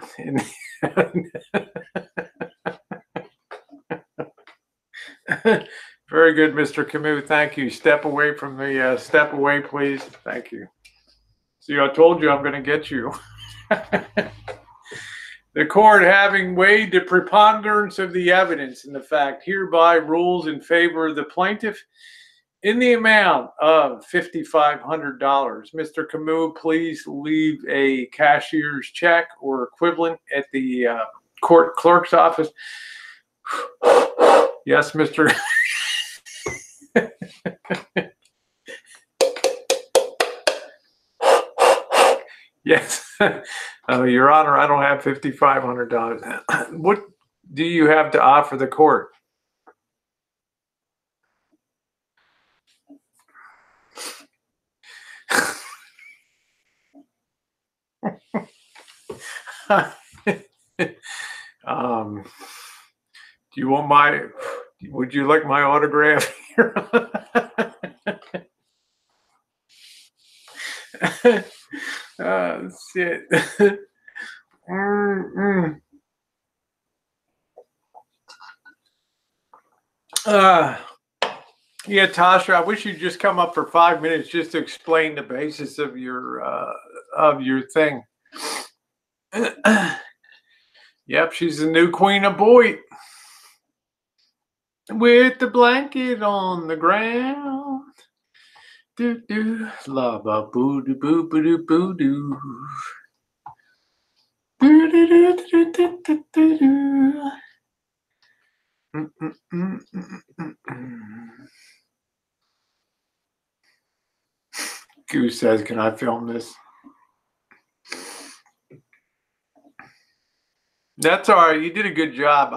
Very good, Mr. Camus. Thank you. Step away from the step away, please. Thank you. See, I told you I'm going to get you. The court, having weighed the preponderance of the evidence and the fact hereby rules in favor of the plaintiff in the amount of $5,500. Mr. Camus, please leave a cashier's check or equivalent at the court clerk's office. Yes, Mr. Yes, Your Honor, I don't have $5,500. What do you have to offer the court? Do you want my? Would you like my autograph here? Shit. Yeah, Tasha, I wish you'd just come up for 5 minutes just to explain the basis of your thing. Yep, she's the new queen of BOYT. With the blanket on the ground. Do do la ba boo doo boo boo doo boo doo. Boo doo doo doo doo doo doo doo. Goose says, "Can I film this?" That's all right. You did a good job.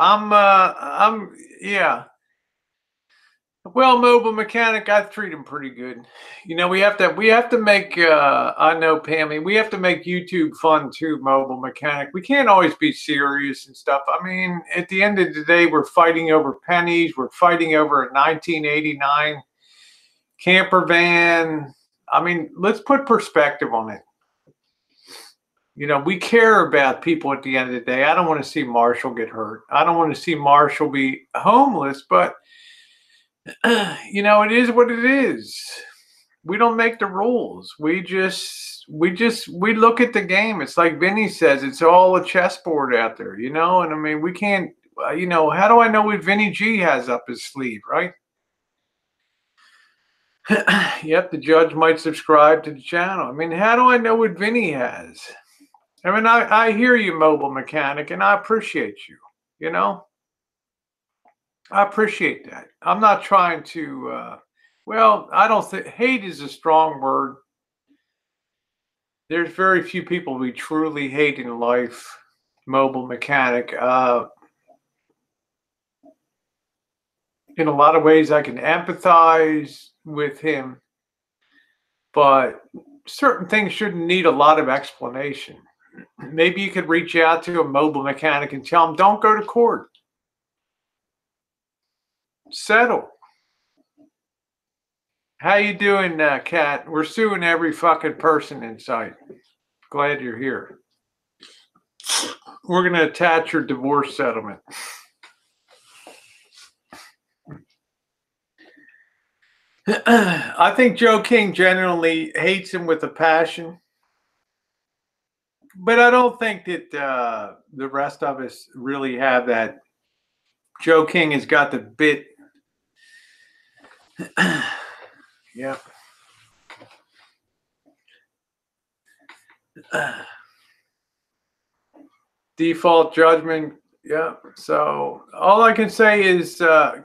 Yeah. Well, mobile mechanic, I treat him pretty good. You know, we have to make. I know, Pammy, we have to make YouTube fun too. Mobile mechanic, we can't always be serious and stuff. I mean, at the end of the day, we're fighting over pennies. We're fighting over a 1989 camper van. I mean, let's put perspective on it. You know, we care about people at the end of the day. I don't want to see Marshall get hurt. I don't want to see Marshall be homeless, but you know, it is what it is. We don't make the rules. We look at the game. It's like Vinny says, it's all a chessboard out there, you know? And I mean, we can't, you know, how do I know what Vinny G has up his sleeve, right? Yep, the judge might subscribe to the channel. I mean, how do I know what Vinny has? I mean, I hear you, mobile mechanic, and I appreciate you, you know? I appreciate that. I'm not trying to, well, I don't think hate is a strong word. There's very few people we truly hate in life, mobile mechanic. In a lot of ways, I can empathize with him, but certain things shouldn't need a lot of explanation. Maybe you could reach out to a mobile mechanic and tell him, don't go to court. Settle. How you doing, Kat? We're suing every fucking person in sight. Glad you're here. We're going to attach your divorce settlement. I think Joe King genuinely hates him with a passion. But I don't think that the rest of us really have that. Joe King has got the bit. Yeah. Default judgment. Yeah. So all I can say is,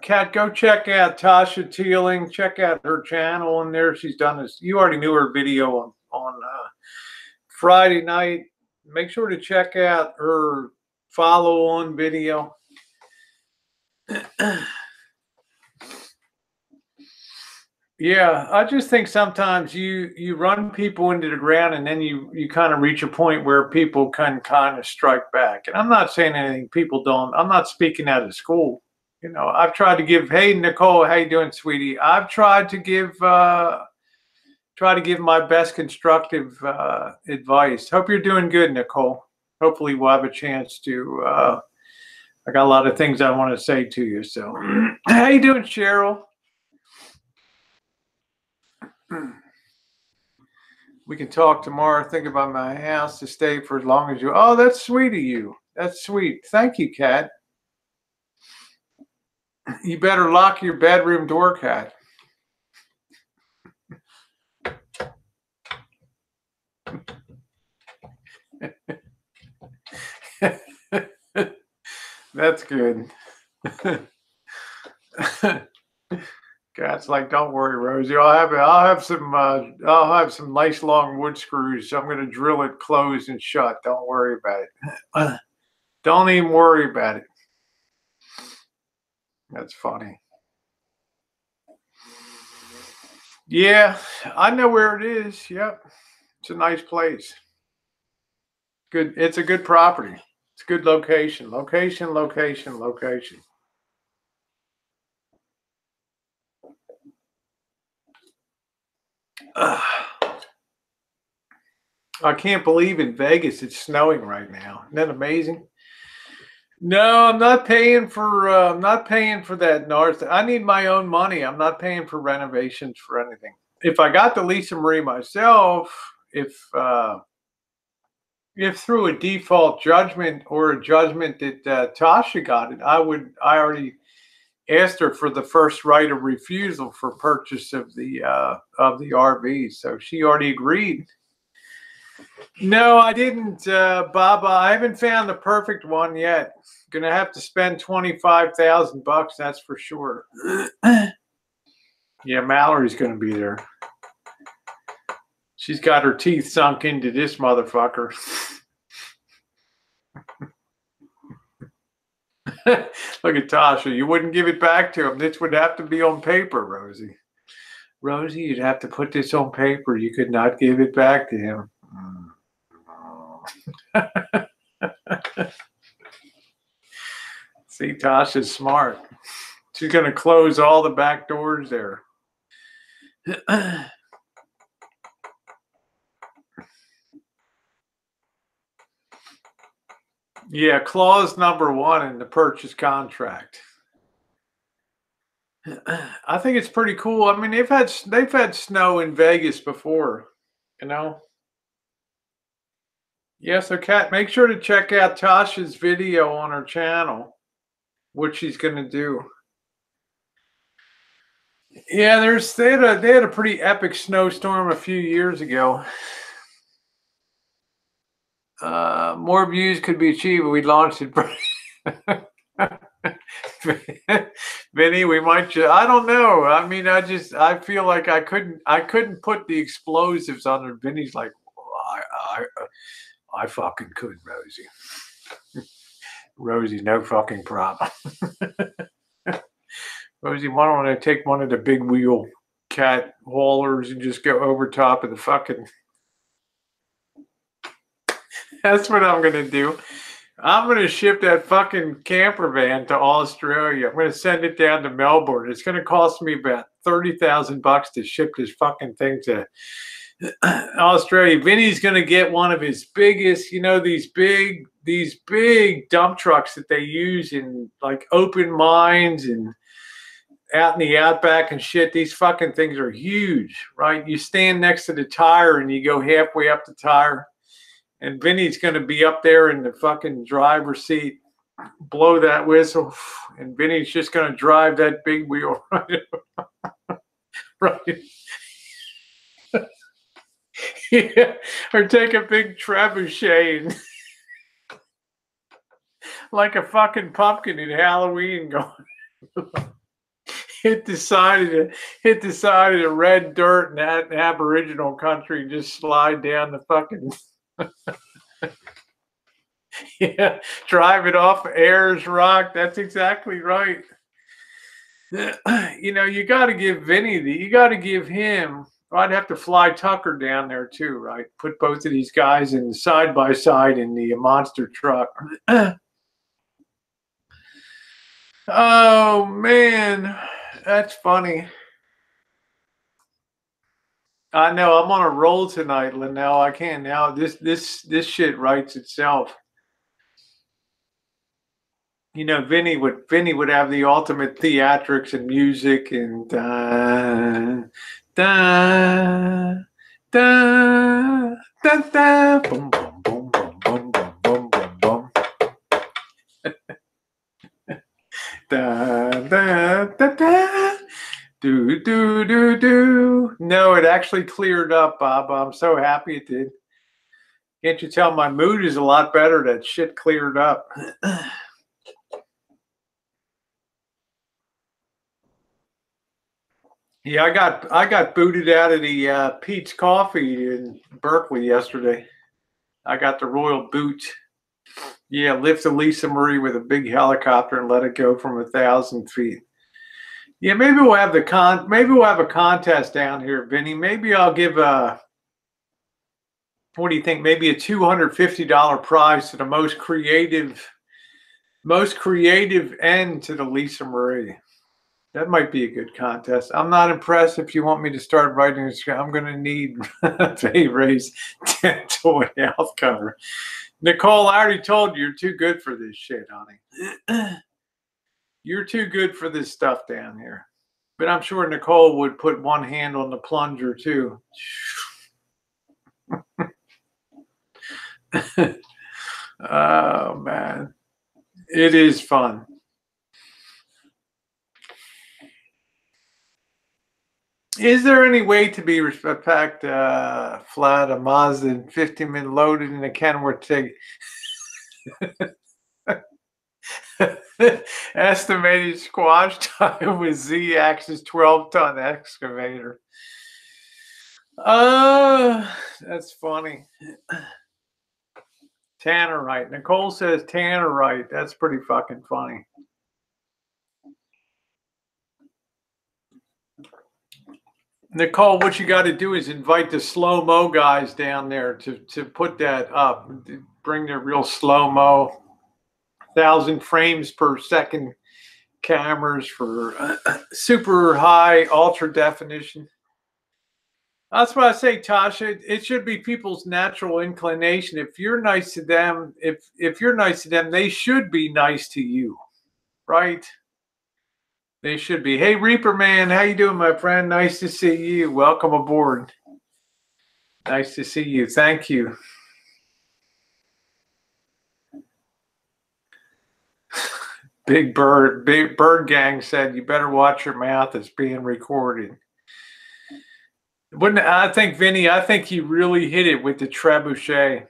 Kat, go check out Tasha Teeling. Check out her channel on there. She's done this. You already knew her video on Friday night. Make sure to check out her follow-on video. Yeah, I just think sometimes you run people into the ground, and then you kind of reach a point where people can kind of strike back. And I'm not saying anything people don't. I'm not speaking out of school. You know, I've tried to give. Hey, Nicole, how you doing, sweetie? I've tried to give my best constructive advice. Hope you're doing good, Nicole. Hopefully, we'll have a chance to. I got a lot of things I want to say to you. So, how you doing, Cheryl? We can talk tomorrow. Think about my house to stay for as long as you. Oh, that's sweet of you. That's sweet. Thank you, Kat. You better lock your bedroom door, Kat. That's good. God's like, don't worry, Rosie. I'll have some nice long wood screws. I'm gonna drill it closed and shut. Don't worry about it. Don't even worry about it. That's funny. Yeah, I know where it is. Yep. It's a nice place. Good. It's a good property. It's a good location. Location. I can't believe in Vegas it's snowing right now. Isn't that amazing? No, I'm not paying for that north. I need my own money. I'm not paying for renovations for anything. If I got the Lisa Marie myself, if through a default judgment or a judgment that Tasha got it, I already asked her for the first right of refusal for purchase of the RV, so she already agreed. No, I didn't, Baba. I haven't found the perfect one yet. Gonna have to spend $25,000, that's for sure. Yeah, Mallory's gonna be there. She's got her teeth sunk into this motherfucker. Look at Tasha. You wouldn't give it back to him. This would have to be on paper, Rosie. Rosie, you'd have to put this on paper. You could not give it back to him. See, Tasha's smart. She's going to close all the back doors there. Yeah, clause number 1 in the purchase contract. I think it's pretty cool. I mean, they've had snow in Vegas before, you know. Yeah, so Kat, make sure to check out Tasha's video on her channel, what she's going to do. Yeah, they had a pretty epic snowstorm a few years ago. More views could be achieved if we launched it. Vinny, we might I don't know. I mean, I feel like I couldn't put the explosives on her. Vinny's like, I fucking could, Rosie. Rosie, no fucking problem. Rosie, why don't I take one of the big wheel cat haulers and just go over top of the fucking... That's what I'm going to do. I'm going to ship that fucking camper van to Australia. I'm going to send it down to Melbourne. It's going to cost me about $30,000 to ship this fucking thing to Australia. Vinny's going to get one of his biggest, you know, these big dump trucks that they use in like open mines and out in the outback and shit. These fucking things are huge, right? You stand next to the tire and you go halfway up the tire. And Vinny's going to be up there in the fucking driver's seat, blow that whistle, and Vinny's just going to drive that big wheel right. Right. Yeah. Or take a big trebuchet and like a fucking pumpkin in Halloween going. hit the side of the red dirt in that Aboriginal country and just slide down the fucking... Yeah, drive it off Ayers Rock. That's exactly right. You know, you got to give Vinny you got to give him... I'd have to fly Tucker down there too, right? Put both of these guys in side by side in the monster truck. Oh man, that's funny. I know I'm on a roll tonight, Linnell. I can't now. This shit writes itself. You know, Vinny would have the ultimate theatrics and music and da da da da boom boom boom boom boom boom boom boom da da da da do do do do. No, it actually cleared up, Bob. I'm so happy it did. Can't you tell my mood is a lot better? That shit cleared up. Yeah, I got booted out of the Pete's Coffee in Berkeley yesterday. I got the royal boot. Yeah, lift the Lisa Marie with a big helicopter and let it go from 1,000 feet. Yeah, maybe we'll have a contest down here, Vinny. Maybe I'll give what do you think? Maybe a $250 prize to the most creative end to the Lisa Marie. That might be a good contest. I'm not impressed. If you want me to start writing this, I'm going to need pay raise dental and health cover. Nicole, I already told you, you're too good for this shit, honey. You're too good for this stuff down here. But I'm sure Nicole would put one hand on the plunger too. Oh man, it is fun. Is there any way to be packed flat a Mazda 50-minute loaded in a Kenworth TIG? Estimated squash time with Z-axis 12-ton excavator. That's funny. Tannerite. Nicole says Tannerite. That's pretty fucking funny. Nicole, what you got to do is invite the slow-mo guys down there to put that up. Bring their real slow-mo, 1,000 frames per second cameras for super high ultra definition. That's what I say, Tasha. It should be people's natural inclination. If you're nice to them, if you're nice to them, they should be nice to you, right? They should be. Hey, Reaper Man, how you doing, my friend? Nice to see you. Welcome aboard. Nice to see you. Thank you. Big Bird Gang said, you better watch your mouth. It's being recorded. Wouldn't I think, Vinny, I think he really hit it with the trebuchet.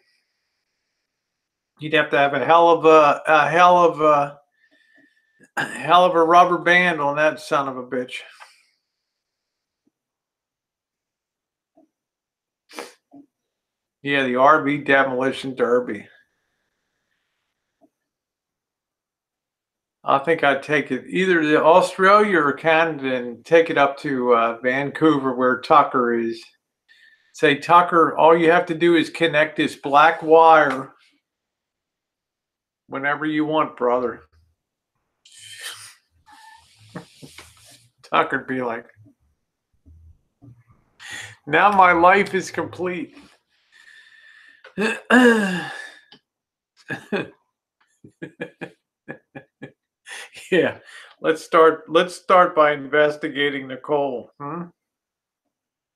You'd have to have a hell of a rubber band on that son of a bitch. Yeah, the RV demolition derby. I think I'd take it either to Australia or Canada and take it up to Vancouver where Tucker is. Say, Tucker, all you have to do is connect this black wire whenever you want, brother. Tucker'd be like, now my life is complete. Yeah, let's start by investigating Nicole.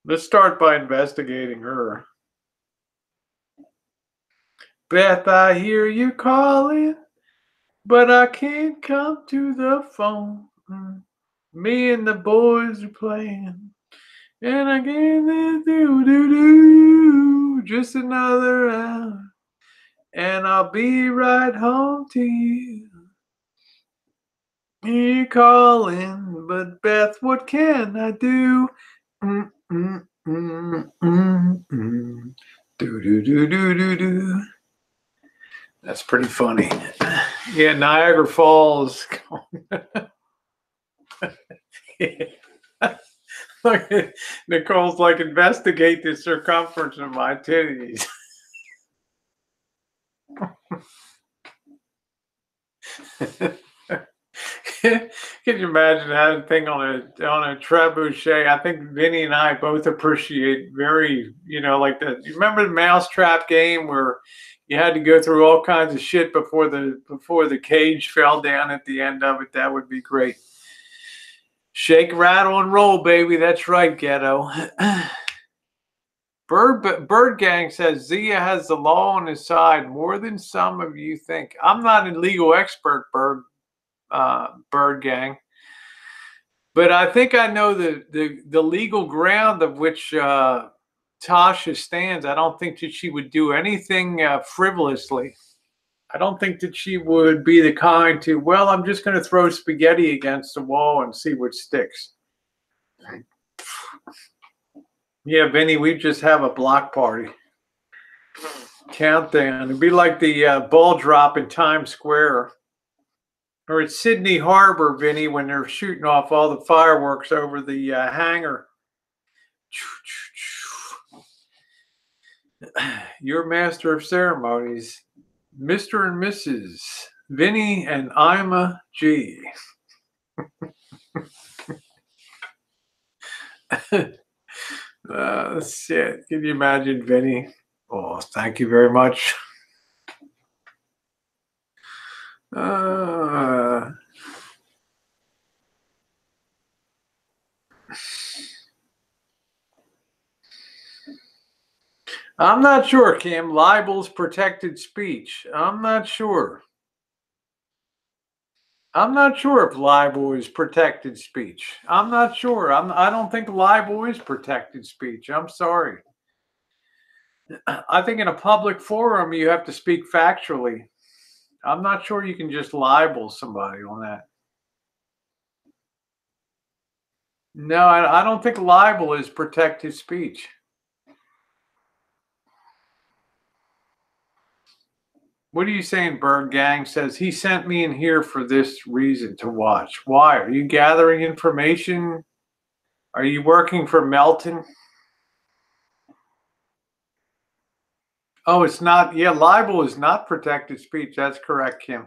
Let's start by investigating her. Beth, I hear you calling, but I can't come to the phone. Me and the boys are playing, and I can't do just another hour, and I'll be right home to you. You're calling, but Beth, what can I do? Do. That's pretty funny. Yeah, Niagara Falls. Look, Nicole's like, investigate the circumference of my titties. Can you imagine that thing on a trebuchet? I think Vinny and I both appreciate very, like that. You remember the mousetrap game where you had to go through all kinds of shit before the cage fell down at the end of it? That would be great. Shake, rattle, and roll, baby. That's right, ghetto. Bird Gang says Zia has the law on his side more than some of you think. I'm not a legal expert, Bird Gang, but I think I know the legal ground of which Tasha stands. I don't think that she would do anything frivolously. I don't think that she would be the kind to, well, I'm just going to throw spaghetti against the wall and see what sticks. Yeah, Vinny, we just have a block party. Countdown. It'd be like the ball drop in Times Square. Or at Sydney Harbor, Vinny, when they're shooting off all the fireworks over the hangar. Your master of ceremonies, Mr. and Mrs. Vinny and Ima G. Shit. Can you imagine, Vinny? Oh, thank you very much. I'm not sure, Kim. Libel's protected speech. I'm not sure. I'm not sure if libel is protected speech. I'm not sure. I don't think libel is protected speech. I'm sorry. I think in a public forum, you have to speak factually. I'm not sure you can just libel somebody on that. No, I don't think libel is protected speech. What are you saying, Bird Gang? Says he sent me in here for this reason to watch. Why? Are you gathering information? Are you working for Meltin? Oh, it's not. Yeah, libel is not protected speech. That's correct, Kim.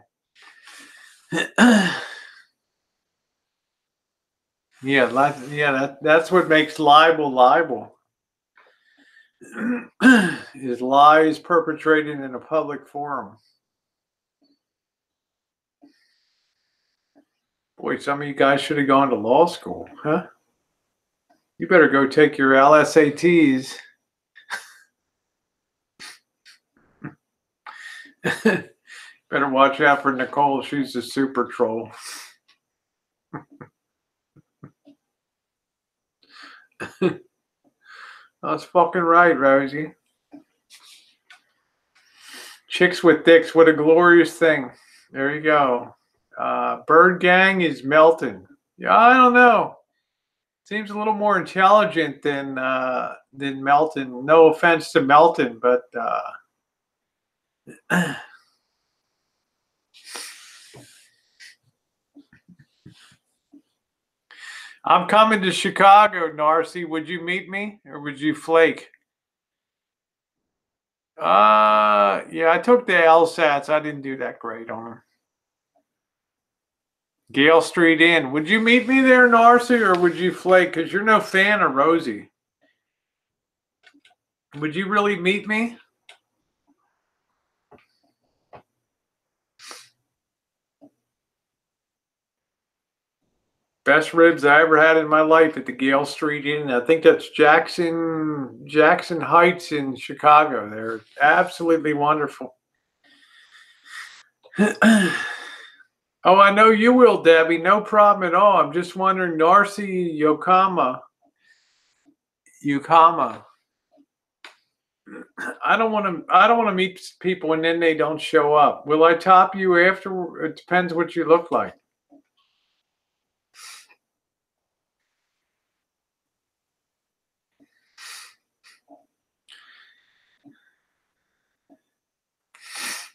That's what makes libel. Is lies perpetrated in a public forum. Boy, some of you guys should have gone to law school, huh? You better go take your LSATs. Better watch out for Nicole. She's a super troll. That's fucking right, Rosie. Chicks with dicks, what a glorious thing. There you go. Bird Gang is Meltin. Yeah, I don't know. Seems a little more intelligent than Meltin. No offense to Meltin, but I'm coming to Chicago, Narcy. Would you meet me or would you flake? Yeah, I took the LSATs. I didn't do that great on them. Gale Street Inn. Would you meet me there, Narcy, or would you flake? Because you're no fan of Rosie. Would you really meet me? Best ribs I ever had in my life at the Gale Street Inn. I think that's Jackson Heights in Chicago. They're absolutely wonderful. Oh, I know you will, Debbie. No problem at all. I'm just wondering, Narcy Yokama. I don't want to meet people and then they don't show up. Will I top you after? It depends what you look like.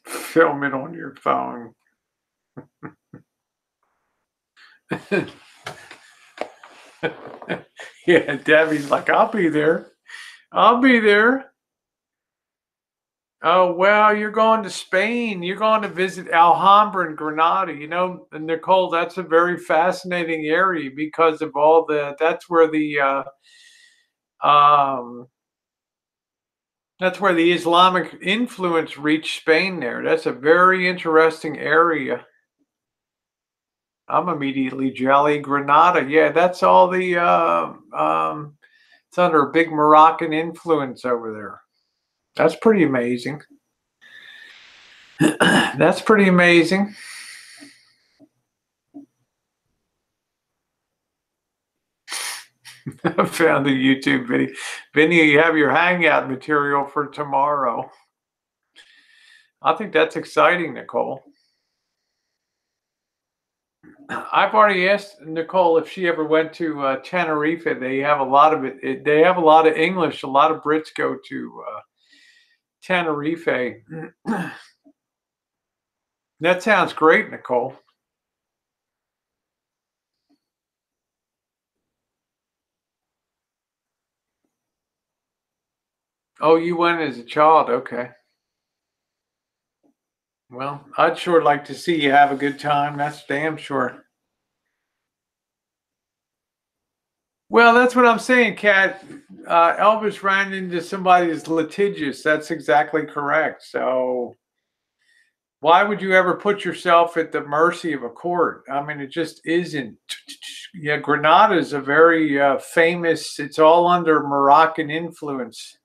Film it on your phone. Yeah, Debbie's like, I'll be there. I'll be there. Oh, well, you're going to Spain. You're going to visit Alhambra and Granada. You know, Nicole, that's a very fascinating area because of all that's where the Islamic influence reached Spain there. That's a very interesting area. I'm immediately jelly. Granada. Yeah, that's all the it's under a big Moroccan influence over there. That's pretty amazing. That's pretty amazing. I found the YouTube video. Vinny, you have your hangout material for tomorrow. I think that's exciting, Nicole. I've already asked Nicole if she ever went to Tenerife. They have a lot of it. They have a lot of English. A lot of Brits go to Tenerife. That sounds great, Nicole. Oh, you went as a child. Okay. Well, I'd sure like to see you have a good time. That's damn sure. Well, that's what I'm saying, Kat. Elvis ran into somebody that's litigious. That's exactly correct. So why would you ever put yourself at the mercy of a court? I mean, it just isn't. Yeah, Grenada is a very famous, it's all under Moroccan influence.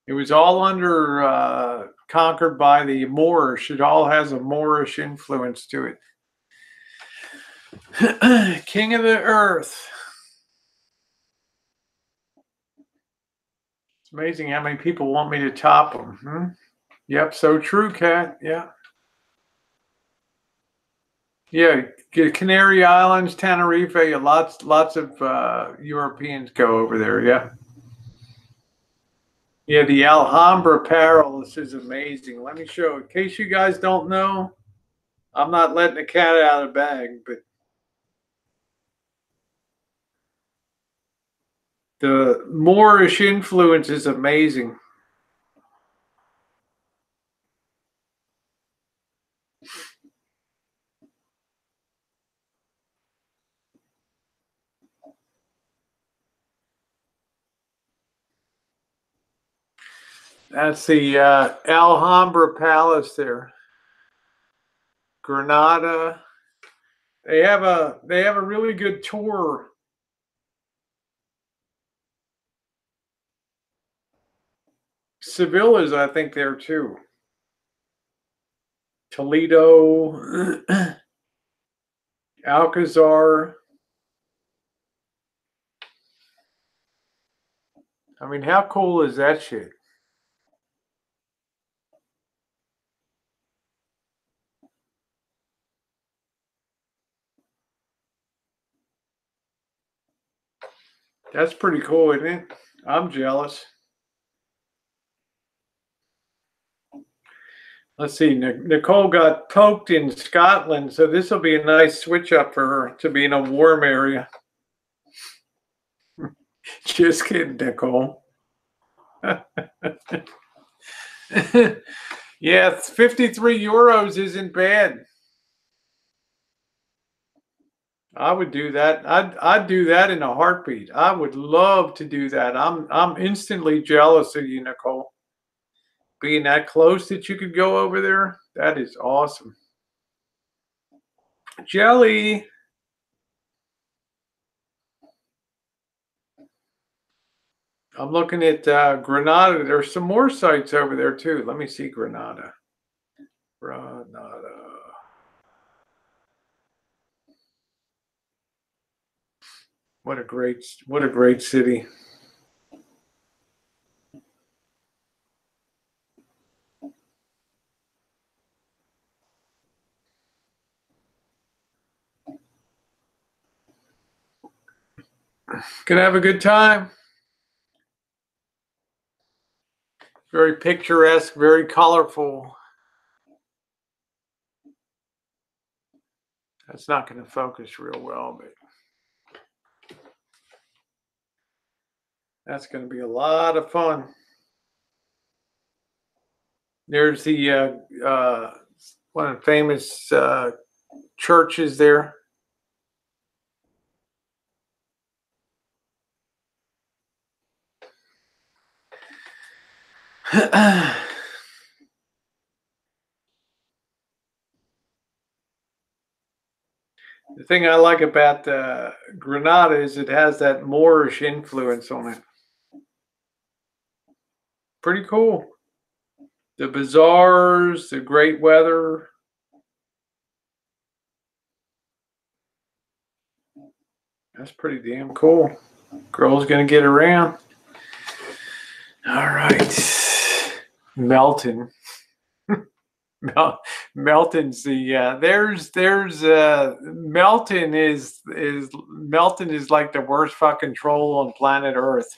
It was all under, conquered by the Moorish. It all has a Moorish influence to it. King of the earth. It's amazing how many people want me to top them. Hmm? Yep, so true, Kat. Yeah. Yeah, Canary Islands, Tenerife, lots of Europeans go over there. Yeah. Yeah, the Alhambra Palace is amazing. Let me show. In case you guys don't know, I'm not letting the cat out of the bag, but the Moorish influence is amazing. That's the Alhambra Palace there. Granada. They have a really good tour. Seville is, I think, there too. Toledo, Alcazar. I mean, how cool is that shit? That's pretty cool, isn't it? I'm jealous. Let's see. Nicole got poked in Scotland, so this will be a nice switch up for her to be in a warm area. Just kidding, Nicole. Yeah, 53 euros isn't bad. I would do that. I'd do that in a heartbeat. I would love to do that. I'm instantly jealous of you, Nicole. Being that close that you could go over there, that is awesome. Jelly. I'm looking at Granada. There's some more sites over there too. Let me see Granada. Granada. What a great city. Gonna have a good time. Very picturesque, very colorful. That's not going to focus real well, but that's going to be a lot of fun. There's the one of the famous churches there. The thing I like about Granada is it has that Moorish influence on it. Pretty cool. The bazaars, the great weather. That's pretty damn cool. Girl's gonna get around. All right. Meltin. Melton's the Melton is like the worst fucking troll on planet Earth.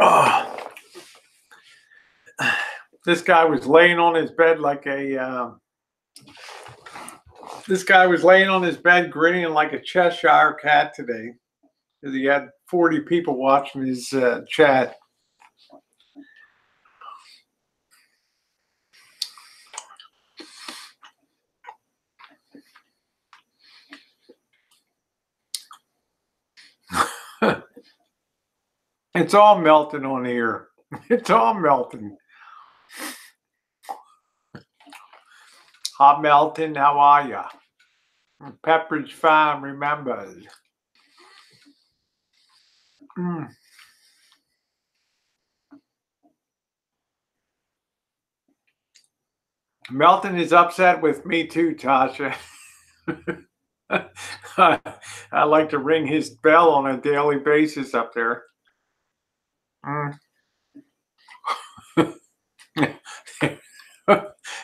Oh, this guy was laying on his bed like a. This guy was laying on his bed grinning like a Cheshire cat today, because he had 40 people watching his chat. It's all melting on here. It's all melting. Hot Melton, how are ya? Pepperidge Farm remembers. Melton is upset with me too, Tasha. I like to ring his bell on a daily basis up there.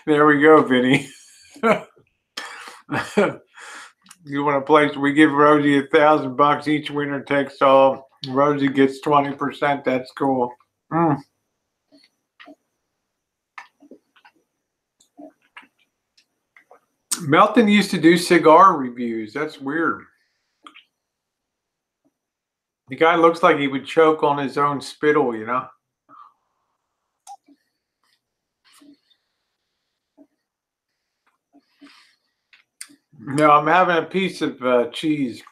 There we go, Vinny. You want to play? We give Rosie $1,000 each winner takes all. Rosie gets 20%. That's cool. Melton used to do cigar reviews. That's weird. The guy looks like he would choke on his own spittle, you know? No, I'm having a piece of cheese.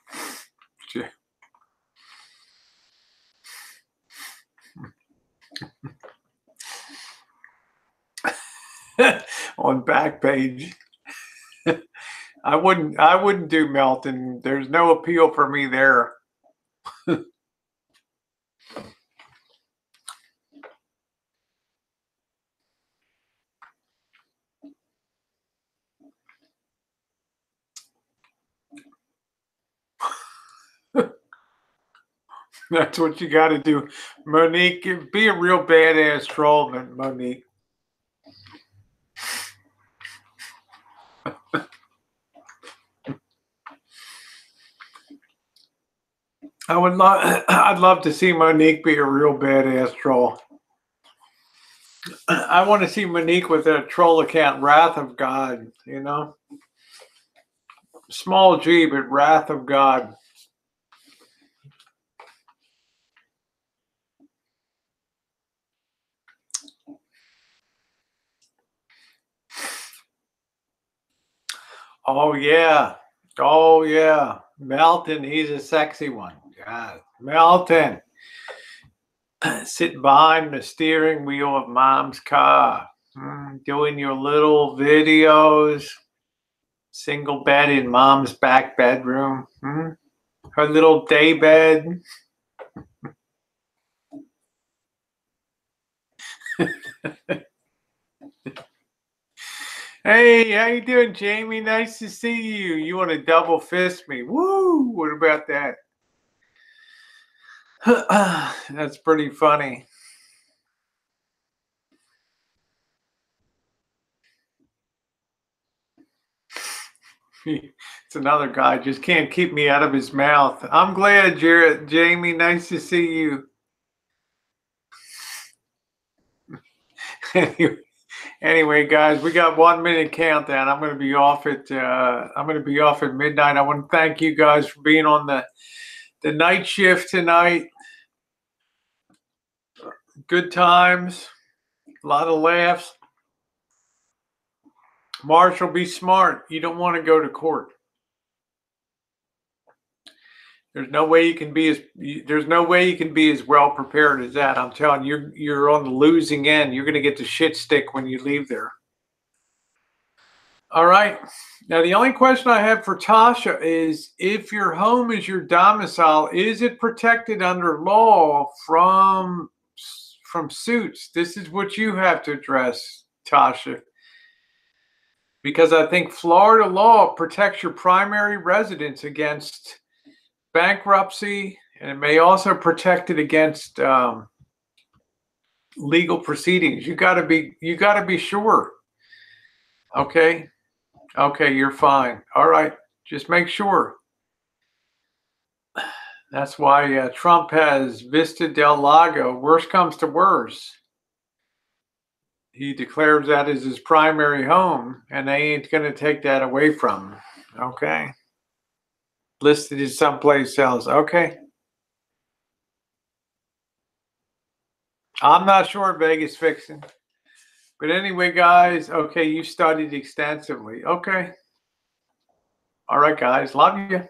On Backpage. I wouldn't do Melton. There's no appeal for me there. That's what you got to do. Monique, be a real badass troll, Monique. I'd love to see Monique be a real badass troll. I want to see Monique with a troll account, Wrath of God, you know? Small G, but Wrath of God. Oh, yeah. Oh, yeah. Melton, he's a sexy one. God, Melton. Sitting behind the steering wheel of mom's car. Doing your little videos. Single bed in mom's back bedroom. Her little day bed. Hey, how you doing, Jamie? Nice to see you. You want to double fist me? Woo! What about that? That's pretty funny. It's another guy. Just can't keep me out of his mouth. I'm glad, Jamie. Nice to see you. Anyway, guys, we got 1 minute countdown. I'm going to be off at midnight. I want to thank you guys for being on the night shift tonight. Good times, a lot of laughs. Marshall, be smart. You don't want to go to court. There's no way you can be as well prepared as that. I'm telling you, you're on the losing end. You're going to get the shit stick when you leave there. All right. Now, the only question I have for Tasha is, if your home is your domicile, is it protected under law from suits? This is what you have to address, Tasha. Because I think Florida law protects your primary residence against bankruptcy, and it may also protect it against legal proceedings. You gotta be sure. Okay. Okay, you're fine. All right. Just make sure. That's why Trump has Vista del Lago. Worst comes to worst, he declares that as his primary home, and they ain't going to take that away from him. Okay. Listed as someplace else. Okay. I'm not sure Vegas fixing. But anyway, guys, okay, you studied extensively. Okay. All right, guys. Love you.